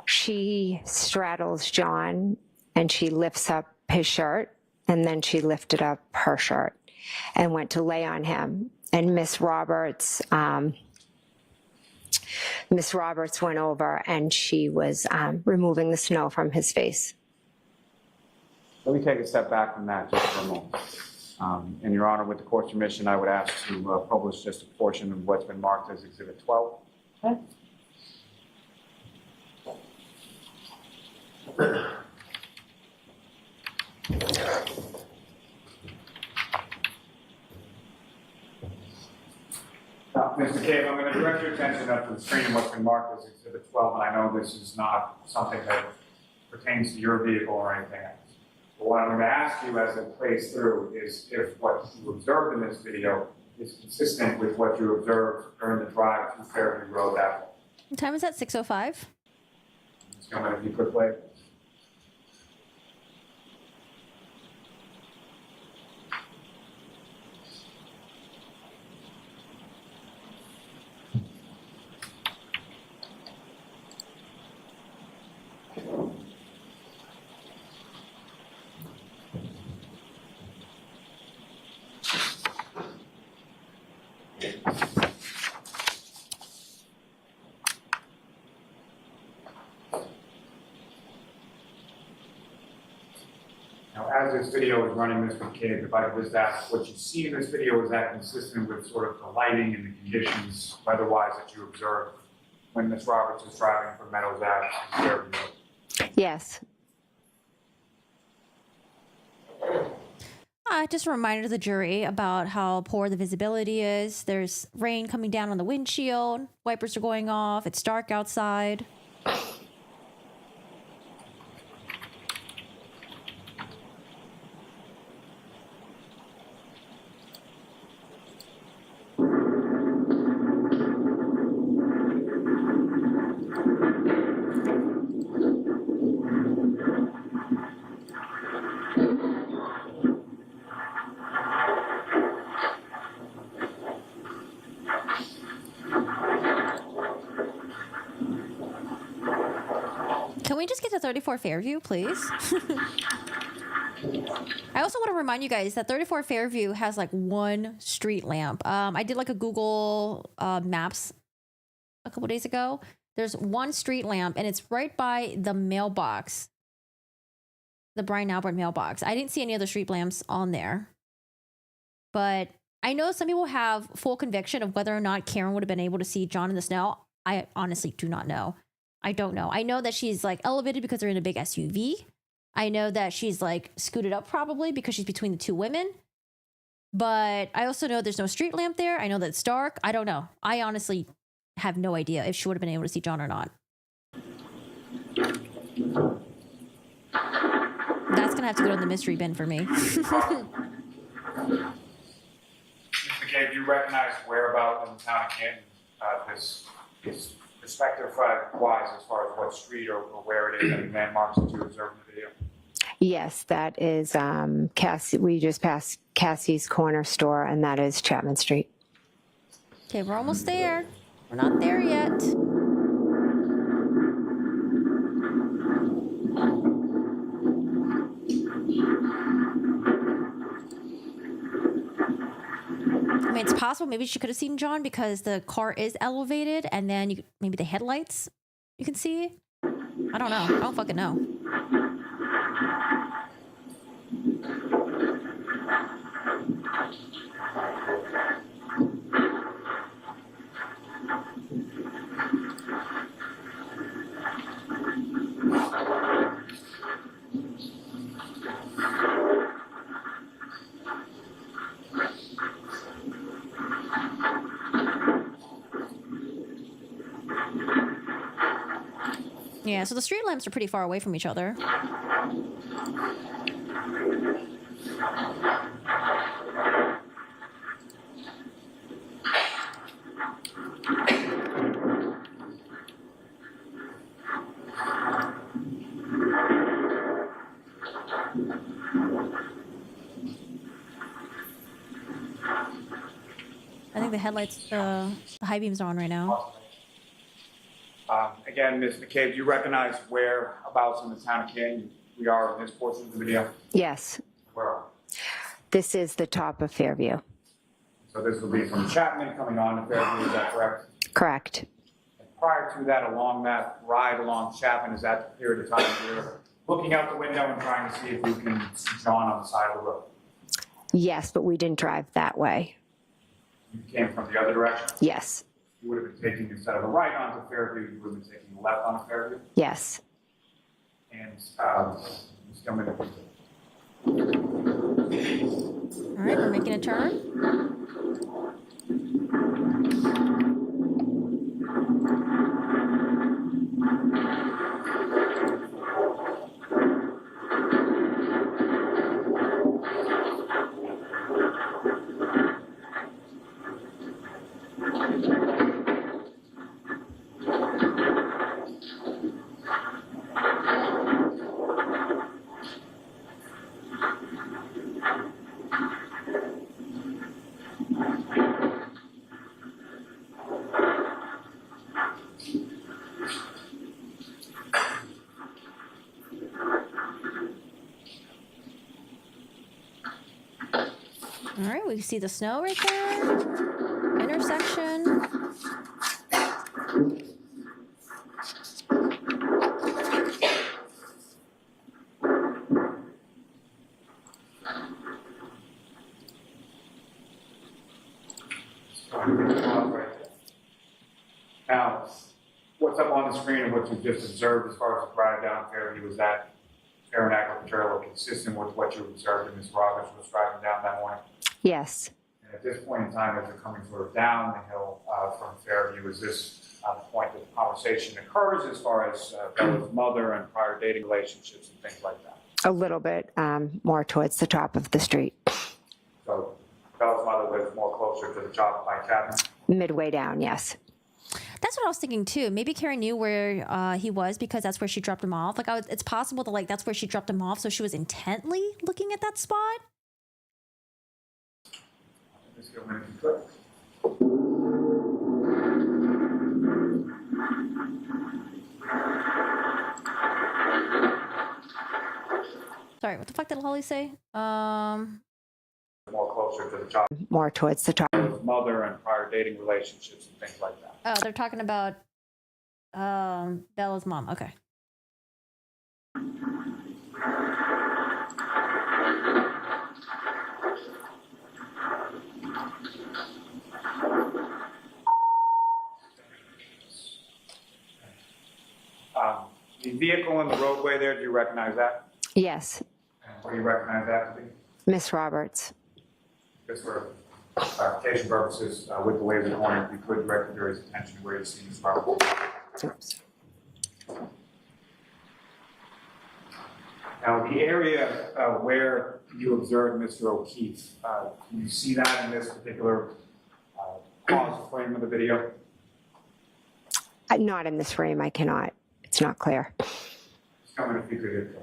She straddles John and she lifts up his shirt, and then she lifted up her shirt and went to lay on him. And Miss Roberts Miss Roberts went over and she was removing the snow from his face. Let me take a step back from that just for a moment. In Your Honor, with the court's permission, I would ask to publish just a portion of what's been marked as Exhibit 12. Okay. Mr. McCabe, I'm going to direct your attention up to the screen of what's been marked as Exhibit 12, and I know this is not something that pertains to your vehicle or anything else. But what I'm going to ask you as it plays through is if what you observed in this video is consistent with what you observed during the drive through Fairview Road that way. What time is that? 6:05. It's going to be quick play. Now, as this video is running, Mr. McCabe, if I could just ask, what you see in this video, is that consistent with sort of the lighting and the conditions weather-wise that you observed when Ms. Roberts was driving from Meadows Ave to Fairview Road? Yes. Just a reminder to the jury about how poor the visibility is. There's rain coming down on the windshield. Wipers are going off. It's dark outside. Can we just get to 34 Fairview, please? I also want to remind you guys that 34 Fairview has like one street lamp. I did like a Google Maps a couple days ago. There's one street lamp and it's right by the mailbox, the Brian Albert mailbox. I didn't see any other street lamps on there. But I know some people have full conviction of whether or not Karen would have been able to see John in the snow. I honestly do not know. I don't know. I know that she's like elevated because they're in a big SUV. I know that she's like scooted up probably because she's between the two women. But I also know there's no street lamp there. I know that it's dark. I don't know. I honestly have no idea if she would have been able to see John or not. That's going to have to go in the mystery bin for me. Mr. McCabe, do you recognize whereabouts in the town of Canton this perspective wise as far as what street or where it is, any landmarks that you observed in the video? Yes, that is Cassie. We just passed Cassie's Corner Store, and that is Chapman Street. Okay, we're almost there. We're not there yet. I mean, it's possible maybe she could have seen John because the car is elevated and then maybe the headlights you can see. I don't know. I don't fucking know. Yeah, so the street lamps are pretty far away from each other. I think the headlights, the high beams are on right now. Again, Ms. McCabe, do you recognize whereabouts in the town of Canton we are in this portion of the video? Yes, Where are this is the top of Fairview. we? So this will be from Chapman coming on to Fairview, is that correct? Correct. prior to that, along that ride along Chapman, is that the period of time you're looking out the window and trying to see if you can see John on the side of the road? Yes, but we didn't drive that way. You came from the other direction? Yes, You would have been taking, instead of a right onto Fairview, you would have been taking a left onto Fairview? yes. And, Ms. Gilman, All right, we're making a turn. All right, we see the snow right there. Intersection. now, what's up on the screen and what you've just observed as far as the ride down Fairview, is that Tabernacle Trail consistent with what you observed and Ms. Roberts was driving down that morning? Yes. And at this point in time, as you're coming sort of down the hill from Fairview, is this the point that the conversation occurs as far as Bella's mother and prior dating relationships and things like that? A little bit more towards the top of the street. So Bella's mother lives more closer to the top by Chapman? Midway down, yes. That's what I was thinking too. Maybe Karen knew where he was because that's where she dropped him off. Like, it's possible that that's where she dropped him off, so she was intently looking at that spot. Ms. Gilman, if you could. Sorry, what the fuck did Holly say? More closer to the top. More towards the top. Bella's mother and prior dating relationships and things like that. Oh, they're talking about Bella's mom. Okay. The vehicle in the roadway there, do you recognize that? Yes. And what do you recognize that to be? Miss Roberts. Just for clarification purposes, with the laser pointer, if you could direct the jury's attention to where you see Ms. Roberts. Oops. Now, the area where you observed Mr. O'Keefe, can you see that in this particular pause frame of the video? Not in this frame, I cannot. It's not clear. Just tell me if you could.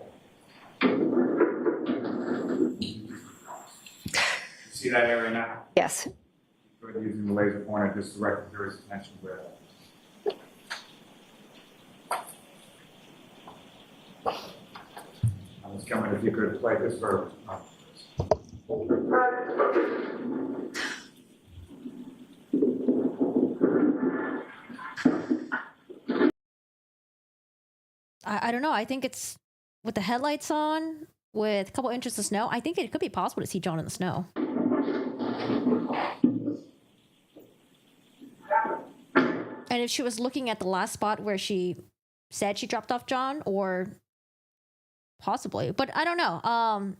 See that area now? Yes. Good, using the laser pointer, just direct the jury's attention to where Ms. Gilman, if you could play this for. I don't know. I think it's with the headlights on, with a couple inches of snow. I think it could be possible to see John in the snow. And if she was looking at the last spot where she said she dropped off John, or possibly, but I don't know.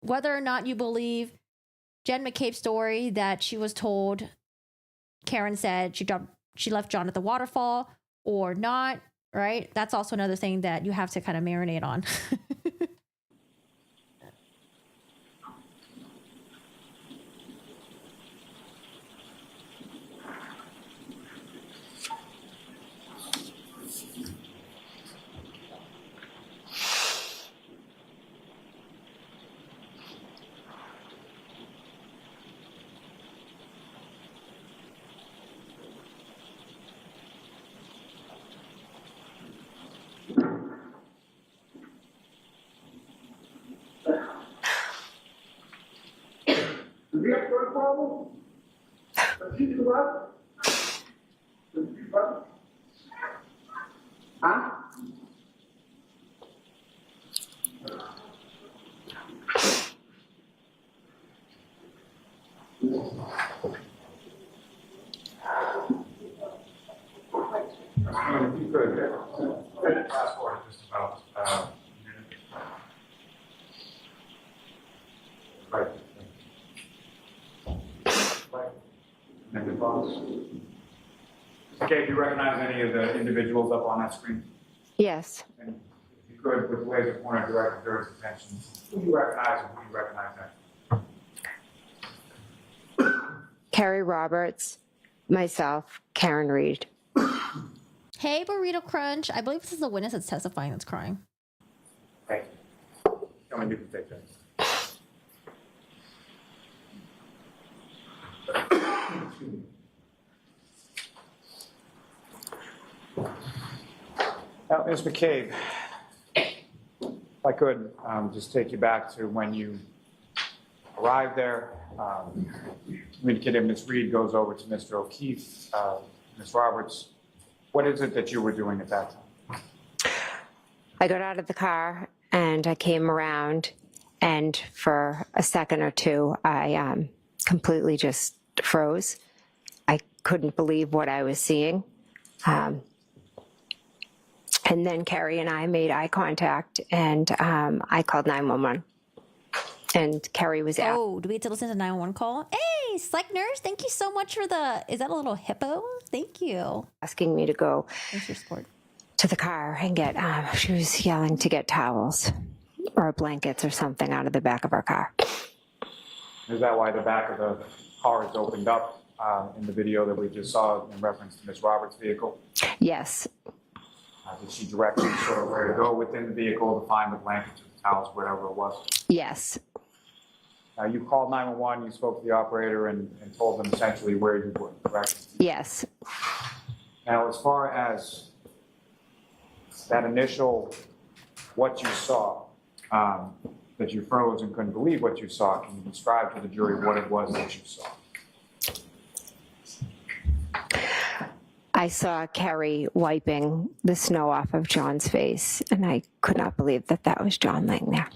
Whether or not you believe Jen McCabe's story that she was told Karen said she left John at the waterfall or not, right? That's also another thing that you have to kind of marinate on. Do we have a problem? Does he do what? Does he what? Huh? If you could, fast forward just about, right. Right. And the boss. Okay, do you recognize any of the individuals up on that screen? Yes. And if you could, with the laser pointer direct the jury's attention, who do you recognize and who do you recognize that? Carrie Roberts, myself, Karen Reed. Hey, Burrito Crunch. I believe this is the witness that's testifying that's crying. Thank you. Tell me you can take that. Now, Ms. McCabe, if I could just take you back to when you arrived there. You indicated Ms. Reed goes over to Mr. O'Keefe, Ms. Roberts. What is it that you were doing at that time? I got out of the car and I came around, and for a second or two, I completely just froze. I couldn't believe what I was seeing. And then Carrie and I made eye contact, and I called 911. And Carrie was out. Oh, do we get to listen to the 911 call? Hey, psych nurse, thank you so much for the, is that a little hippo? Thank you. Asking me to go Thanks for your support. to the car and get, she was yelling to get towels or blankets or something out of the back of our car. Is that why the back of the car is opened up in the video that we just saw in reference to Ms. Roberts' vehicle? Yes, Did she direct you sort of where to go within the vehicle to find the blankets or towels, whatever it was? yes, You called 911, you spoke to the operator and told them essentially where you were, correct? yes. Now, as far as that initial, what you saw, that you froze and couldn't believe what you saw, can you describe to the jury what it was that you saw? I saw Carrie wiping the snow off of John's face, and I could not believe that that was John laying there.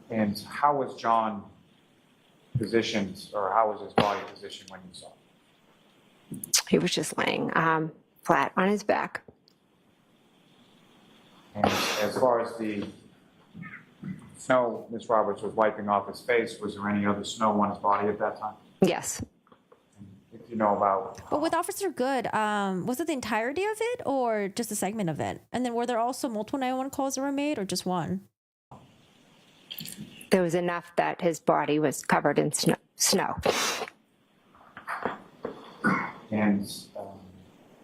And how was John positioned, or how was his body positioned when you saw him? He was just laying flat on his back. And as far as the snow Ms. Roberts was wiping off his face, was there any other snow on his body at that time? Yes. If you know about... But with Officer Good, was it the entirety of it or just a segment of it? And then were there also multiple 911 calls that were made or just one? There was enough that his body was covered in snow. And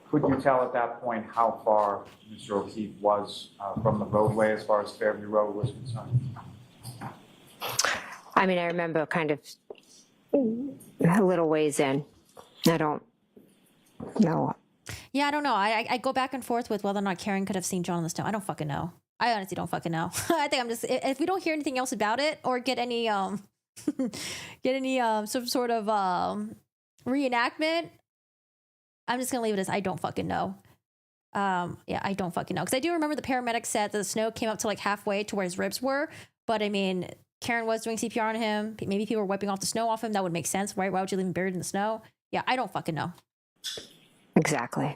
could you tell at that point how far Mr. O'Keefe was from the roadway as far as Fairview Road was concerned? I mean, I remember kind of a little ways in. I don't know. Yeah, I don't know. I go back and forth with whether or not Karen could have seen John in the snow. I don't fucking know. I honestly don't fucking know. I think I'm just, if we don't hear anything else about it or get any some sort of reenactment, I'm just gonna leave it as I don't fucking know. Yeah, I don't fucking know. Because I do remember the paramedics said that the snow came up to like halfway to where his ribs were. But I mean, Karen was doing CPR on him. Maybe people were wiping off the snow off him. That would make sense, right? Why would you leave him buried in the snow? Yeah, I don't fucking know. Exactly.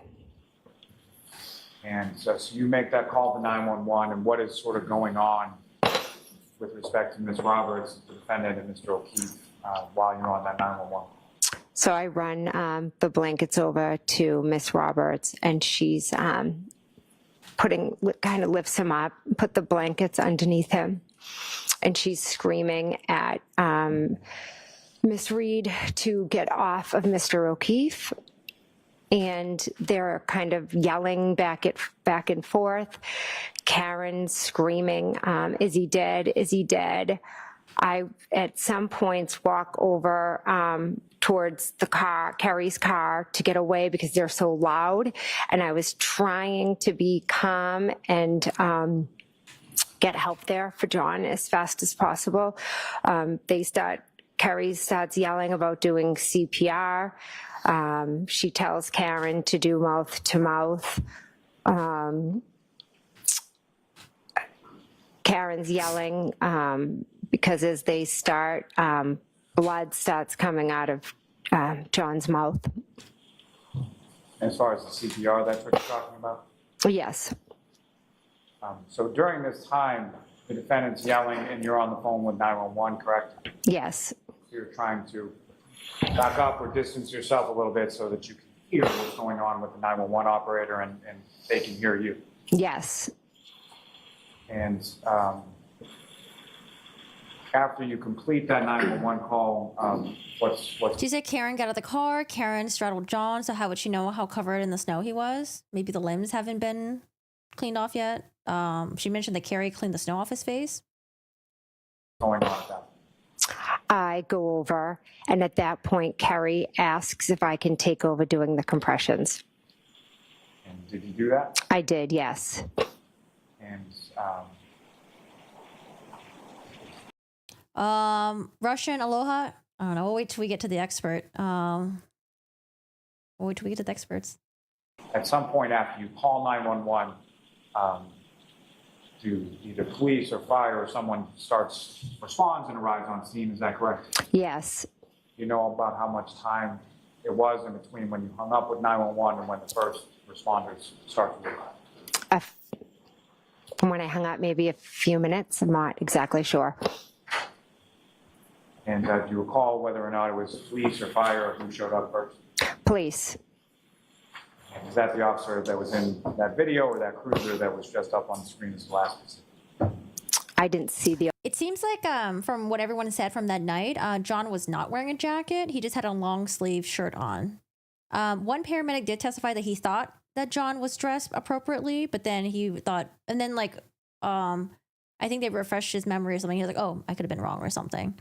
And so you make that call to 911, and what is sort of going on with respect to Ms. Roberts, the defendant, and Mr. O'Keefe while you're on that 911? So I run the blankets over to Miss Roberts, and she's kind of lifts him up, put the blankets underneath him, and she's screaming at Miss Reed to get off of Mr. O'Keefe. And they're kind of yelling back and forth. Karen's screaming, "Is he dead? Is he dead?" I, at some points, walk over towards the car, Carrie's car, to get away because they're so loud. And I was trying to be calm and get help there for John as fast as possible. Carrie starts yelling about doing CPR. She tells Karen to do mouth to mouth. Karen's yelling because as they start, blood starts coming out of John's mouth. As far as the CPR, that's what you're talking about? Yes, So during this time, the defendant's yelling and you're on the phone with 911, correct? yes, So you're trying to back up or distance yourself a little bit so that you can hear what's going on with the 911 operator and they can hear you. yes. And after you complete that 911 call, what's She said Karen got out of the car. Karen straddled John. So how would she know how covered in the snow he was? Maybe the limbs haven't been cleaned off yet. She mentioned that Carrie cleaned the snow off his face. going on with that? I go over, and at that point, Carrie asks if I can take over doing the compressions. And did you do that? I did, yes. And Russian aloha. I don't know. We'll wait till we get to the expert. We'll wait till we get to the experts. at some point after you call 911, to either police or fire or someone responds and arrives on scene, is that correct? Yes, You know about how much time it was in between when you hung up with 911 and when the first responders start to leave? from when I hung up, maybe a few minutes. I'm not exactly sure. And do you recall whether or not it was police or fire or who showed up first? Police, And is that the officer that was in that video or that cruiser that was just up on the screen as the last visit? I didn't see the, It seems like from what everyone said from that night, John was not wearing a jacket. He just had a long sleeve shirt on. One paramedic did testify that he thought that John was dressed appropriately, but then he thought, and then I think they refreshed his memory or something. He was like, oh, I could have been wrong or something.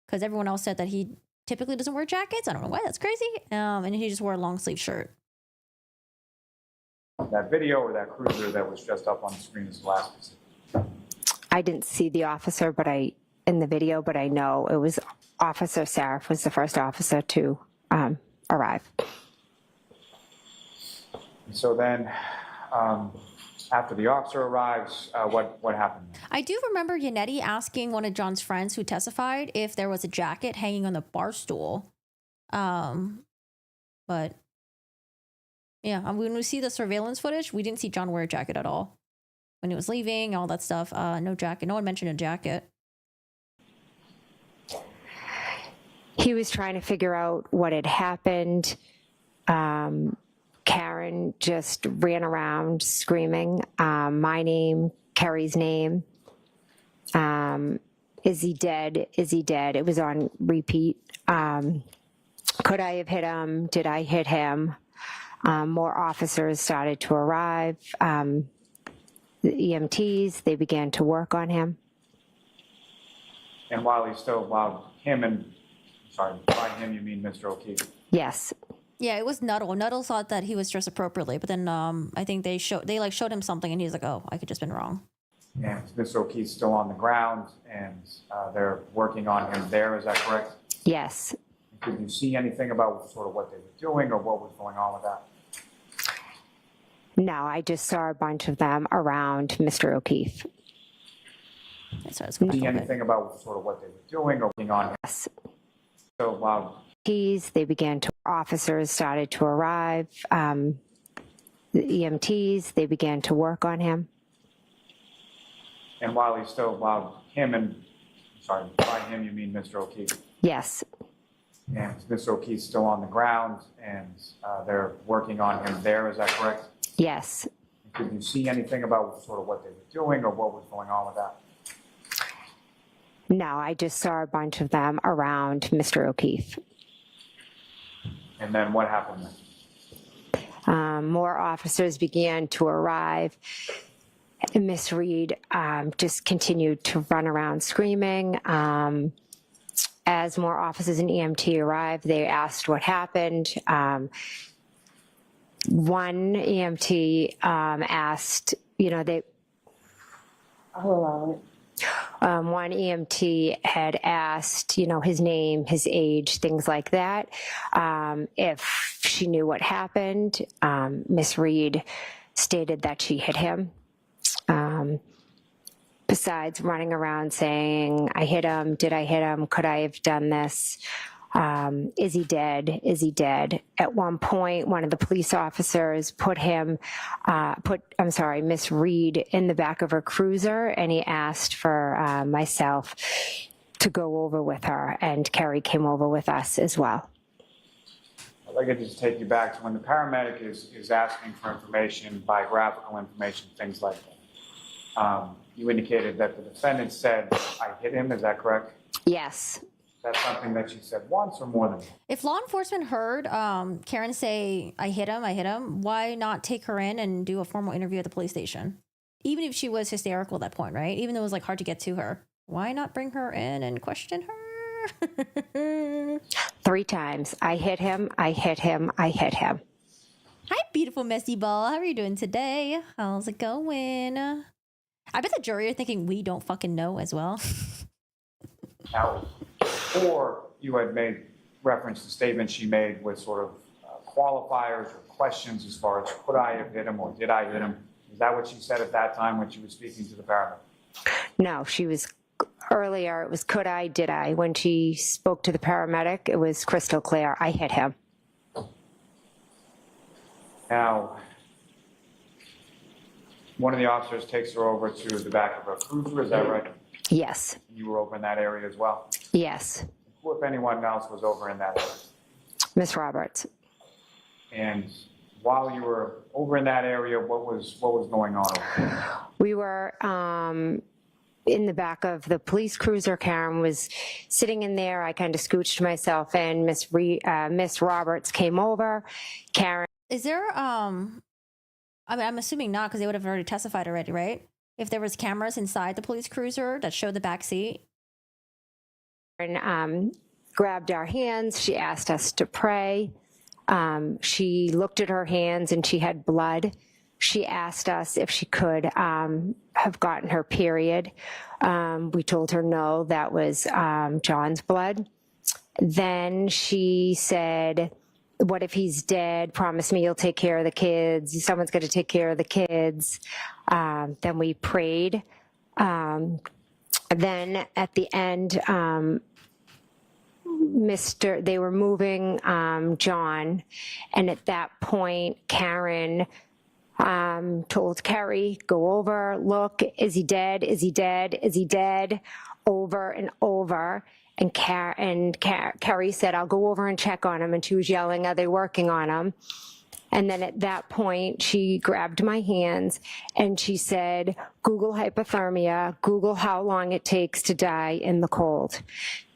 Because everyone else said that he typically doesn't wear jackets. I don't know why, that's crazy. And he just wore a long sleeve shirt. That video or that cruiser that was just up on the screen as the last visit? I didn't see the officer, in the video, but I know it was Officer Saraf was the first officer to arrive. And so then, after the officer arrives, what happened? I do remember Yannetti asking one of John's friends who testified if there was a jacket hanging on the bar stool. But yeah, when we see the surveillance footage, we didn't see John wear a jacket at all. When he was leaving, all that stuff, no jacket. No one mentioned a jacket. He was trying to figure out what had happened. Karen just ran around screaming my name, Carrie's name. Is he dead? Is he dead? It was on repeat. Could I have hit him? Did I hit him? More officers started to arrive. The EMTs, they began to work on him. And by him you mean Mr. O'Keefe? Yes, Yeah, it was Nuttall. Nuttall thought that he was dressed appropriately, but then I think they showed him something, and he's like, "Oh, I could just been wrong." And Mr. O'Keefe's still on the ground, and they're working on him there, is that correct? yes. Did you see anything about sort of what they were doing or what was going on with that? No, I just saw a bunch of them around Mr. O'Keefe. That's what I was Did going you see to anything about sort of what they were doing or working on him? Yes. So while They began to, officers started to arrive. The EMTs, they began to work on him. and by him you mean Mr. O'Keefe? Yes, And Mr. O'Keefe's still on the ground, and they're working on him there, is that correct? yes. Did you see anything about sort of what they were doing or what was going on with that? No, I just saw a bunch of them around Mr. O'Keefe. And then what happened then? More officers began to arrive. Miss Reed just continued to run around screaming. As more officers and EMT arrived, they asked what happened. One EMT asked, I'll allow it. one EMT had asked, his name, his age, things like that. If she knew what happened, Miss Reed stated that she hit him. Besides running around saying, I hit him, did I hit him, could I have done this? Is he dead? Is he dead? At one point, one of the police officers put Miss Reed in the back of her cruiser, and he asked for myself to go over with her, and Carrie came over with us as well. I'd like to just take you back to when the paramedic is asking for information, biographical information, things like that. You indicated that the defendant said, I hit him, is that correct? Yes. That's something that she said once or more than once? If law enforcement heard Karen say, I hit him, why not take her in and do a formal interview at the police station? Even if she was hysterical at that point, right? Even though it was like hard to get to her. Why not bring her in and question her? 3 times. I hit him, I hit him, I hit him. Hi, beautiful messy ball. How are you doing today? How's it going? I bet the jury are thinking we don't fucking know as well. Now, before you had made reference to statements she made with sort of qualifiers or questions as far as could I have hit him or did I hit him? Is that what she said at that time when she was speaking to the paramedic? No, she was earlier. It was could I, did I? When she spoke to the paramedic, it was crystal clear. I hit him. Now, one of the officers takes her over to the back of her cruiser, is that right? Yes. You were over in that area as well? Yes. Who, if anyone else, was over in that area? Miss Roberts. And while you were over in that area, what was going on over there? We were in the back of the police cruiser. Karen was sitting in there. I kind of scooched myself in. Miss Roberts came over. Karen. Is there, I mean, I'm assuming not because they would have already testified already, right? If there was cameras inside the police cruiser that showed the back seat. Grabbed our hands. She asked us to pray. She looked at her hands and she had blood. She asked us if she could have gotten her period. We told her no, that was John's blood. Then she said, what if he's dead? Promise me you'll take care of the kids. Someone's going to take care of the kids. Then we prayed. Then at the end, they were moving John. And at that point, Karen told Carrie, go over, look, is he dead? Is he dead? Is he dead? Over and over. And Carrie said, I'll go over and check on him. And she was yelling, are they working on him? And then at that point, she grabbed my hands and she said, Google hypothermia, Google how long it takes to die in the cold.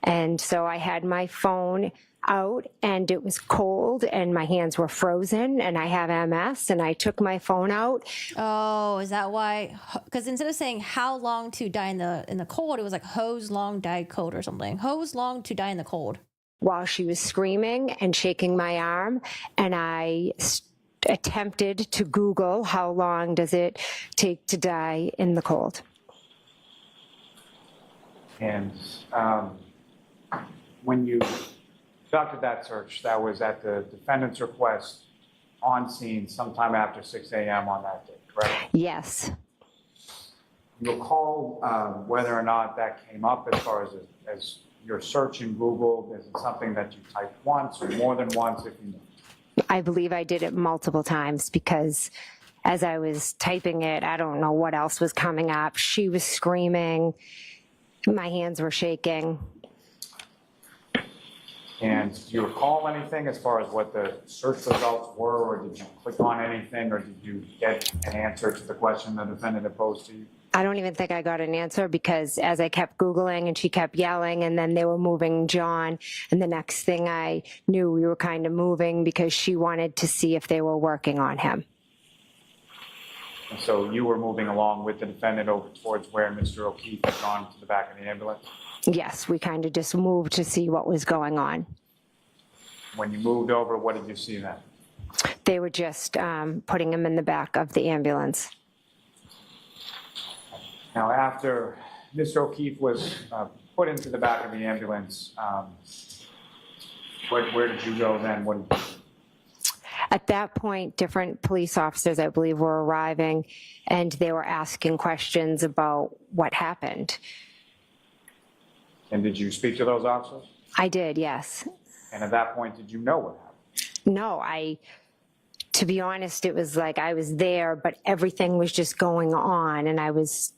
And so I had my phone out and it was cold and my hands were frozen and I have MS and I took my phone out. Oh, is that why? Because instead of saying how long to die in the cold, it was like hose long die cold or something. Hose long to die in the cold. While she was screaming and shaking my arm, and I attempted to Google how long does it take to die in the cold. And when you conducted that search, that was at the defendant's request on scene sometime after 6 a.m. on that day, correct? Yes. You recall whether or not that came up as far as your search in Google? Is it something that you typed once or more than once, if you know? I believe I did it multiple times because as I was typing it, I don't know what else was coming up. She was screaming. My hands were shaking. And do you recall anything as far as what the search results were, or did you click on anything, or did you get an answer to the question the defendant had posed to you? I don't even think I got an answer because as I kept Googling and she kept yelling and then they were moving John, and the next thing I knew we were kind of moving because she wanted to see if they were working on him. And so you were moving along with the defendant over towards where Mr. O'Keefe had gone to the back of the ambulance? Yes, we kind of just moved to see what was going on. When you moved over, what did you see then? They were just putting him in the back of the ambulance. Now, after Mr. O'Keefe was put into the back of the ambulance, where did you go then? What did you do? At that point, different police officers, I believe, were arriving, and they were asking questions about what happened. And did you speak to those officers? I did, yes. And at that point, did you know what happened? No, to be honest, it was like I was there, but everything was just going on, and I was...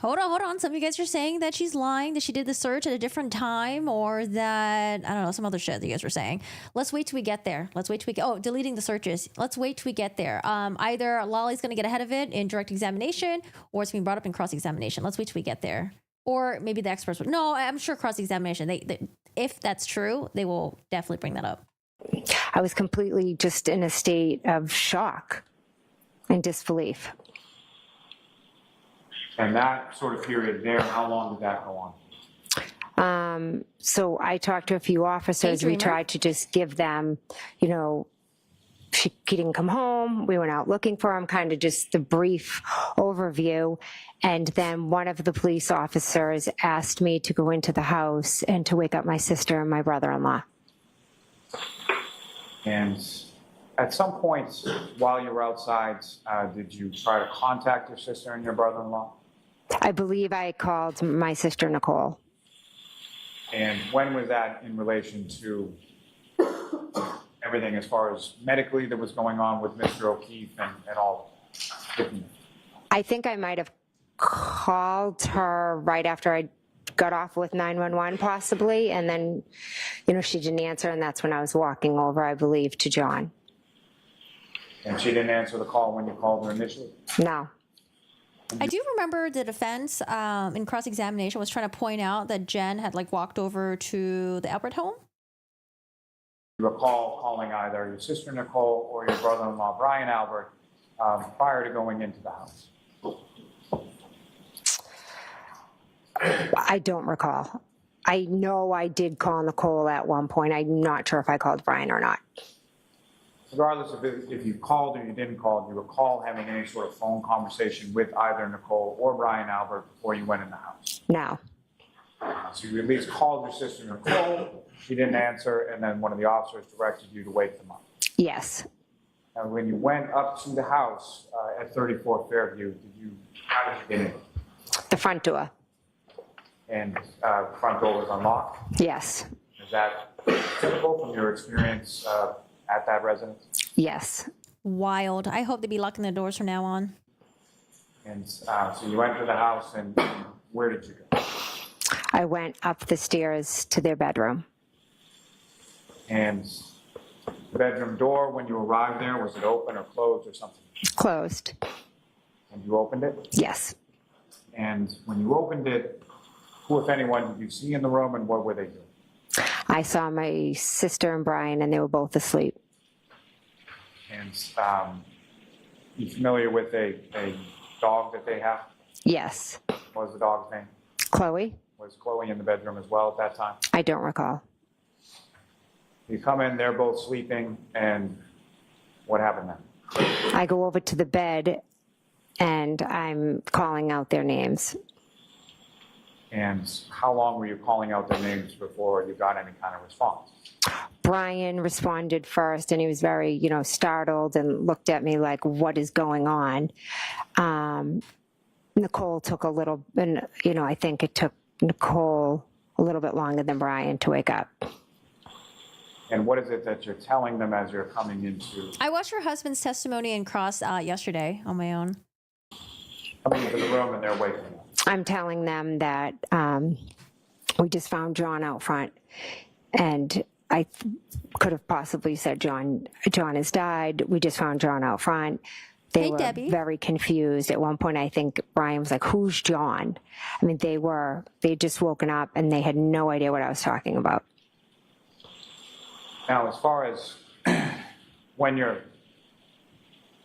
Hold on. Some of you guys are saying that she's lying, that she did the search at a different time, or that, I don't know, some other shit that you guys were saying. Let's wait till we get there. Deleting the searches. Let's wait till we get there. Either Lolly's going to get ahead of it in direct examination, or it's being brought up in cross-examination. Let's wait till we get there. Or maybe the experts would. No, I'm sure cross-examination. They, if that's true, they will definitely bring that up. I was completely just in a state of shock and disbelief. And that sort of period there, how long did that go on? So I talked to a few officers. Hey, we Dreamer. tried to just give them, he didn't come home. We went out looking for him, kind of just the brief overview. And then one of the police officers asked me to go into the house and to wake up my sister and my brother-in-law. And at some point while you were outside, did you try to contact your sister and your brother-in-law? I believe I called my sister, Nicole. And when was that in relation to everything as far as medically that was going on with Mr. O'Keefe and all? I think I might have called her right after I got off with 911 possibly, and then, she didn't answer, and that's when I was walking over, I believe, to John. And she didn't answer the call when you called her initially? No. I do remember the defense in cross-examination was trying to point out that Jen had walked over to the Albert home. You recall calling either your sister Nicole or your brother-in-law Brian Albert prior to going into the house? I don't recall. I know I did call Nicole at one point. I'm not sure if I called Brian or not. Regardless of if you called or you didn't call, do you recall having any sort of phone conversation with either Nicole or Brian Albert before you went in the house? No. So you at least called your sister Nicole, she didn't answer, and then one of the officers directed you to wake them up. Yes. And when you went up to the house at 34 Fairview, how did you get in? The front door. And front door was unlocked? Yes. Is that typical from your experience at that residence? Yes. Wild. I hope they be locking the doors from now on. And so you enter the house, and where did you go? I went up the stairs to their bedroom. And the bedroom door, when you arrived there, was it open or closed or something? Closed. And you opened it? Yes. And when you opened it, who, if anyone, did you see in the room, and what were they doing? I saw my sister and Brian, and they were both asleep. And you familiar with a dog that they have? Yes. What was the dog's name? Chloe? Was Chloe in the bedroom as well at that time? I don't recall. You come in, they're both sleeping, and what happened then? I go over to the bed, and I'm calling out their names. And how long were you calling out their names before you got any kind of response? Brian responded first, and he was very, startled and looked at me like, what is going on? Nicole took a little, and, I think it took Nicole a little bit longer than Brian to wake up. And what is it that you're telling them as you're coming into? I watched her husband's testimony in cross yesterday on my own. Coming into the room and they're waking up. I'm telling them that we just found John out front, and I could have possibly said John has died. We just found John out front. They Hey, were Debbie. very confused. At one point, I think Brian was like, "Who's John?" I mean, they'd just woken up and they had no idea what I was talking about. Now, as far as when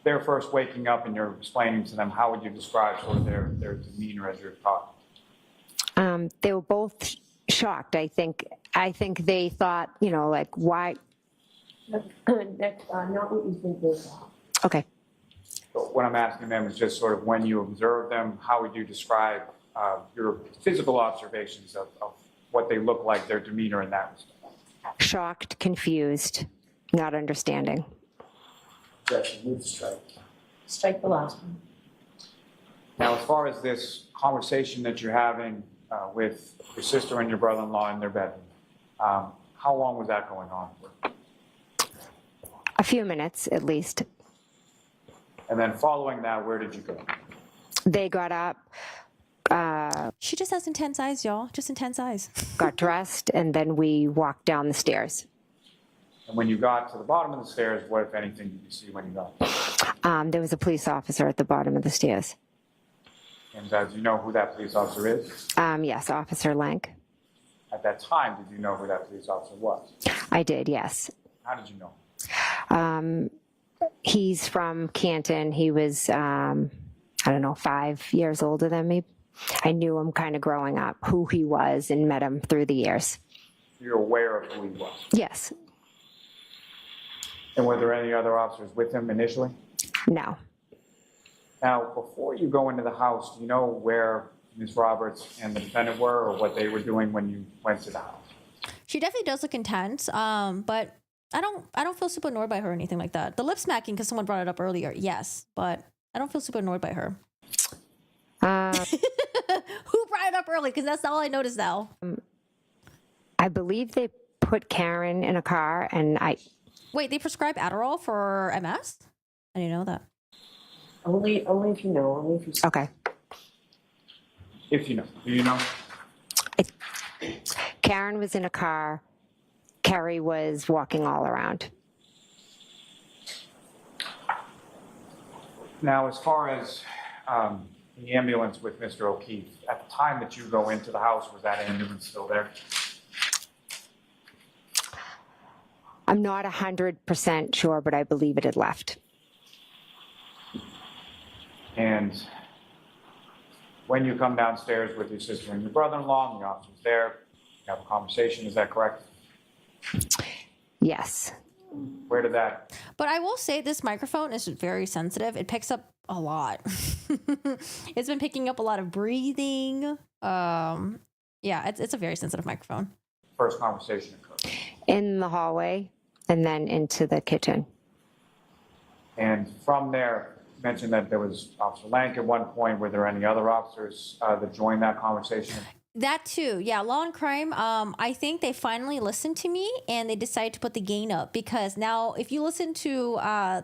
they're first waking up and you're explaining to them, how would you describe sort of their demeanor as you're talking? They were both shocked. I think they thought, why? That's not what you think they are. Okay. But what I'm asking them is just sort of when you observe them, how would you describe your physical observations of what they look like, their demeanor in that respect? Shocked, confused, not understanding. Yes, move to strike. Strike the last one. Now, as far as this conversation that you're having with your sister and your brother-in-law in their bedroom, how long was that going on for? A few minutes at least. And then following that, where did you go? They got up, She just has intense eyes, y'all. Just intense eyes. got dressed, and then we walked down the stairs. And when you got to the bottom of the stairs, what, if anything, did you see when you got there? There was a police officer at the bottom of the stairs. And do you know who that police officer is? Yes, Officer Lank. At that time, did you know who that police officer was? I did, yes. How did you know? He's from Canton. He was, I don't know, 5 years older than me. I knew him kind of growing up, who he was, and met him through the years. You're aware of who he was. Yes. And were there any other officers with him initially? No. Now, before you go into the house, do you know where Ms. Roberts and the defendant were, or what they were doing when you went to the house? She definitely does look intense, but I don't feel super annoyed by her or anything like that. The lip smacking, because someone brought it up earlier, yes, but I don't feel super annoyed by her. Who brought it up early? Because that's all I noticed now. I believe they put Karen in a car, and Wait, they prescribe Adderall for MS? I didn't know that. Only if you know, only if you. okay. If you know. Do you know? Karen was in a car. Kerry was walking all around. Now, as far as the ambulance with Mr. O'Keefe, at the time that you go into the house, was that ambulance still there? I'm not 100% sure, but I believe it had left. And when you come downstairs with your sister and your brother-in-law, and the officer's there, you have a conversation, is that correct? Yes. Where did that, But I will say this microphone is very sensitive. It picks up a lot. It's been picking up a lot of breathing. Yeah, it's a very sensitive microphone. first conversation occurred? In the hallway, and then into the kitchen. And from there, you mentioned that there was Officer Lank at one point. Were there any other officers that joined that conversation? That too, yeah. Law and Crime. I think they finally listened to me and they decided to put the gain up because now, if you listen to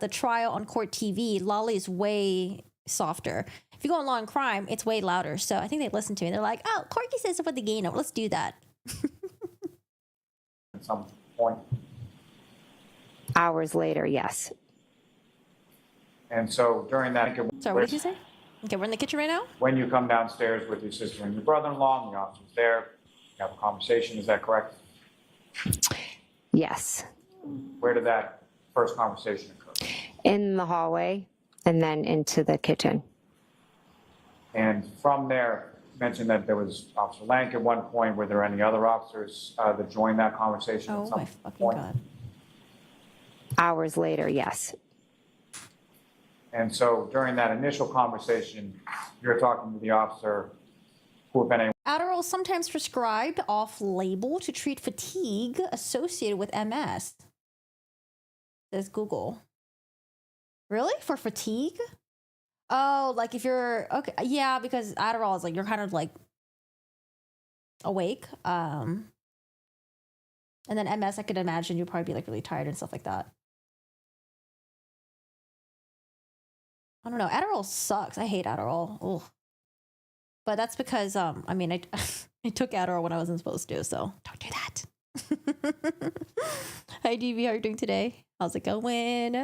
the trial on Court TV, Lolly is way softer. If you go on Law and Crime, it's way louder. So I think they listened to me. They're like, "Oh, Corky says to put the gain up. Let's do that." At some point. Hours later, yes. And so during that, Sorry, what did you say? Okay, we're in the kitchen right now. when you come downstairs with your sister and your brother-in-law, and the officer's there, you have a conversation, is that correct? Yes. Where did that first conversation occur? In the hallway, and then into the kitchen. And from there, you mentioned that there was Officer Lank at one point. Were there any other officers that joined that conversation Oh at some my fucking point? god. Hours later, yes. And so during that initial conversation, you're talking to the officer who, if any, Adderall is sometimes prescribed off-label to treat fatigue associated with MS. Says Google. Really? For fatigue? Oh, like if you're okay, yeah, because Adderall is like you're kind of like awake. And then MS, I could imagine you'd probably be like really tired and stuff like that. I don't know. Adderall sucks. I hate Adderall. Ugh. But that's because I mean I I took Adderall when I wasn't supposed to, so don't do that. Hi DB, how are you doing today? How's it going?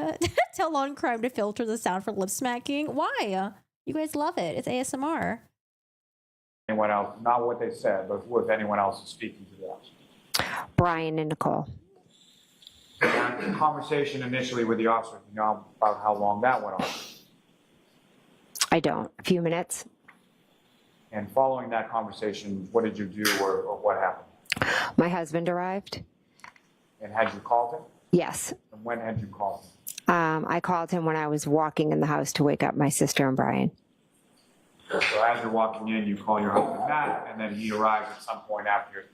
Tell Law and Crime to filter the sound for lip smacking. Why? You guys love it. It's ASMR. anyone else, not what they said, but who, if anyone else, is speaking to the officer. Brian and Nicole. The conversation initially with the officer, you know about how long that went on. I don't. A few minutes. And following that conversation, what did you do or what happened? My husband arrived. And had you called him? Yes. And when had you called him? I called him when I was walking in the house to wake up my sister and Brian. So as you're walking in, you call your husband Matt, and then he arrives at some point after.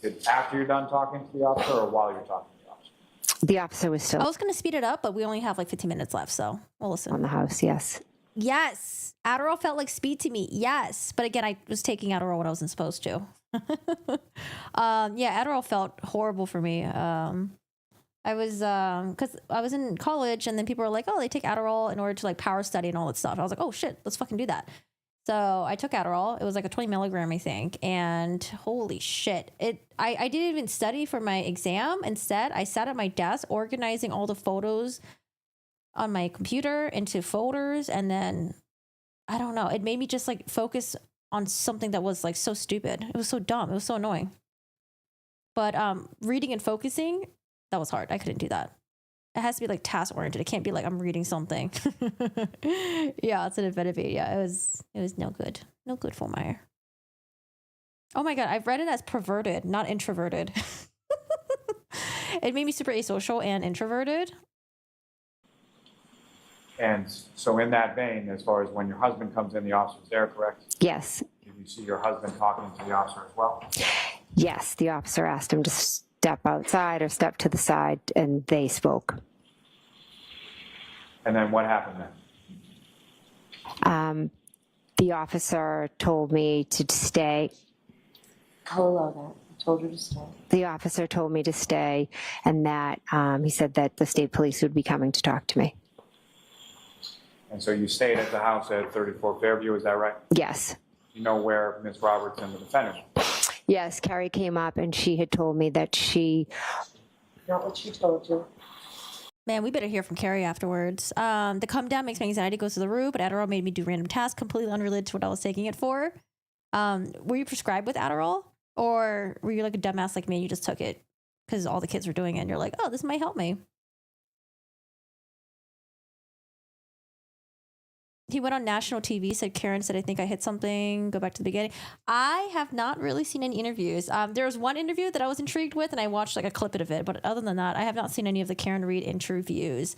Is it after you're done talking to the officer or while you're talking to the officer? The officer was I still was going to speed it up, but we only have like 15 minutes left, so we'll listen. on the house, yes. Yes. Adderall felt like speed to me. Yes. But again, I was taking Adderall when I wasn't supposed to. Yeah, Adderall felt horrible for me. I was, cause I was in college and then people were like, oh, they take Adderall in order to like power study and all that stuff. I was like, oh shit, let's fucking do that. So I took Adderall. It was like a 20 milligram, I think. And holy shit, I didn't even study for my exam. Instead, I sat at my desk organizing all the photos on my computer into folders. And then I don't know, it made me just like focus on something that was like so stupid. It was so dumb. It was so annoying. But reading and focusing, that was hard. I couldn't do that. It has to be like task oriented. It can't be like I'm reading something. Yeah, it's an amphetamine. Yeah, it was no good. No good for my. Oh my God, I've read it as perverted, not introverted. It made me super asocial and introverted. And so in that vein, as far as when your husband comes in, the officer's there, correct? Yes. Did you see your husband talking to the officer as well? Yes, the officer asked him to step outside or step to the side, and they spoke. And then what happened then? The officer told me to stay. I'll allow that. I told her to stay. The officer told me to stay, and that he said that the state police would be coming to talk to me. And so you stayed at the house at 34 Fairview, is that right? Yes. You know where Ms. Roberts and the defendant? Yes, Carrie came up, and she had told me that she... Not what she told you. Man, we better hear from Carrie afterwards. The come down makes my anxiety goes to the roof, but Adderall made me do random tasks completely unrelated to what I was taking it for. Were you prescribed with Adderall? Or were you like a dumbass like me and you just took it because all the kids were doing it and you're like, oh, this might help me? He went on national TV, said Karen said, I think I hit something. Go back to the beginning. I have not really seen any interviews. There was one interview that I was intrigued with and I watched like a clip of it. But other than that, I have not seen any of the Karen Reed interviews.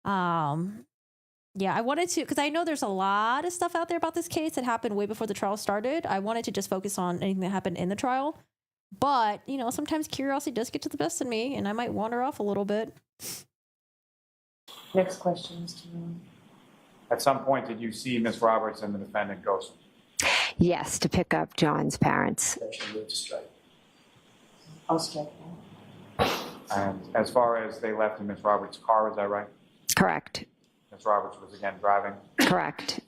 Yeah, I wanted to, because I know there's a lot of stuff out there about this case that happened way before the trial started. I wanted to just focus on anything that happened in the trial. But, you know, sometimes curiosity does get to the best of me and I might wander off a little bit. Next question, Mr. Moon. At some point, did you see Ms. Roberts and the defendant go? Yes, to pick up John's parents. I'll strike that. And as far as they left in Ms. Roberts' car, is that right? Correct. Ms. Roberts was again driving. Correct.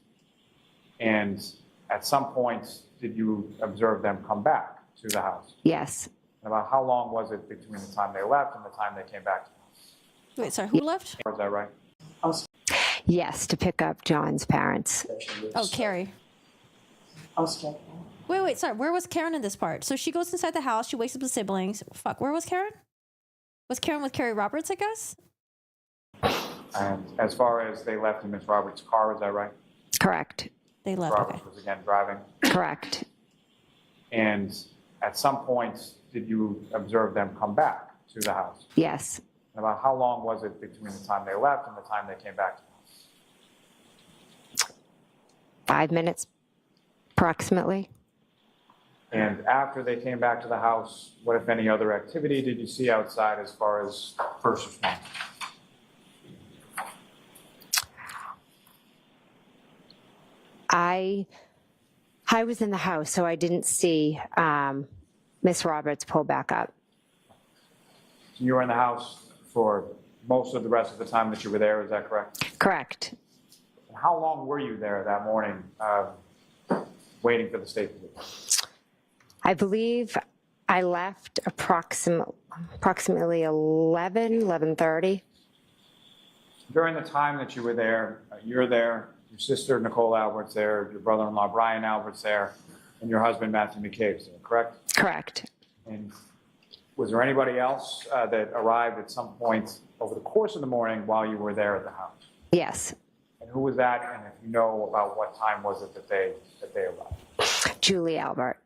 And at some point, did you observe them come back to the house? Yes. And about how long was it between the time they left and the time they came back to the house? Wait, sorry, who left? Is that right? Yes, to pick up John's parents. Oh, Carrie. I'll strike that. Wait, sorry. Where was Karen in this part? So she goes inside the house. She wakes up the siblings. Fuck, where was Karen? Was Karen with Carrie Roberts, I guess? And as far as they left in Ms. Roberts' car, is that right? Correct. They left, Roberts okay. was again driving. Correct. And at some point, did you observe them come back to the house? Yes. And about how long was it between the time they left and the time they came back to the house? 5 minutes, approximately. And after they came back to the house, what, if any, other activity did you see outside as far as first responders? I was in the house, so I didn't see Miss Roberts pull back up. You were in the house for most of the rest of the time that you were there, is that correct? Correct. And how long were you there that morning waiting for the state police? I believe I left approximately 11:30. During the time that you were there, you're there, your sister Nicole Albert's there, your brother-in-law Brian Albert's there, and your husband Matthew McCabe's there, correct? Correct. And was there anybody else that arrived at some point over the course of the morning while you were there at the house? Yes. And who was that? And if you know about what time was it that they arrived? Julie Albert.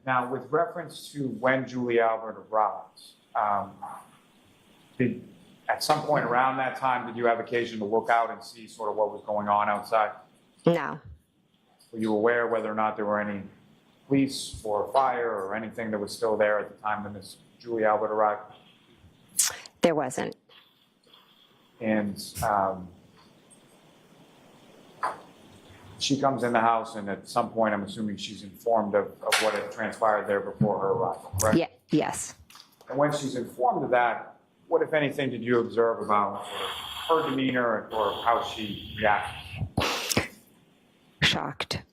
Now, with reference to when Julie Albert arrived, at some point around that time, did you have occasion to look out and see sort of what was going on outside? No. Were you aware whether or not there were any police or fire or anything that was still there at the time that Miss Julie Albert arrived? There wasn't. And she comes in the house, and at some point, I'm assuming she's informed of what had transpired there before her arrival, correct? Yeah, yes. And when she's informed of that, what, if anything, did you observe about sort of her demeanor or how she reacted? Shocked.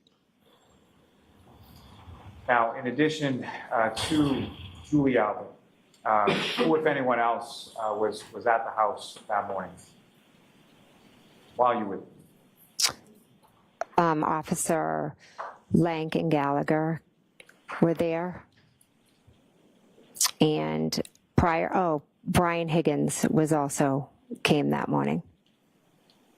Now, in addition to Julie Albert, who, if anyone else, was at the house that morning while you were there? Officer Lank and Gallagher were there. And Brian Higgins came that morning.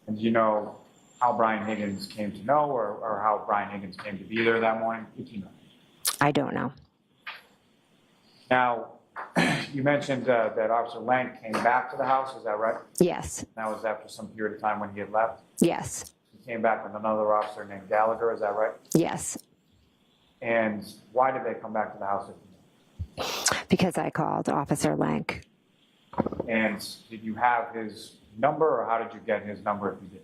And do you know how Brian Higgins came to know, or how Brian Higgins came to be there that morning? Did you know? I don't know. Now, you mentioned that Officer Lank came back to the house, is that right? Yes, That was after some period of time when he had left? yes, He came back with another officer named Gallagher, is that right? yes. And why did they come back to the house? Because I called Officer Lank. And did you have his number, or how did you get his number if you did?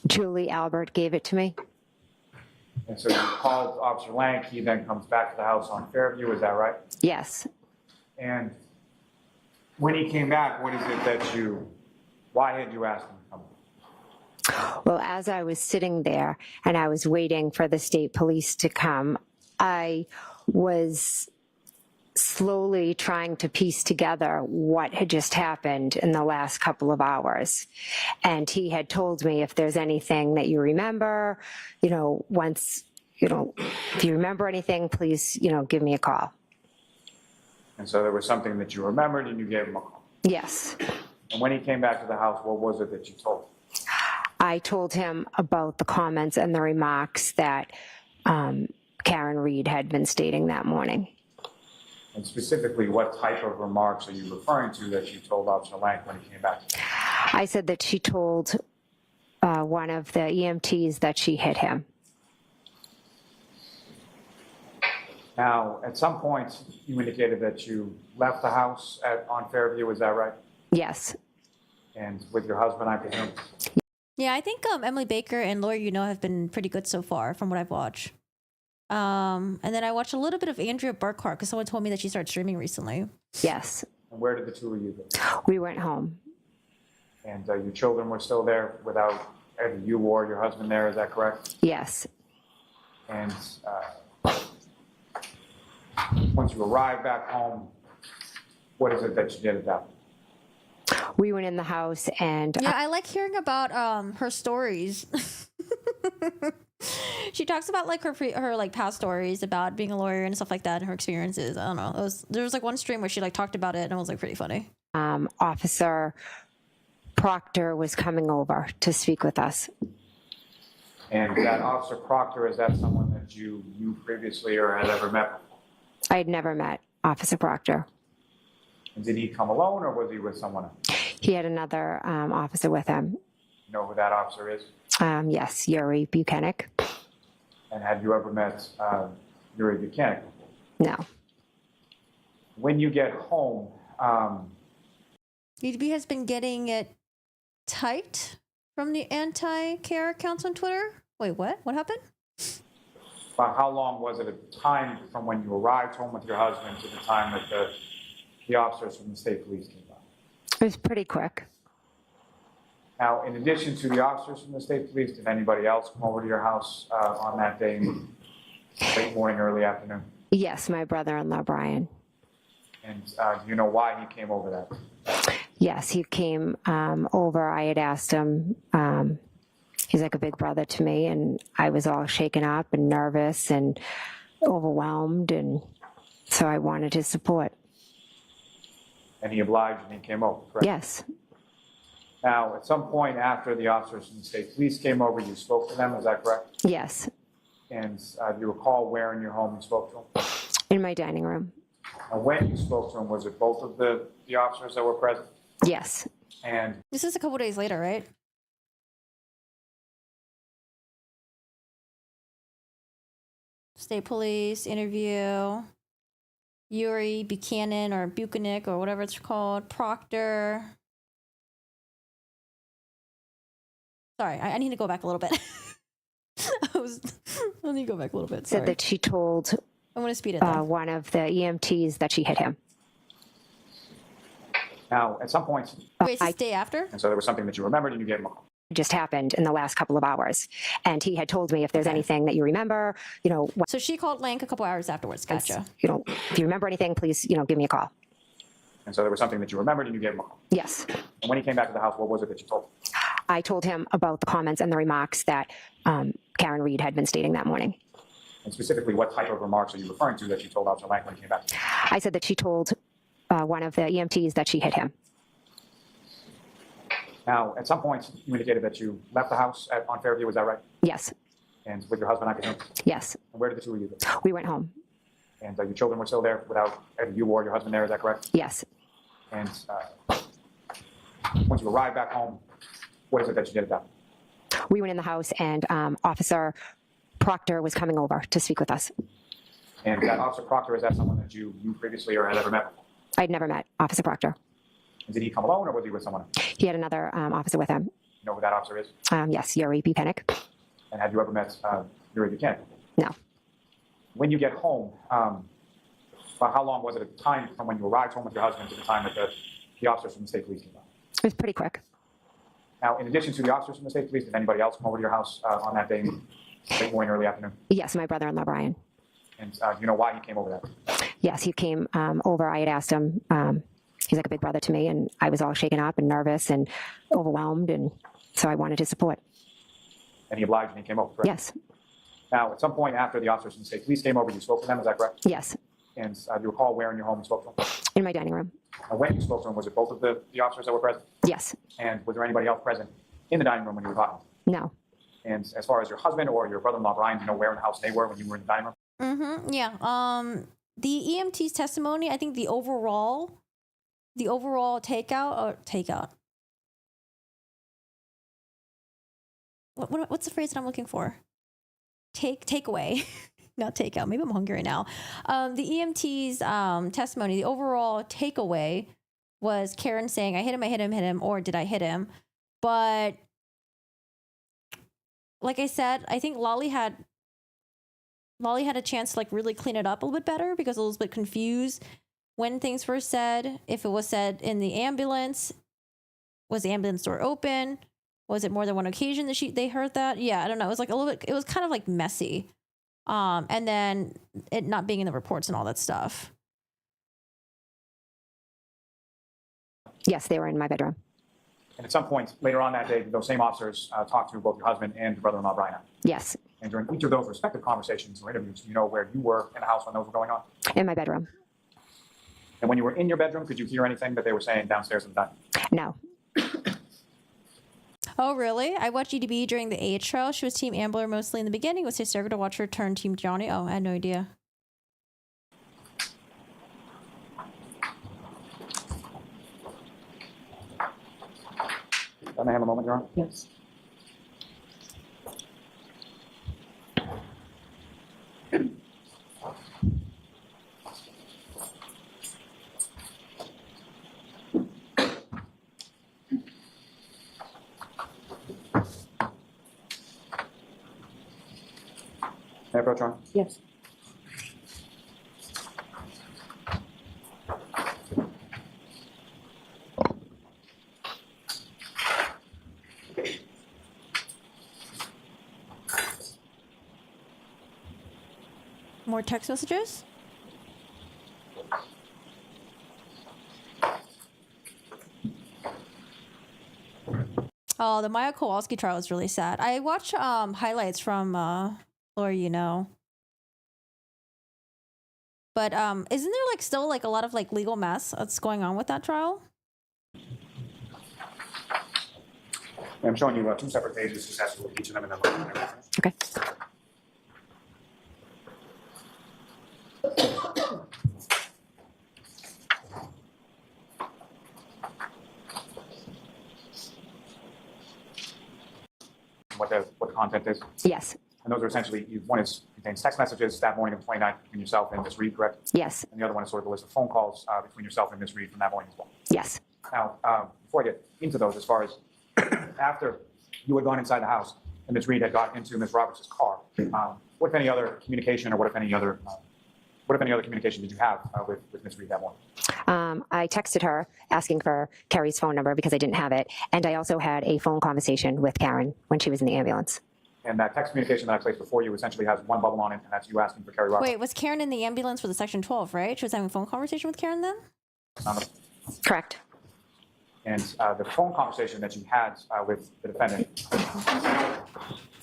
Julie Albert gave it to me. And so you called Officer Lank, he then comes back to the house on Fairview, is that right? Yes. And when he came back, why had you asked him to come? Well, as I was sitting there and I was waiting for the state police to come, I was slowly trying to piece together what had just happened in the last couple of hours. And he had told me, if there's anything that you remember, if you remember anything, please, give me a call. And so there was something that you remembered and you gave him a call. Yes. And when he came back to the house, what was it that you told him? I told him about the comments and the remarks that Karen Reed had been stating that morning. And specifically, what type of remarks are you referring to that you told Officer Lank when he came back? I said that she told one of the EMTs that she hit him. Now, at some point, you indicated that you left the house on Fairview, is that right? Yes. And with your husband, I presume? Yeah, I think Emily Baker and Lori, have been pretty good so far from what I've watched. And then I watched a little bit of Andrea Burkhart because someone told me that she started streaming recently. Yes. And where did the two of you go? We went home. And your children were still there without either you or your husband there, is that correct? Yes. And once you arrived back home, what is it that you did at that point? We went in the house and Yeah, I like hearing about her stories. She talks about like her like past stories about being a lawyer and stuff like that and her experiences. I don't know. There was like one stream where she like talked about it and it was like pretty funny. Officer Proctor was coming over to speak with us. And that Officer Proctor, is that someone that you knew previously or had ever met before? I had never met Officer Proctor. And did he come alone or was he with someone else? He had another officer with him. You know who that officer is? Yes, Yuri Buchanan. And had you ever met Yuri Buchanan before? No. When you get home, UDB has been getting it tight from the anti-care accounts on Twitter. Wait, what? What happened? about how long was it a time from when you arrived home with your husband to the time that the officers from the state police came by? It was pretty quick. Now, in addition to the officers from the state police, did anybody else come over to your house on that day, late morning, early afternoon? Yes, my brother-in-law, Brian. And do you know why he came over that? Yes, he came over. I had asked him, he's like a big brother to me, and I was all shaken up and nervous and overwhelmed, and so I wanted his support. And he obliged and he came over, correct? Yes. Now, at some point after the officers from the state police came over, you spoke to them, is that correct? Yes, And do you recall where in your home you spoke to them? in my dining room. And when you spoke to them, was it both of the officers that were present? Yes. And This is a couple days later, right? State police interview. Yuri Buchanan or Buchanan or whatever it's called, Proctor. Sorry, I need to go back a little bit. I need to go back a little bit. Said Sorry. that she told I'm going to speed it down. one of the EMTs that she hit him. Now, at some point, Wait, it's the day after? and so there was something that you remembered and you gave him a call. It just happened in the last couple of hours. And he had told me if there's Okay. anything that you remember, what, So she called Lank a couple hours afterwards. Gotcha. if you remember anything, please, give me a call. And so there was something that you remembered and you gave him a call. Yes. And when he came back to the house, what was it that you told him? I told him about the comments and the remarks that Karen Reed had been stating that morning. And specifically, what type of remarks are you referring to that you told Officer Lank when he came back? I said that she told one of the EMTs that she hit him. Now, at some point, you indicated that you left the house on Fairview, is that right? Yes. And with your husband, I presume? Yes. And where did the two of you go? We went home. And your children were still there without either you or your husband there, is that correct? Yes. And once you arrived back home, what is it that you did at that point? We went in the house and Officer Proctor was coming over to speak with us. And that Officer Proctor, is that someone that you knew previously or had ever met before? I'd never met Officer Proctor. And did he come alone or was he with someone? He had another officer with him. You know who that officer is? Yes, Yuri Buchanan. And have you ever met Yuri Buchanan? No. When you get home, about how long was it at the time from when you arrived home with your husband to the time that the officers from the state police came by? It was pretty quick. Now, in addition to the officers from the state police, did anybody else come over to your house on that day, late morning, early afternoon? Yes, my brother-in-law, Brian. And you know why he came over that? Yes, he came over. I had asked him, he's like a big brother to me, and I was all shaken up and nervous and overwhelmed, and so I wanted his support. And he obliged and he came over, correct? Yes. Now, at some point after the officers from the state police came over, you spoke to them, is that correct? Yes. And you recall where in your home you spoke to them? In my dining room. Now, when you spoke to them, was it both of the officers that were present? Yes. And was there anybody else present in the dining room when you were talking? No. And as far as your husband or your brother-in-law, Brian, do you know where in the house they were when you were in the dining room? Mm-hmm. Yeah. The EMT's testimony, I think the overall takeout. What's the phrase that I'm looking for? Takeaway, not takeout. Maybe I'm hungry right now. The EMT's testimony, the overall takeaway was Karen saying, I hit him, or did I hit him? But like I said, I think Lolly had a chance to like really clean it up a little bit better because I was a bit confused when things were said. If it was said in the ambulance, was the ambulance door open? Was it more than one occasion that they heard that? Yeah, I don't know. It was like a little bit. It was kind of like messy, and then it not being in the reports and all that stuff. Yes, they were in my bedroom. And at some point later on that day, those same officers talked to both your husband and your brother-in-law, Brian. Yes. And during each of those respective conversations or interviews, you know where you were in the house when those were going on? In my bedroom. And when you were in your bedroom, could you hear anything that they were saying downstairs in the dining room? No. Oh, really? I watched EDB during the AH trial. She was Team Ambler mostly in the beginning. It was hysterical to watch her turn Team Johnny. Oh, I had no idea. Let me have a moment, Your Honor. Yes. May I approach, Your Honor? Yes. More text messages? Oh, the Maya Kowalski trial was really sad. I watched highlights from Laura, you know. But isn't there like still like a lot of like legal mess that's going on with that trial? I'm showing you two separate pages, just has to look at each of them and then look at everything. Okay. What the content is. Yes. And those are essentially, one is contains text messages that morning of the 29th between yourself and Ms. Reed, correct? Yes, And the other one is sort of a list of phone calls between yourself and Ms. Reed from that morning as well. yes. Now, before I get into those, as far as after you had gone inside the house and Ms. Reed had got into Ms. Roberts' car, what if any other communication or what if any other communication did you have with Ms. Reed that morning? I texted her asking for Carrie's phone number because I didn't have it. And I also had a phone conversation with Karen when she was in the ambulance. And that text communication that I placed before you essentially has one bubble on it, and that's you asking for Carrie Roberts. Wait, was Karen in the ambulance for the Section 12, right? She was having a phone conversation with Karen then? Correct. And the phone conversation that you had with the defendant,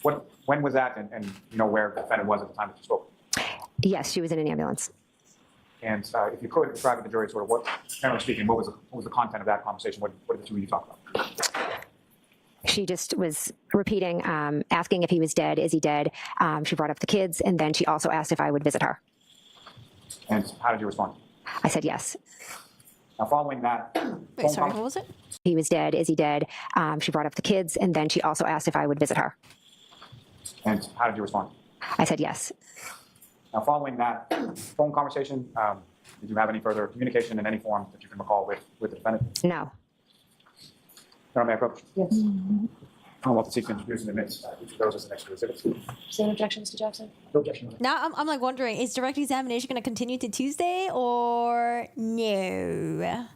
when was that, and you know where the defendant was at the time that you spoke? Yes, she was in an ambulance. And if you could describe to the jury sort of what, generally speaking, what was the content of that conversation? What did the two of you talk about? She just was repeating, asking if he was dead. Is he dead? She brought up the kids, and then she also asked if I would visit her. And how did you respond? I said yes. Now, following that Wait, sorry, what was it? He was dead. Is he dead? She brought up the kids, and then she also asked if I would visit her. And how did you respond? I said yes. Now, following that phone conversation, did you have any further communication in any form that you can recall with the defendant? No. Your Honor, may I approach? Yes. I want to seek to introduce and admit each of those as an extra exhibit. Same objection, Mr. Jackson? No objection. Now I'm like wondering, is direct examination going to continue to Tuesday or no?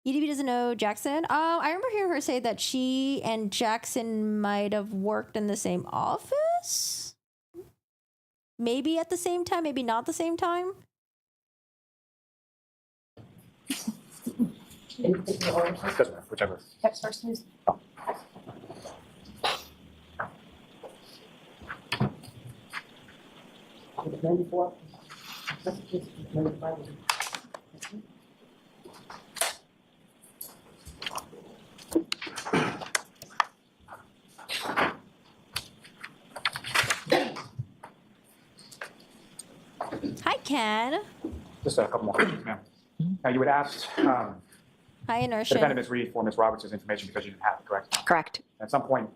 EDB doesn't know Jackson. I remember hearing her say that she and Jackson might have worked in the same office. Maybe at the same time, maybe not the same time. Anything in the order? Doesn't matter, whichever. Text first, please. Number 94. Messages, 95. Hi, Ken. Just a couple more questions, ma'am. Now, you had asked Hi, the Inertia. defendant, Ms. Reed, for Ms. Roberts' information because you didn't have it, correct? Correct. At some point,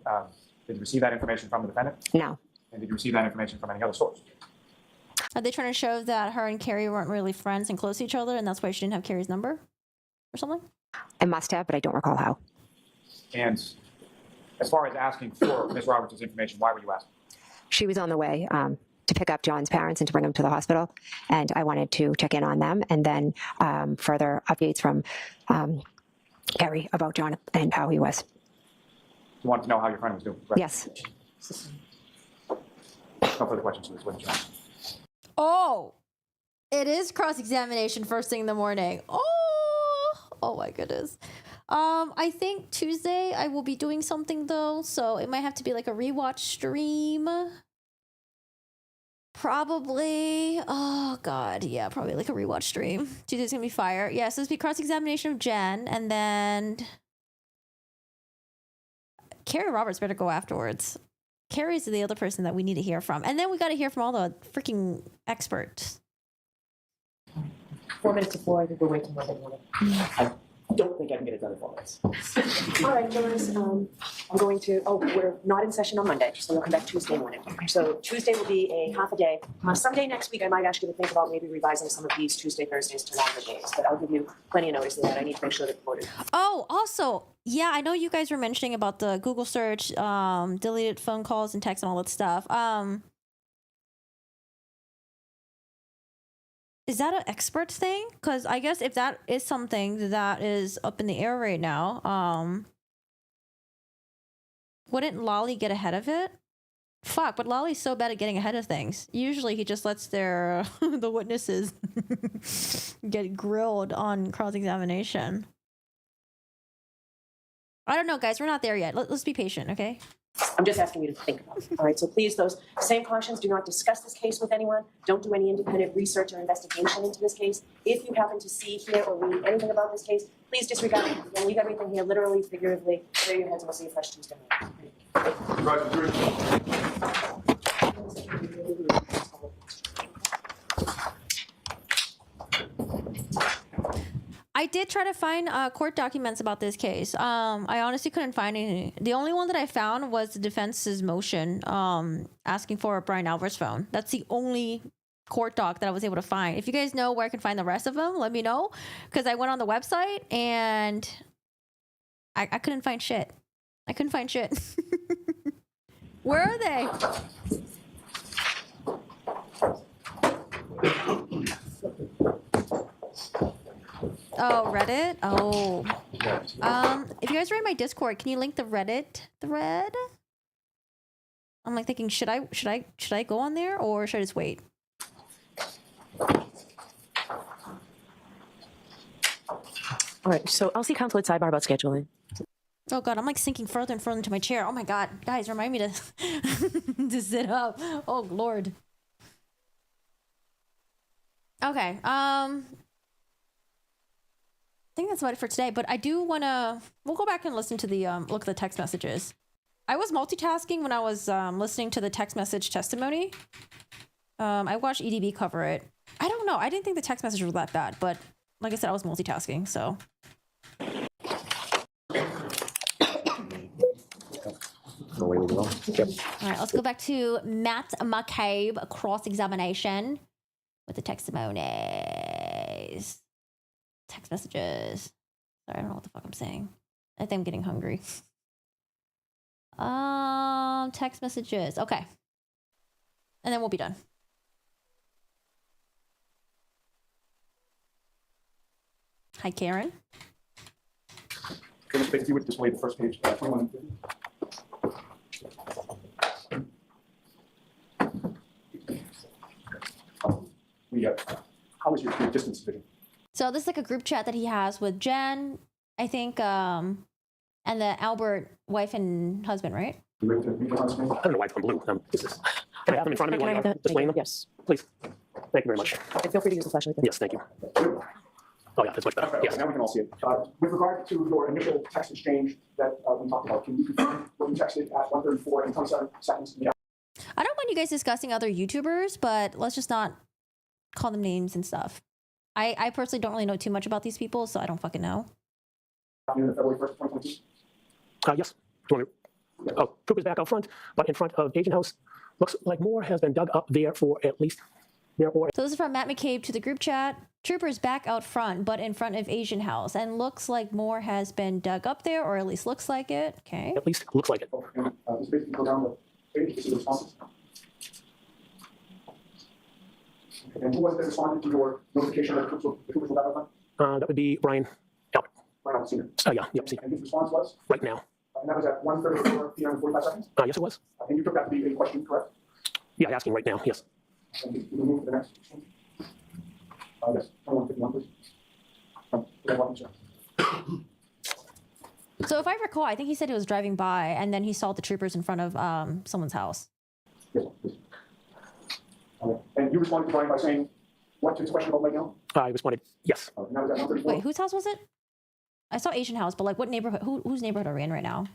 did you receive that information from the defendant? No. And did you receive that information from any other source? Are they trying to show that her and Carrie weren't really friends and close to each other, and that's why she didn't have Carrie's number or something? I must have, but I don't recall how. And as far as asking for Ms. Roberts' information, why were you asking? She was on the way to pick up John's parents and to bring them to the hospital, and I wanted to check in on them, and then further updates from Carrie about John and how he was. You wanted to know how your friend was doing, correct? Yes. No further questions, please. Witness, Your Honor. Oh, it is cross-examination first thing in the morning. Oh my goodness. I think Tuesday I will be doing something though, so it might have to be like a rewatch stream. Probably. Oh God, yeah, probably like a rewatch stream. Tuesday's gonna be fire. Yeah, so this will be cross-examination of Jen, and then Carrie Roberts better go afterwards. Carrie's the other person that we need to hear from. And then we got to hear from all the freaking experts. 4 minutes to 4. I think we're way too much. I don't think I can get it done in 4 minutes. All right, Doris, I'm going to, we're not in session on Monday, so we'll come back Tuesday morning. So Tuesday will be a half a day. Someday next week, I might ask you to think about maybe revising some of these Tuesday, Thursdays to longer days, but I'll give you plenty of notice that I need to make sure that the board is. Oh, also, yeah, I know you guys were mentioning about the Google search, deleted phone calls and texts and all that stuff. Is that an expert thing? Because I guess if that is something that is up in the air right now, wouldn't Lolly get ahead of it? Fuck, but Lolly's so bad at getting ahead of things. Usually he just lets their the witnesses get grilled on cross-examination. I don't know, guys. We're not there yet. Let's be patient, okay? I'm just asking you to think about it. All right, so please, those same cautions, do not discuss this case with anyone. Don't do any independent research or investigation into this case. If you happen to see, hear, or read anything about this case, please disregard it. Again, leave everything here, literally, figuratively. Clear your heads, and we'll see you fresh Tuesday morning. I did did try to find court documents about this case. I honestly couldn't find any. The only one that I found was the defense's motion asking for Brian Albert's phone. That's the only court doc that I was able to find. If you guys know where I can find the rest of them, let me know, because I went on the website and I couldn't find shit. I couldn't find shit. Where are they? Oh, Reddit? Oh. If you guys are in my Discord, can you link the Reddit thread? I'm like thinking, should I go on there or should I just wait? All right, so I'll see counsel at sidebar about scheduling. Oh god, I'm like sinking further and further into my chair. Oh my god, guys, remind me to to sit up. Oh lord. Okay. I think that's about it for today. But I do wanna. We'll go back and listen to the look at the text messages. I was multitasking when I was listening to the text message testimony. I watched EDB cover it. I don't know. I didn't think the text message was that bad, but like I said, I was multitasking. So. All right, let's go back to Matt McCabe cross-examination with the testimonies. Text messages. Sorry, I don't know what the fuck I'm saying. I think I'm getting hungry. Text messages. Okay. And then we'll be done. Hi, Karen. If you would display the first page, 21 and 50. How is your distance vision? So this is like a group chat that he has with Jen, I think, and the Albert wife and husband, right? You ready to read it on screen? I don't know why it's on blue. Can I have them in front of me Can I while have you're that? displaying them? Yes. Please. Thank you very much. And feel free to use the flashlight. There. Yes, thank you. Oh, yeah, that's much better. Okay, Yes. now we can all see it. With regard to your initial text exchange that we talked about, can you confirm what you texted at 1:34 and 27 seconds in the I don't mind you guys discussing other YouTubers, but let's just not call them names and stuff. I personally don't really know too much about these people, so I don't fucking know. afternoon of February 1st, 2022? Yes. Do you want me? Oh, troopers back out front, but in front of Agent House. Looks like more has been dug up there for at least there or. So this is from Matt McCabe to the group chat. Troopers back out front, but in front of Asian House. And looks like more has been dug up there, or at least looks like it. Okay. At least looks like it. And just basically go down the page to see the responses. Okay, and who was it that responded to your notification that the troopers were back up front? That would be Brian Albert. Right on the senior. Yeah, yep, see, And his response was? right now. And that was at 1:34 p.m. and 45 seconds? Yes, it was. And you took that to be a question, correct? Yeah, asking right now, yes. And you can move to the next. Yes, 2151, please. Welcome, sir. So if I recall, I think he said he was driving by, and then he saw the troopers in front of someone's house. Yes, please. And you responded to Brian by saying, what to his question about right now? I responded, yes. And that was at 1:34. Wait, whose house was it? I saw Asian House, but like what neighborhood? Whose neighborhood are we in right now?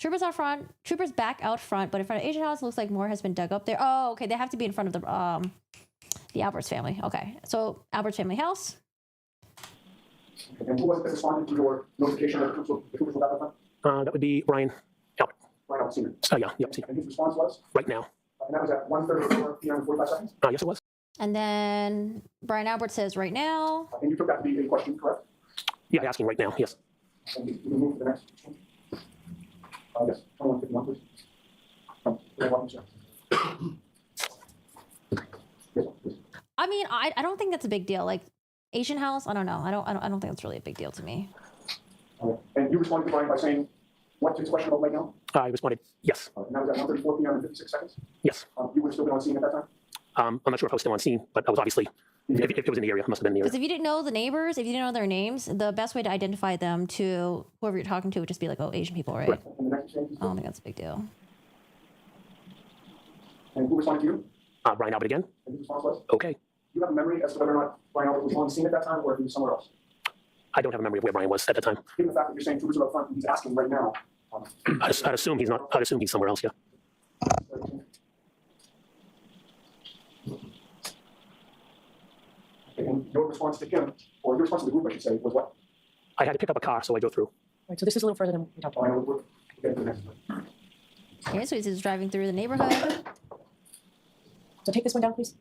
Troopers out front. Troopers back out front, but in front of Asian House, looks like more has been dug up there. Oh, okay. They have to be in front of the Alberts family. Okay, so Alberts family house. Okay, and who was it that responded to your notification that the troopers were back up front? That would be Brian Albert. Right on the senior. Yeah, yep, see, And his response was? right now. And that was at 1:34 p.m. and 45 seconds? Yes, it was. And then Brian Albert says right now. And you took that to be a question, correct? Yeah, asking right now, yes. And you can move to the next. Yes, 2151, please. Welcome, sir. Yes, please. I mean, I don't think that's a big deal. Like Asian House, I don't know. I don't think that's really a big deal to me. And you responded to Brian by saying, what to his question about right now? I responded, yes. And that was at 1:34 p.m. and 56 seconds? Yes. You would have still been on scene at that time? I'm not sure if I was still on scene, but I was obviously, if it was in the area, it must have been in the Because area. if you didn't know the neighbors, if you didn't know their names, the best way to identify them to whoever you're talking to would just be like, oh, Asian people, right? Right. And the next exchange, I don't think that's a big deal. and who responded to you? Brian Albert again. And his response was? Do Okay. you have a memory as to whether or not Brian Albert was on scene at that time or if he was somewhere else? I don't have a memory of where Brian was at the time. Given the fact that you're saying troopers are up front and he's asking right now. I'd assume he's not, I'd assume he's somewhere else, yeah. And your response to him, or your response to the group, I should say, was what? I had to pick up a car, so I drove through. All right, so this is a little further than we talked Oh, I about. know, we'll get to the next one. Okay, so he's just driving through the neighborhood. So take this one down, please.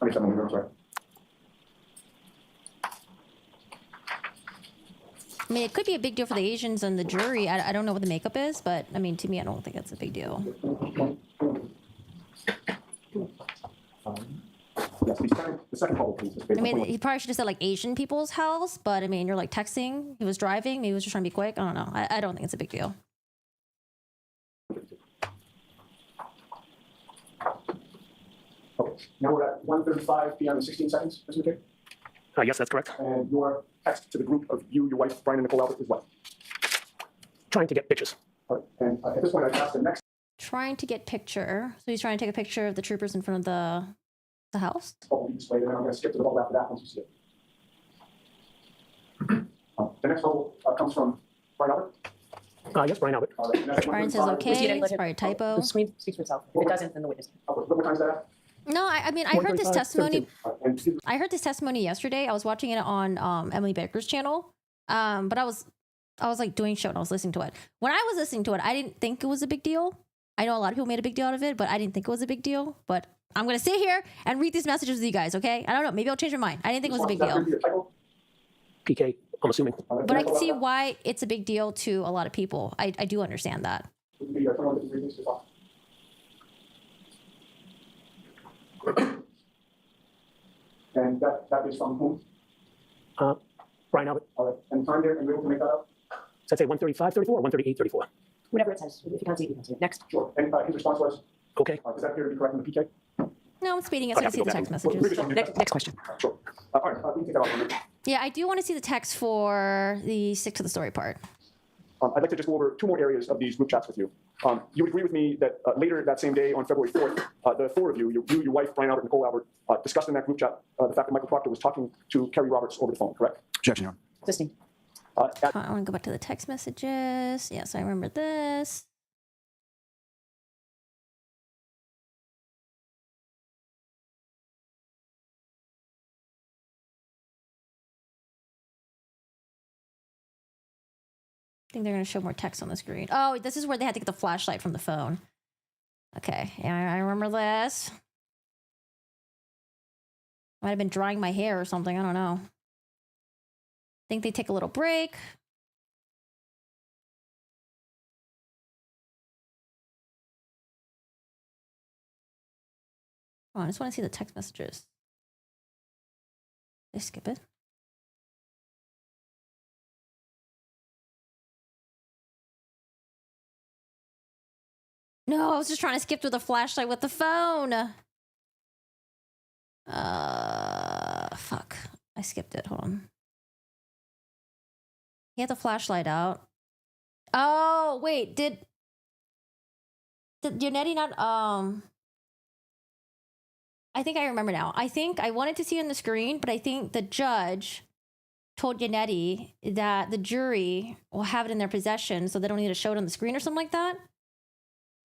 I'm sorry. I mean, it could be a big deal for the Asians and the jury. I don't know what the makeup is, but I mean, to me, I don't think it's a big deal. Yes, the second bubble, please. I mean, he probably should have said like Asian people's house, but I mean, you're like texting. He was driving. Maybe he was just trying to be quick. I don't know. I don't think it's a big deal. Okay, now we're at 1:35 p.m. and 16 seconds, Mr. McCabe. Yes, that's correct. And your text to the group of you, your wife, Brian, and Nicole Albert is what? Trying to get pictures. All right, and at this point, I'd ask the next Trying to get picture. So he's trying to take a picture of the troopers in front of the house. bubble be displayed, and then I'm going to skip to the bubble after that once you see it. The next bubble comes from Brian Albert. Yes, Brian Albert. And that's Brian says 1:35. okay. It's probably a typo. The screen speaks for itself. If it doesn't, then the witness. What time is that? No, I mean, I heard this 1:35, testimony. 17. I heard this testimony yesterday. I was watching it on Emily Baker's channel. But I was like doing show and I was listening to it. When I was listening to it, I didn't think it was a big deal. I know a lot of people made a big deal out of it, but I didn't think it was a big deal. But I'm gonna sit here and read these messages with you guys, okay? I don't know. Maybe I'll change my mind. I didn't think it was a big deal. PK, I'm assuming. But I can see why it's a big deal to a lot of people. I do understand that. And that is from whom? Brian Albert. All right, and time there, and we're able to make that up? So I'd say 1:35:34 or 1:38:34. Whatever it says. If you can't see it, you can't see it. Next. Sure, and his response was, Okay. does that appear to be correct in the PK? No, I'm speeding it so I can see the text messages. Next question. Sure. All right, we can take that off. Yeah, I do want to see the text for the stick to the story part. I'd like to just go over two more areas of these group chats with you. You would agree with me that later that same day on February 4th, the four of you, your wife, Brian Albert, Nicole Albert, discussed in that group chat the fact that Michael Proctor was talking to Kerry Roberts over the phone, correct? Objection, Your Honor. Listening. I want to go back to the text messages. Yes, I remember this. I think they're going to show more text on the screen. Oh, this is where they had to get the flashlight from the phone. Okay, yeah, I remember this. Might have been drying my hair or something. I don't know. I think they take a little break. Oh, I just want to see the text messages. They skip it. No, I was just trying to skip through the flashlight with the phone. Fuck. I skipped it. Hold on. He had the flashlight out. Oh, wait. Did Yannetti not, I think I remember now. I think I wanted to see it on the screen, but I think the judge told Yannetti that the jury will have it in their possession, so they don't need to show it on the screen or something like that.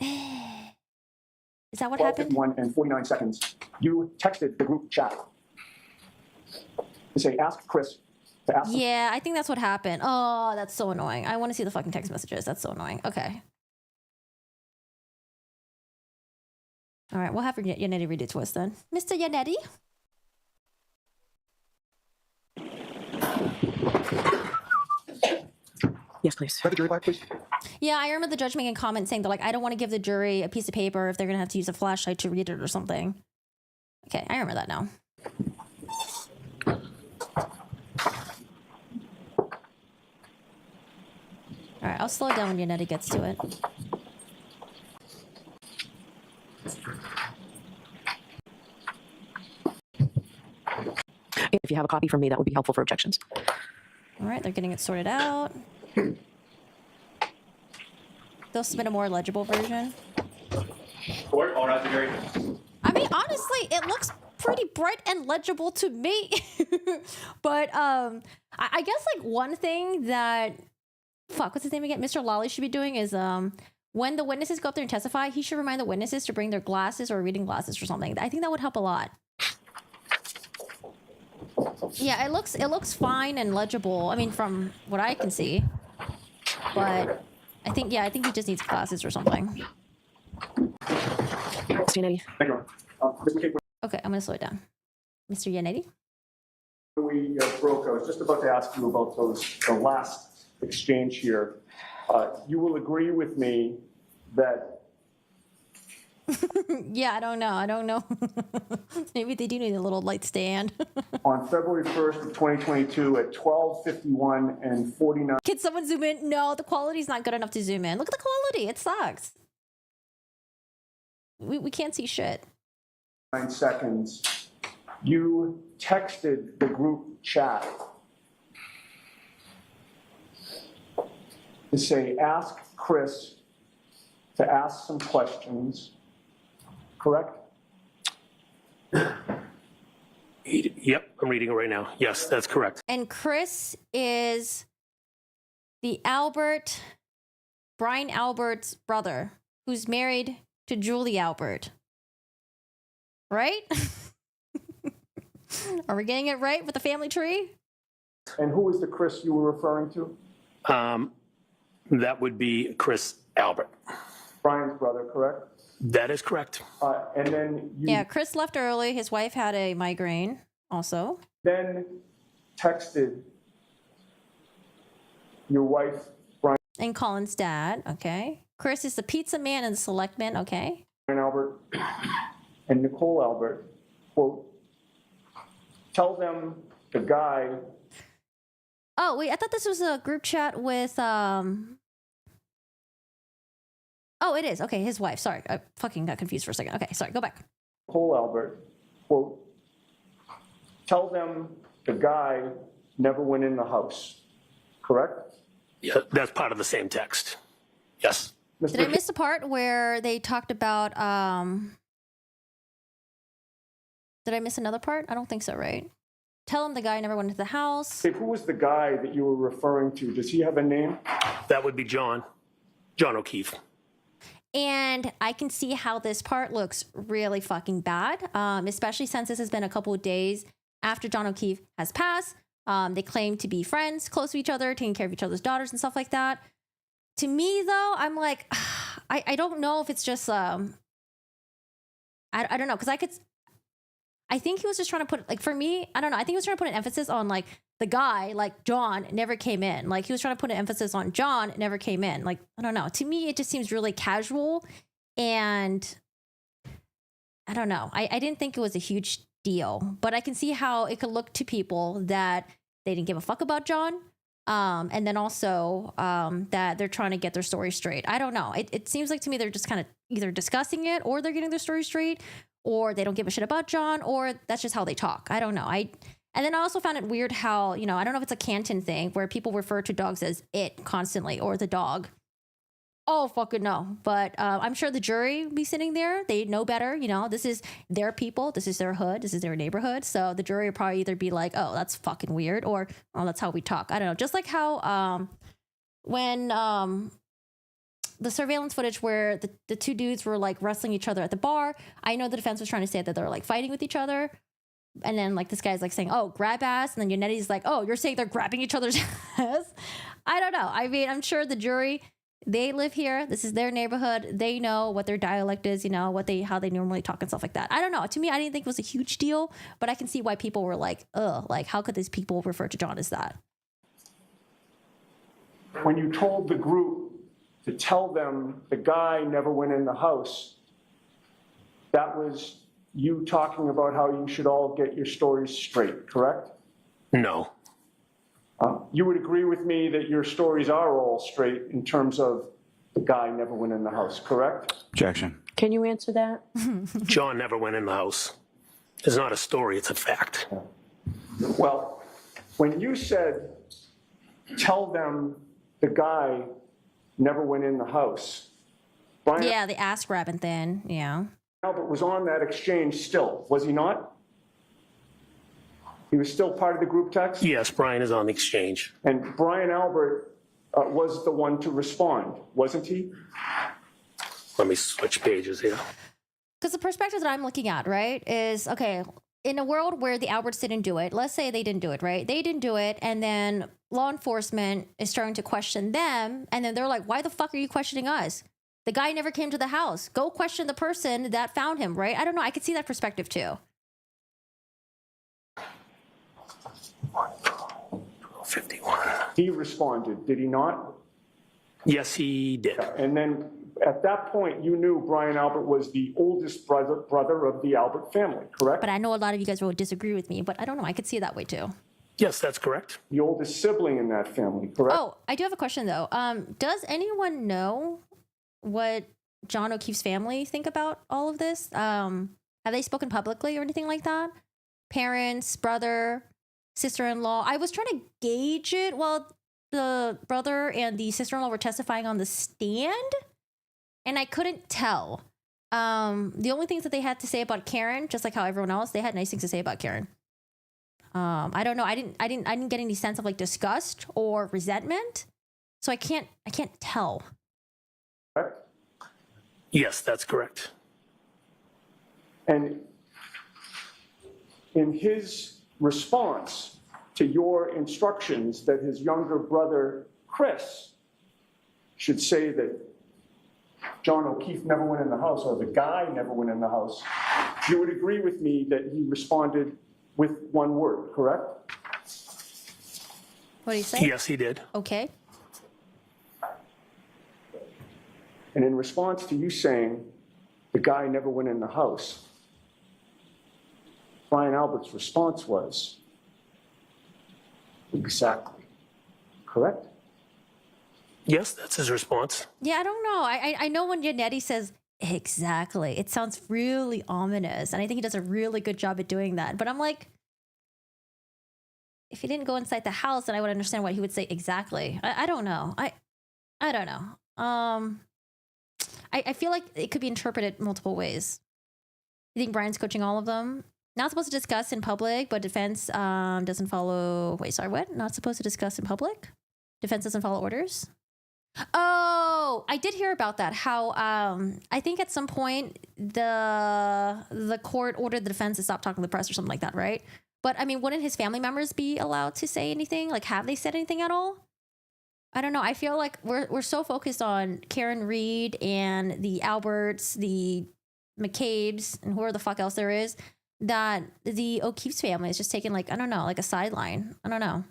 Is that what happened? 1 and 49 seconds. You texted the group chat to say, ask Chris to ask him. Yeah, I think that's what happened. Oh, that's so annoying. I want to see the fucking text messages. That's so annoying. Okay. All right, we'll have Yannetti read it to us then. Mr. Yannetti? Yes, please. Read the jury back, please. Yeah, I remember the judge making a comment saying that, like, I don't want to give the jury a piece of paper if they're going to have to use a flashlight to read it or something. Okay, I remember that now. All right, I'll slow it down when Yannetti gets to it. If you have a copy from me, that would be helpful for objections. All right, they're getting it sorted out. They'll submit a more legible version. Court, all right, the jury. I mean, honestly, it looks pretty bright and legible to me. But I guess like one thing that fuck, what's his name again? Mr. Lawley should be doing is when the witnesses go up there and testify, he should remind the witnesses to bring their glasses or reading glasses or something. I think that would help a lot. Yeah, it looks fine and legible. I mean, from what I can see, but I think he just needs glasses or something. Yannetti. Thank you. Mr. McCabe, Okay, I'm gonna slow it down. Mr. Yannetti? when we broke, I was just about to ask you about the last exchange here. You will agree with me that Yeah, I don't know. Maybe they do need a little light stand. on February 1st of 2022 at 12:51 and 49 Can someone zoom in? No, the quality's not good enough to zoom in. Look at the quality. It sucks. We can't see shit. seconds, you texted the group chat to say, ask Chris to ask some questions, correct? Yep, I'm reading it right now. Yes, that's correct. And Chris is the Brian Albert's brother, who's married to Julie Albert. Right? Are we getting it right with the family tree? And who was the Chris you were referring to? That would be Chris Albert. Brian's brother, correct? That is correct. And then you Yeah, Chris left early. His wife had a migraine also. then texted your wife, Brian And Colin's dad, okay. Chris is the pizza man and the selectman, okay. Albert, and Nicole Albert, quote, tell them the guy. Oh, wait, I thought this was a group chat with, Oh, it is. Okay, his wife. Sorry, I fucking got confused for a second. Okay, sorry, go back. Nicole Albert, quote, tell them the guy never went in the house, correct? Yeah, that's part of the same text. Yes. Did I miss the part where they talked about, Did I miss another part? I don't think so, right? Tell him the guy never went into the house. Dave, who was the guy that you were referring to? Does he have a name? That would be John O'Keefe. And I can see how this part looks really fucking bad, especially since this has been a couple of days after John O'Keefe has passed. They claim to be friends, close to each other, taking care of each other's daughters and stuff like that. To me, though, I'm like, I don't know if it's just, I don't know, because I think he was just trying to put, like, for me, I don't know, I think he was trying to put an emphasis on, like, the guy, like, John, never came in. Like, he was trying to put an emphasis on John, never came in. Like, I don't know. To me, it just seems really casual, and I don't know. I didn't think it was a huge deal, but I can see how it could look to people that they didn't give a fuck about John. And then also that they're trying to get their story straight. I don't know. It seems like to me they're just kind of either discussing it or they're getting their story straight, or they don't give a shit about John, or that's just how they talk. I don't know. And then I also found it weird how, you know, I don't know if it's a Canton thing where people refer to dogs as it constantly or the dog. Oh, fucking no. But I'm sure the jury will be sitting there. They know better. You know, this is their people. This is their hood. This is their neighborhood. So the jury will probably either be like, oh, that's fucking weird, or, oh, that's how we talk. I don't know. Just like how when the surveillance footage where the two dudes were like wrestling each other at the bar, I know the defense was trying to say that they're like fighting with each other. And then like this guy's like saying, oh, grab ass. And then Yannetti's like, oh, you're saying they're grabbing each other's ass? I don't know. I mean, I'm sure the jury, they live here. This is their neighborhood. They know what their dialect is, you know, how they normally talk and stuff like that. I don't know. To me, I didn't think it was a huge deal, but I can see why people were like, ugh, like how could these people refer to John as that? When you told the group to tell them the guy never went in the house, that was you talking about how you should all get your stories straight, correct? No. You would agree with me that your stories are all straight in terms of the guy never went in the house, correct? Objection. Can you answer that? John never went in the house. It's not a story, it's a fact. Well, when you said, tell them the guy never went in the house, Brian Yeah, the ass grabbing thing. Yeah. Albert was on that exchange still, was he not? He was still part of the group text? Yes, Brian is on the exchange. And Brian Albert was the one to respond, wasn't he? Let me switch pages here. Because the perspective that I'm looking at, right, is okay, in a world where the Alberts didn't do it, let's say they didn't do it, right? They didn't do it, and then law enforcement is starting to question them, and then they're like, why the fuck are you questioning us? The guy never came to the house. Go question the person that found him, right? I don't know. I could see that perspective too. 51. He responded, did he not? Yes, he did. And then at that point, you knew Brian Albert was the oldest brother of the Albert family, correct? But I know a lot of you guys will disagree with me, but I don't know. I could see it that way too. Yes, that's correct. The oldest sibling in that family, correct? Oh, I do have a question though. Does anyone know what John O'Keefe's family think about all of this? Have they spoken publicly or anything like that? Parents, brother, sister-in-law. I was trying to gauge it while the brother and the sister-in-law were testifying on the stand, and I couldn't tell. The only things that they had to say about Karen, just like how everyone else, they had nice things to say about Karen. I don't know. I didn't get any sense of like disgust or resentment, so I can't tell. Correct? Yes, that's correct. And in his response to your instructions that his younger brother, Chris, should say that John O'Keefe never went in the house, or the guy never went in the house, you would agree with me that he responded with one word, correct? What do you say? Yes, he did. Okay. And in response to you saying the guy never went in the house, Brian Albert's response was, exactly, correct? Yes, that's his response. Yeah, I don't know. I know when Yannetti says exactly, it sounds really ominous, and I think he does a really good job at doing that. But I'm like, if he didn't go inside the house, then I would understand why he would say exactly. I don't know. I don't know. I feel like it could be interpreted multiple ways. You think Brian's coaching all of them? Not supposed to discuss in public, but defense doesn't follow. Wait, sorry, what? Not supposed to discuss in public? Defense doesn't follow orders? Oh, I did hear about that. How I think at some point the court ordered the defense to stop talking to the press or something like that, right? But I mean, wouldn't his family members be allowed to say anything? Like, have they said anything at all? I don't know. I feel like we're so focused on Karen Reed and the Alberts, the McCabe's, and whoever the fuck else there is, that the O'Keefe's family is just taking like, I don't know, like a sideline. I don't know.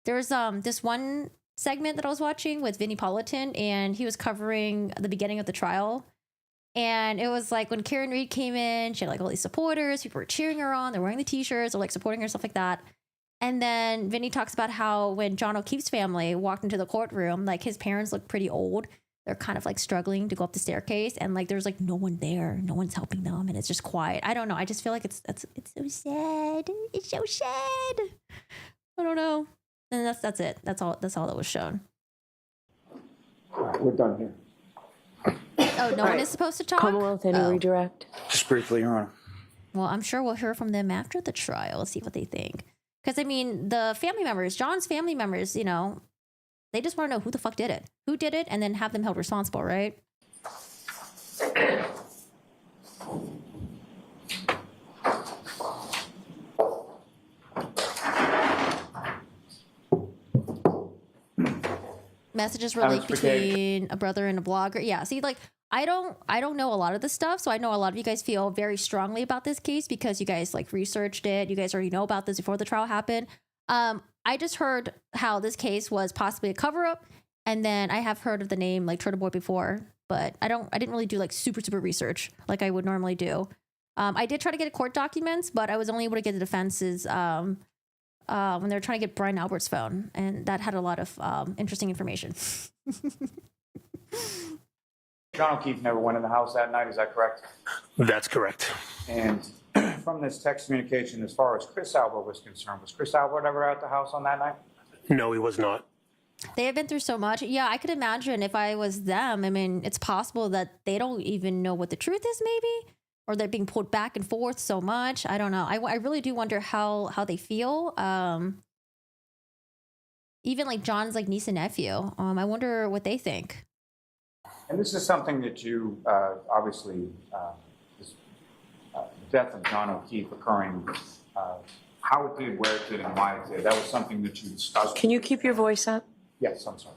There's this one segment that I was watching with Vinnie Politan, and he was covering the beginning of the trial. And it was like when Karen Reed came in, she had like all these supporters, people were cheering her on, they're wearing the t-shirts, or like supporting her, stuff like that. And then Vinny talks about how when John O'Keefe's family walked into the courtroom, like his parents looked pretty old. They're kind of like struggling to go up the staircase, and like there's like no one there, no one's helping them, and it's just quiet. I don't know. I just feel like it's so sad. It's so sad. I don't know. And that's it. That's all that was shown. All right, we're done here. Oh, no one is supposed to talk? Commonwealth, any redirect? Just briefly, Your Honor. Well, I'm sure we'll hear from them after the trial, see what they think. Because, I mean, the family members, John's family members, you know, they just want to know who the fuck did it. Who did it, and then have them held responsible, right? Messages were leaked between a brother and a blogger. Yeah, see, like, I don't know a lot of this stuff, so I know a lot of you guys feel very strongly about this case because you guys like researched it. You guys already know about this before the trial happened. I just heard how this case was possibly a cover-up, and then I have heard of the name like Turtle Boy before, but I didn't really do like super research like I would normally do. I did try to get court documents, but I was only able to get the defense's when they were trying to get Brian Albert's phone, and that had a lot of interesting information. John O'Keefe never went in the house that night, is that correct? That's correct. And from this text communication, as far as Chris Albert was concerned, was Chris Albert ever at the house on that night? No, he was not. They have been through so much. Yeah, I could imagine if I was them. I mean, it's possible that they don't even know what the truth is, maybe, or they're being pulled back and forth so much. I don't know. I really do wonder how they feel. even like John's like niece and nephew. I wonder what they think. And this is something that you, obviously, this, the death of John O'Keefe occurring, how it did, where it did, and why it did. That was something that you discussed. Can you keep your voice up? Yes, I'm sorry.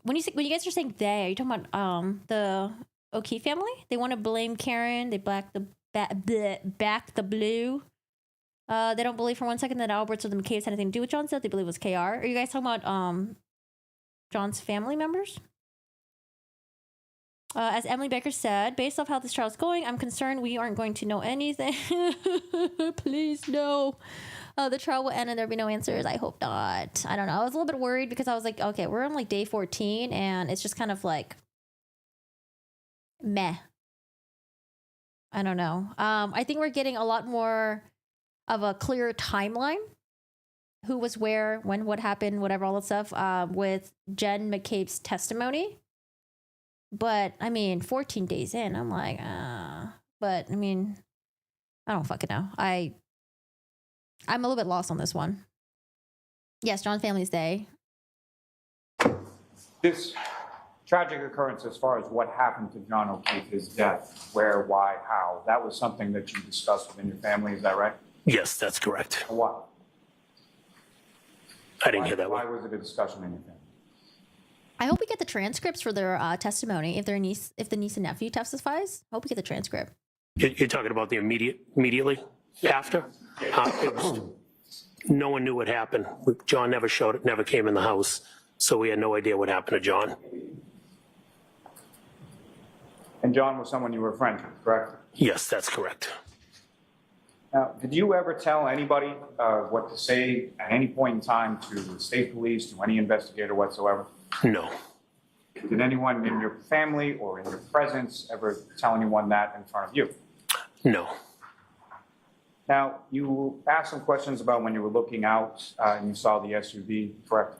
When you guys are saying they, are you talking about the O'Keefe family? They want to blame Karen. They back the blue. They don't believe for 1 second that Alberts or the McCabe's had anything to do with John's death. They believe it was KR. Are you guys talking about John's family members? As Emily Baker said, based off how this trial is going, I'm concerned we aren't going to know anything. Please, no. The trial will end and there'll be no answers. I hope not. I don't know. I was a little bit worried because I was like, okay, we're on like day 14 and it's just kind of like meh. I don't know. I think we're getting a lot more of a clear timeline. Who was where, when, what happened, whatever, all that stuff, with Jen McCabe's testimony. But, I mean, 14 days in, I'm like, but, I mean, I don't fucking know. I'm a little bit lost on this one. Yes, John's family's day. This tragic occurrence, as far as what happened to John O'Keefe, his death, where, why, how, that was something that you discussed within your family, is that right? Yes, that's correct. Why? I didn't hear that Why one. was it a discussion in your family? I hope we get the transcripts for their testimony. If the niece and nephew testifies, I hope we get the transcript. You're talking about the immediately after? No one knew what happened. John never showed it, never came in the house, so we had no idea what happened to John. And John was someone you were a friend with, correct? Yes, that's correct. Now, did you ever tell anybody what to say at any point in time to the state police, to any investigator whatsoever? No. Did anyone in your family or in your presence ever tell anyone that in front of you? No. Now, you asked some questions about when you were looking out and you saw the SUV, correct?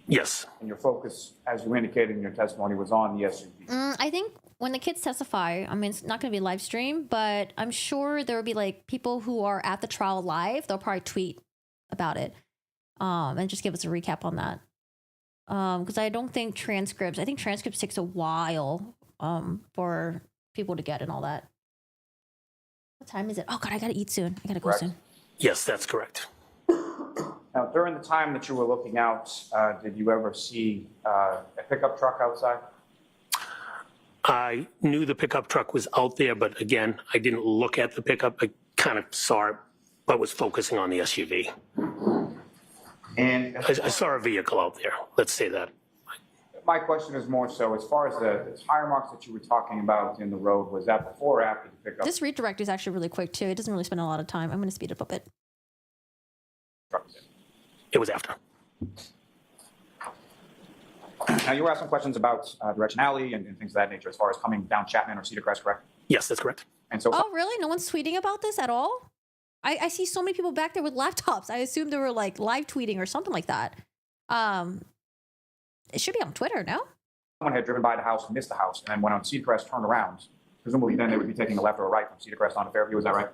Yes. And your focus, as you indicated in your testimony, was on the SUV. I think when the kids testify, I mean, it's not going to be live stream, but I'm sure there will be like people who are at the trial live. They'll probably tweet about it and just give us a recap on that. Because I don't think transcripts, I think transcripts takes a while for people to get and all that. What time is it? Oh God, I gotta eat soon. I gotta go Correct. soon. Yes, that's correct. Now, during the time that you were looking out, did you ever see a pickup truck outside? I knew the pickup truck was out there, but again, I didn't look at the pickup. I kind of saw it, but was focusing on the SUV. And I saw a vehicle out there. Let's say that. my question is more so, as far as the tire marks that you were talking about in the road, was that before or after the pickup This redirect is actually really quick too. It doesn't really spend a lot of time. I'm gonna speed it up a bit. truck? It was after. Now, you were asking questions about directionality and things of that nature as far as coming down Chapman or Cedar Crest, correct? Yes, that's correct. And so, Oh really? No one's tweeting about this at all? I see so many people back there with laptops. I assumed they were like live tweeting or something like that. It should be on Twitter, no? someone had driven by the house, missed the house, and then went on Cedar Crest, turned around. Presumably, then they would be taking a left or a right from Cedar Crest onto Fairview. Is that right?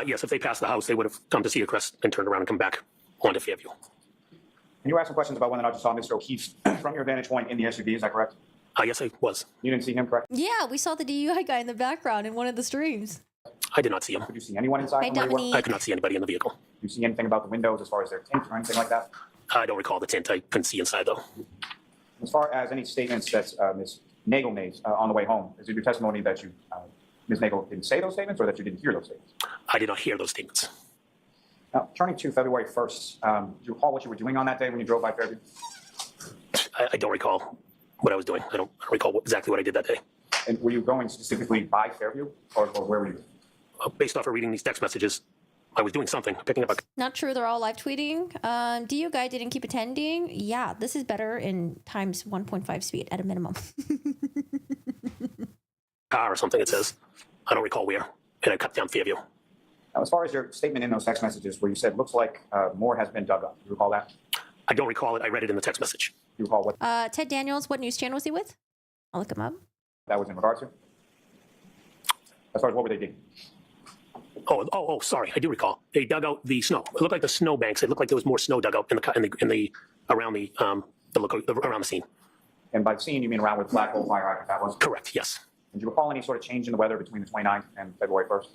Yes, if they passed the house, they would have come to Cedar Crest and turned around and come back onto Fairview. And you were asking questions about whether or not you saw Mr. O'Keefe from your vantage point in the SUV. Is that correct? Yes, I was. You didn't see him, correct? Yeah, we saw the DUI guy in the background in one of the streams. I did not see him. Could you see anyone inside? Hey, from where you were? Dominique. I could not see anybody in the vehicle. Did you see anything about the windows as far as their tint or anything like that? I don't recall the tint. I couldn't see inside, though. As far as any statements that Ms. Nagel made on the way home, is it your testimony that you, Ms. Nagel didn't say those statements or that you didn't hear those statements? I did not hear those statements. Now, turning to February 1st, do you recall what you were doing on that day when you drove by Fairview? I don't recall what I was doing. I don't recall exactly what I did that day. And were you going specifically by Fairview or where were you? Based off of reading these text messages, I was doing something, picking up a Not true, they're all live tweeting. DU guy didn't keep attending. Yeah, this is better in times 1.5 speed at a minimum. car or something, it says. I don't recall where. And I cut down Fairview. Now, as far as your statement in those text messages where you said, looks like more has been dug up, do you recall that? I don't recall it. I read it in the text message. Do you recall what Ted Daniels, what news channel was he with? I'll look him up. that was in regard to? As far as what were they digging? Sorry, I do recall. They dug out the snow. It looked like the snow banks. It looked like there was more snow dug out around the scene. And by scene, you mean around where the flagpole fire hydrant that was? Correct. Yes. And do you recall any sort of change in the weather between the 29th and February 1st?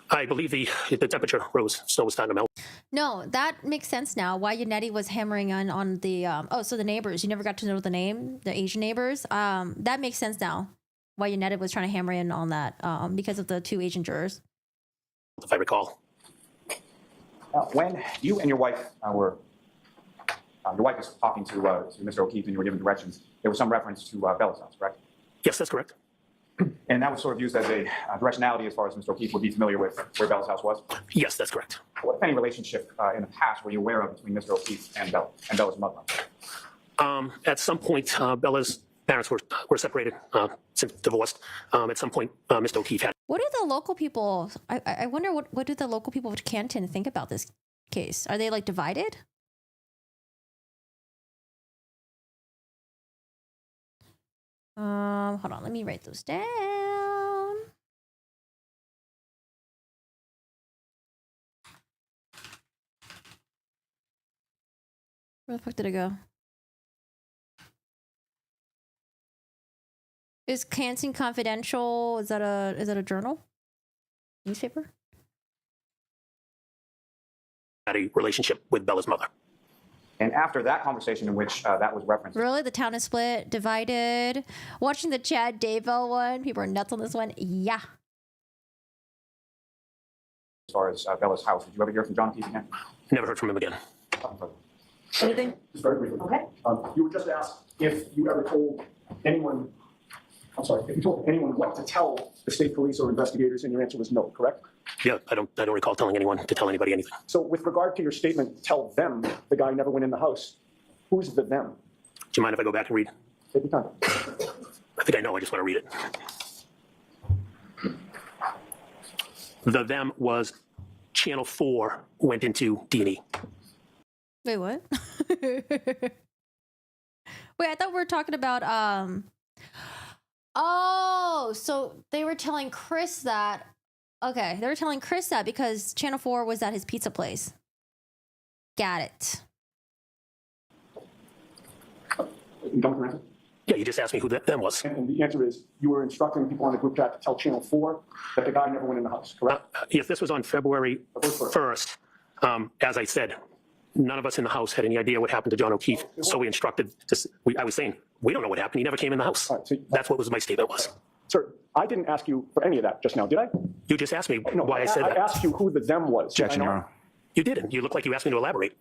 I believe the temperature rose. Snow was starting to melt. No, that makes sense now. Why Yannetti was hammering on the so the neighbors. You never got to know the name, the Asian neighbors. That makes sense now. Why Yannetti was trying to hammer in on that because of the 2 Asian jurors. If I recall. When you and your wife your wife was talking to Mr. O'Keefe and you were giving directions, there was some reference to Bella's house, correct? Yes, that's correct. And that was sort of used as a directionality as far as Mr. O'Keefe would be familiar with where Bella's house was? Yes, that's correct. What, if any, relationship in the past were you aware of between Mr. O'Keefe and Bella's mother? At some point, Bella's parents were separated, since divorced. At some point, Mr. O'Keefe had. What do the local people? I wonder what do the local people of Canton think about this case? Are they like divided? Hold on, let me write those down. Where the fuck did it go? Is Canton Confidential? Is that a journal? Newspaper? Had a relationship with Bella's mother. And after that conversation in which that was referenced, Really? The town is split, divided. Watching the Chad Daybell one. People are nuts on this one. Yeah. as far as Bella's house, did you ever hear from John O'Keefe again? Never heard from him again. Anything? Just very briefly. Okay. You were just asked if you ever told anyone, if you told anyone what to tell the state police or investigators, and your answer was no, correct? Yeah, I don't recall telling anyone to tell anybody anything. So with regard to your statement, tell them the guy never went in the house, who's the them? Do you mind if I go back and read? Take your time. I think I know, I just want to read it. The them was Channel 4 went into D&E. Wait, what? Wait, I thought we were talking about oh, so they were telling Chris that. Okay, they were telling Chris that because Channel 4 was at his pizza place. Got it. You done with your answer? Yeah, you just asked me who that them was. And the answer is you were instructing people on the group chat to tell Channel 4 that the guy never went in the house, correct? Yes, this was on February 1st. As I said, none of us in the house had any idea what happened to John O'Keefe. So we instructed, I was saying, we don't know what happened. He never came in the house. All right, so, That's what my statement was. sir, I didn't ask you for any of that just now, did I? You just asked me No, why I said I that. asked you who the them was. Objection, Your Honor. You didn't. You look like you asked me to elaborate.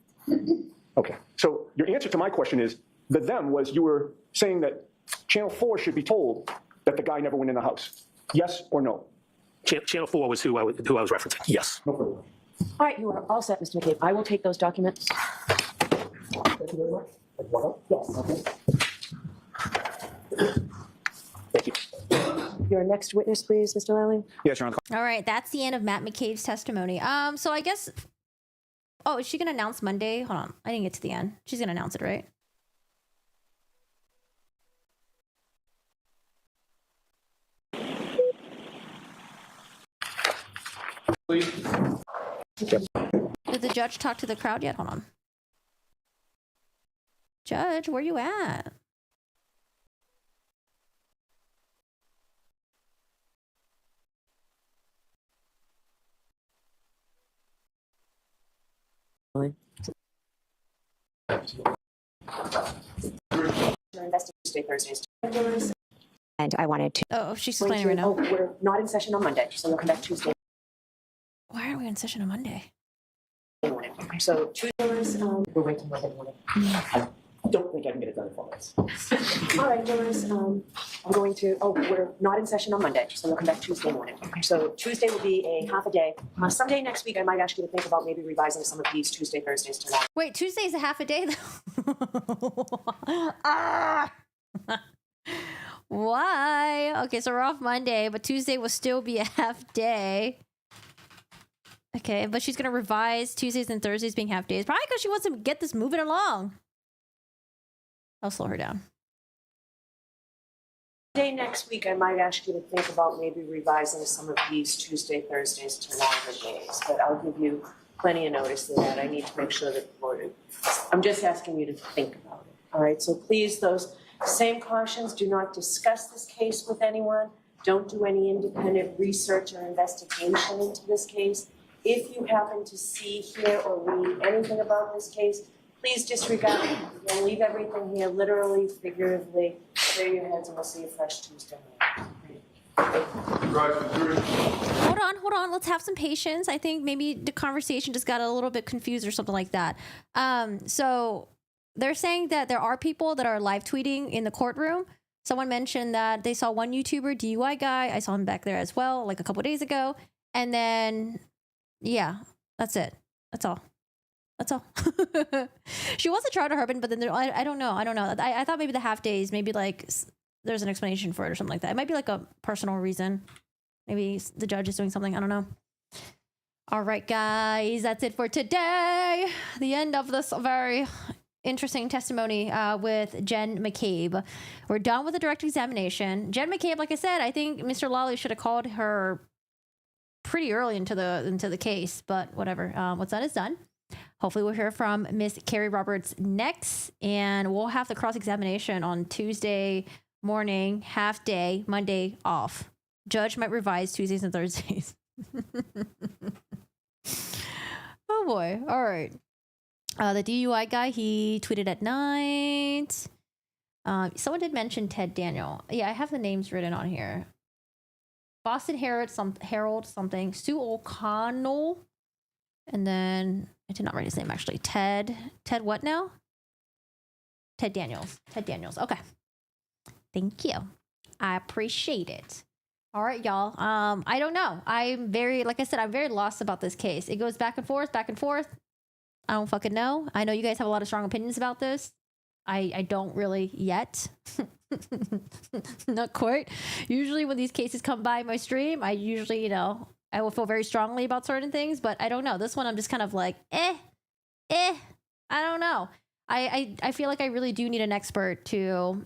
Okay, so your answer to my question is the them was you were saying that Channel 4 should be told that the guy never went in the house. Yes or no? Channel 4 was who I was referencing. Yes. No further. All right, you are all set, Mr. McCabe. I will take those documents. Thank you very much. Yes. Thank you. Your next witness, please, Mr. Lally. Yes, Your Honor. All right, that's the end of Matt McCabe's testimony. So I guess. Oh, is she gonna announce Monday? Hold on, I didn't get to the end. She's gonna announce it, right? Please. Did the judge talk to the crowd yet? Hold on. Judge, where you at? Your investigation Tuesday, Thursdays. And I wanted to. Oh, she's explaining right now. Oh, we're not in session on Monday, so we'll come back Tuesday Why are we in session on Monday? morning. So Tuesday, we're waiting Monday morning. I don't think I can get it done in 4 minutes. All right, Doris, I'm going to, we're not in session on Monday, so we'll come back Tuesday morning. So Tuesday will be a half a day. Someday next week, I might ask you to think about maybe revising some of these Tuesday, Thursdays tomorrow. Wait, Tuesday's a half a day though. Ah! Why? Okay, so we're off Monday, but Tuesday will still be a half day. Okay, but she's gonna revise Tuesdays and Thursdays being half days, probably because she wants to get this moving along. I'll slow her down. Day next week, I might ask you to think about maybe revising some of these Tuesday, Thursdays to longer days, but I'll give you plenty of notice of that. I need to make sure that the board, I'm just asking you to think about it. All right, so please, those same cautions, do not discuss this case with anyone. Don't do any independent research or investigation into this case. If you happen to see, hear, or read anything about this case, please disregard it. You'll leave everything here, literally, figuratively. Clear your heads, and we'll see you fresh Tuesday night. Hold on. Let's have some patience. I think maybe the conversation just got a little bit confused or something like that. So they're saying that there are people that are live tweeting in the courtroom. Someone mentioned that they saw one YouTuber, DUI guy. I saw him back there as well, like a couple days ago. And then, yeah, that's it. That's all. She wants to try to Herbin, but then I don't know. I thought maybe the half days, maybe like there's an explanation for it or something like that. It might be like a personal reason. Maybe the judge is doing something. I don't know. All right, guys, that's it for today. The end of this very interesting testimony with Jen McCabe. We're done with the direct examination. Jen McCabe, like I said, I think Mr. Lawley should have called her pretty early into the case, but whatever. What's done is done. Hopefully we'll hear from Miss Carrie Roberts next, and we'll have the cross-examination on Tuesday morning, half day, Monday off. Judge might revise Tuesdays and Thursdays. Oh boy. All right. The DUI guy, he tweeted at night. Someone did mention Ted Daniel. Yeah, I have the names written on here. Boston Herald something. Sue O'Connell. And then I did not write his name actually. Ted what now? Ted Daniels. Okay. Thank you. I appreciate it. All right, y'all. I don't know. I'm very lost about this case. It goes back and forth. I don't fucking know. I know you guys have a lot of strong opinions about this. I don't really yet. Not quite. Usually when these cases come by my stream, I usually, I will feel very strongly about certain things, but I don't know. This one I'm just kind of like, I don't know. I feel like I really do need an expert to,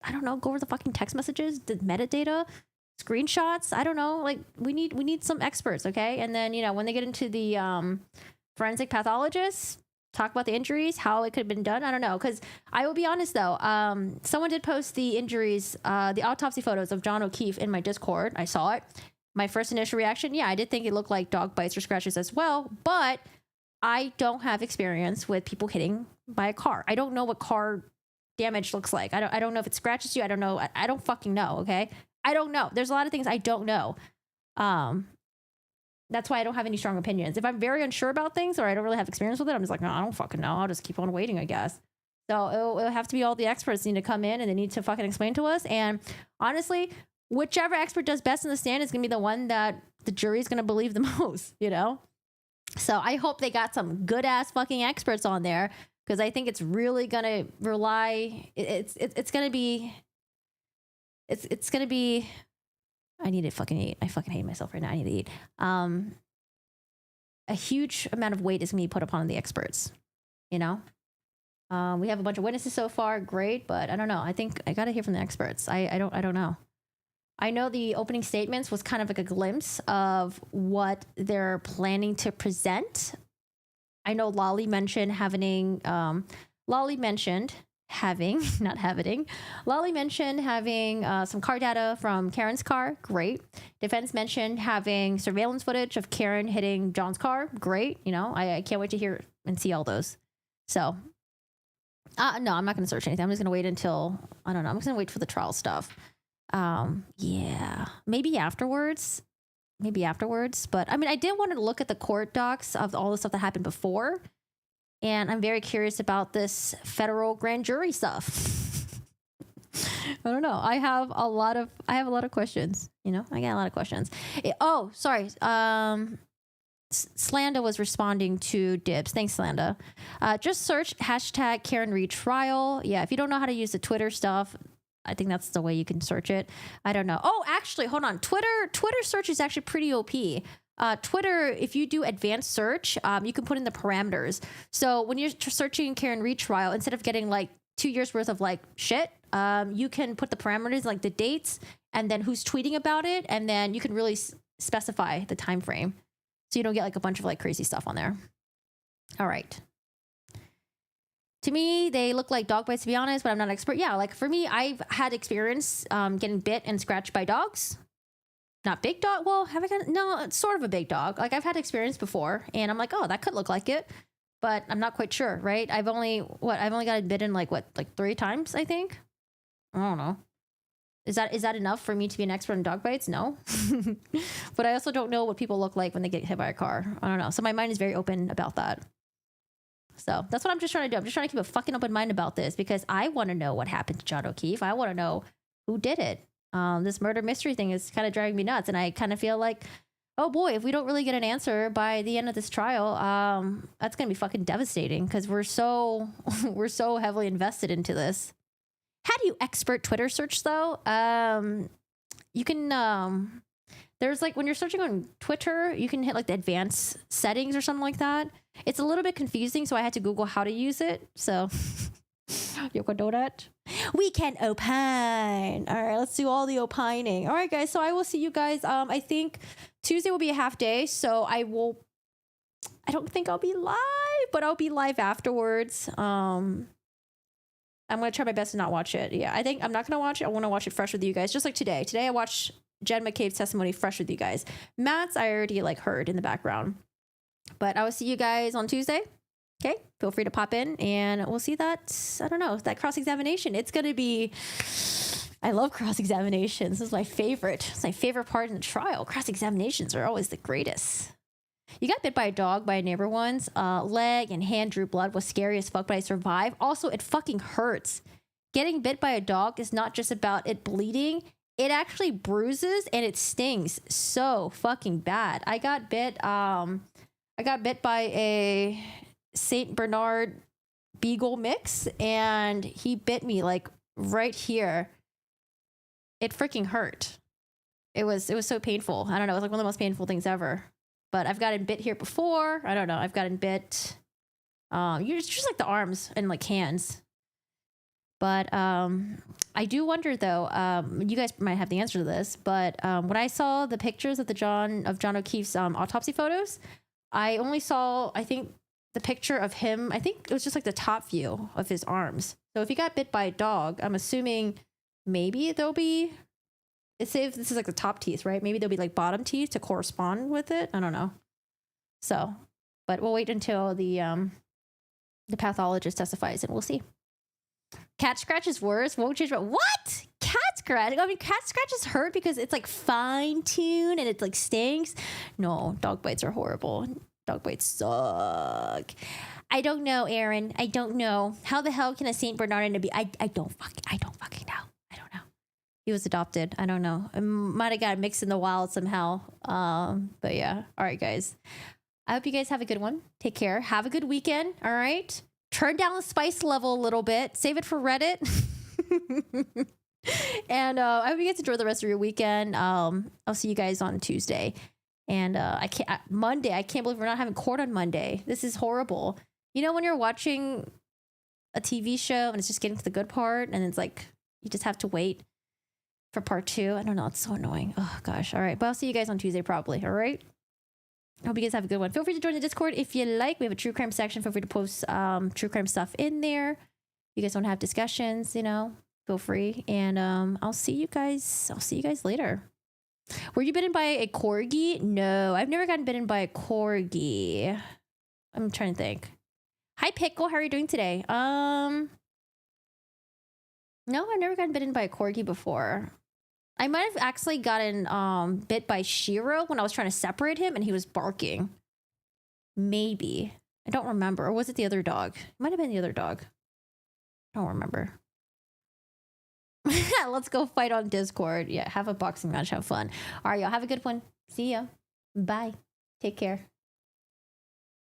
I don't know, go over the fucking text messages, the metadata, screenshots. I don't know. Like we need some experts, okay? And then, when they get into the forensic pathologists, talk about the injuries, how it could have been done. I don't know. Because I will be honest, though. Someone did post the injuries, the autopsy photos of John O'Keefe in my Discord. I saw it. My first initial reaction, yeah, I did think it looked like dog bites or scratches as well. But I don't have experience with people hitting by a car. I don't know what car damage looks like. I don't know if it scratches you. I don't know. I don't fucking know, okay? I don't know. There's a lot of things I don't know. That's why I don't have any strong opinions. If I'm very unsure about things or I don't really have experience with it, I'm just like, no, I don't fucking know. I'll just keep on waiting, I guess. So it'll have to be all the experts need to come in and they need to fucking explain to us. And honestly, whichever expert does best in the stand is going to be the one that the jury's going to believe the most, So I hope they got some good ass fucking experts on there because I think it's really going to rely. It's going to be. It's going to be. I need to fucking eat. I fucking hate myself right now. I need to eat. A huge amount of weight is going to be put upon the experts. We have a bunch of witnesses so far. Great, but I don't know. I think I got to hear from the experts. I don't know. I know the opening statements was kind of like a glimpse of what they're planning to present. I know Lolly mentioned having some car data from Karen's car. Great. Defense mentioned having surveillance footage of Karen hitting John's car. Great. I can't wait to hear and see all those. So, no, I'm not going to search anything. I'm just going to wait until, I don't know. I'm just going to wait for the trial stuff. Yeah, maybe afterwards. But I mean, I did want to look at the court docs of all the stuff that happened before. And I'm very curious about this federal grand jury stuff. I don't know. I have a lot of questions. I got a lot of questions. Sorry. Slanda was responding to Dibs. Thanks, Slanda. Just search hashtag Karen Reed trial. Yeah, if you don't know how to use the Twitter stuff, I think that's the way you can search it. I don't know. Oh, actually, hold on. Twitter search is actually pretty OP. Twitter, if you do advanced search, you can put in the parameters. So when you're searching Karen Reed trial, instead of getting like 2 years worth of like shit, you can put the parameters like the dates and then who's tweeting about it, and then you can really specify the time frame, so you don't get like a bunch of like crazy stuff on there. All right. To me, they look like dog bites, to be honest, but I'm not an expert. Yeah, like for me, I've had experience getting bit and scratched by dogs. Not big dog. Well, have I got? No, it's sort of a big dog. Like I've had experience before, and I'm like, oh, that could look like it, but I'm not quite sure, right? I've only got bitten like 3 times, I think. I don't know. Is that enough for me to be an expert in dog bites? No. But I also don't know what people look like when they get hit by a car. I don't know. So my mind is very open about that. So that's what I'm just trying to do. I'm just trying to keep a fucking open mind about this because I want to know what happened to John O'Keefe. I want to know who did it. This murder mystery thing is kind of driving me nuts. And I kind of feel like, oh boy, if we don't really get an answer by the end of this trial, that's going to be fucking devastating because we're so heavily invested into this. How do you expert Twitter search though? You can, there's like when you're searching on Twitter, you can hit like the advanced settings or something like that. It's a little bit confusing, so I had to Google how to use it. So you can do that. We can opine. All right, let's do all the opining. All right, guys. So I will see you guys. I think Tuesday will be a half day, so I don't think I'll be live, but I'll be live afterwards. I'm gonna try my best to not watch it. Yeah, I think I'm not gonna watch it. I want to watch it fresh with you guys, just like today. Today I watched Jen McCabe's testimony fresh with you guys. Matt's I already like heard in the background, but I will see you guys on Tuesday. Okay, feel free to pop in and we'll see that. I don't know, that cross-examination. It's gonna be. I love cross-examinations. This is my favorite. It's my favorite part in the trial. Cross-examinations are always the greatest. You got bit by a dog by a neighbor once. Leg and hand drew blood, was scary as fuck, but I survived. Also, it fucking hurts. Getting bit by a dog is not just about it bleeding. It actually bruises and it stings so fucking bad. I got bit by a Saint Bernard Beagle mix, and he bit me like right here. It freaking hurt. It was so painful. I don't know. It was like one of the most painful things ever. But I've gotten bit here before. I don't know. I've gotten bit. You're just like the arms and like hands. But I do wonder though. You guys might have the answer to this. But when I saw the pictures of John O'Keefe's autopsy photos, I only saw, I think, the picture of him. I think it was just like the top view of his arms. So if he got bit by a dog, I'm assuming maybe there'll be. Say if this is like the top teeth, right? Maybe there'll be like bottom teeth to correspond with it. I don't know. So, but we'll wait until the pathologist testifies and we'll see. Cat scratch is worse. Won't change. But what? Cat scratch? I mean, cat scratches hurt because it's like fine tuned and it like stings. No, dog bites are horrible. Dog bites suck. I don't know, Aaron. I don't know. How the hell can a Saint Bernardino be? I don't fucking know. I don't know. He was adopted. I don't know. I might have got mixed in the wild somehow. But yeah. All right, guys. I hope you guys have a good one. Take care. Have a good weekend. All right. Turn down the spice level a little bit. Save it for Reddit. And I hope you guys enjoy the rest of your weekend. I'll see you guys on Tuesday. And Monday. I can't believe we're not having court on Monday. This is horrible. You know when you're watching a TV show and it's just getting to the good part and it's like you just have to wait for part 2. I don't know. It's so annoying. Oh, gosh. All right. But I'll see you guys on Tuesday probably. All right. I hope you guys have a good one. Feel free to join the Discord if you like. We have a true crime section. Feel free to post true crime stuff in there. You guys want to have discussions, feel free. And I'll see you guys later. Were you bitten by a corgi? No, I've never gotten bitten by a corgi. I'm trying to think. Hi, Pickle. How are you doing today? No, I've never gotten bitten by a corgi before. I might have actually gotten bit by Shiro when I was trying to separate him and he was barking. Maybe. I don't remember. Or was it the other dog? It might have been the other dog. I don't remember. Let's go fight on Discord. Yeah, have a boxing match. Have fun. All right, y'all. Have a good one. See ya. Bye. Take care.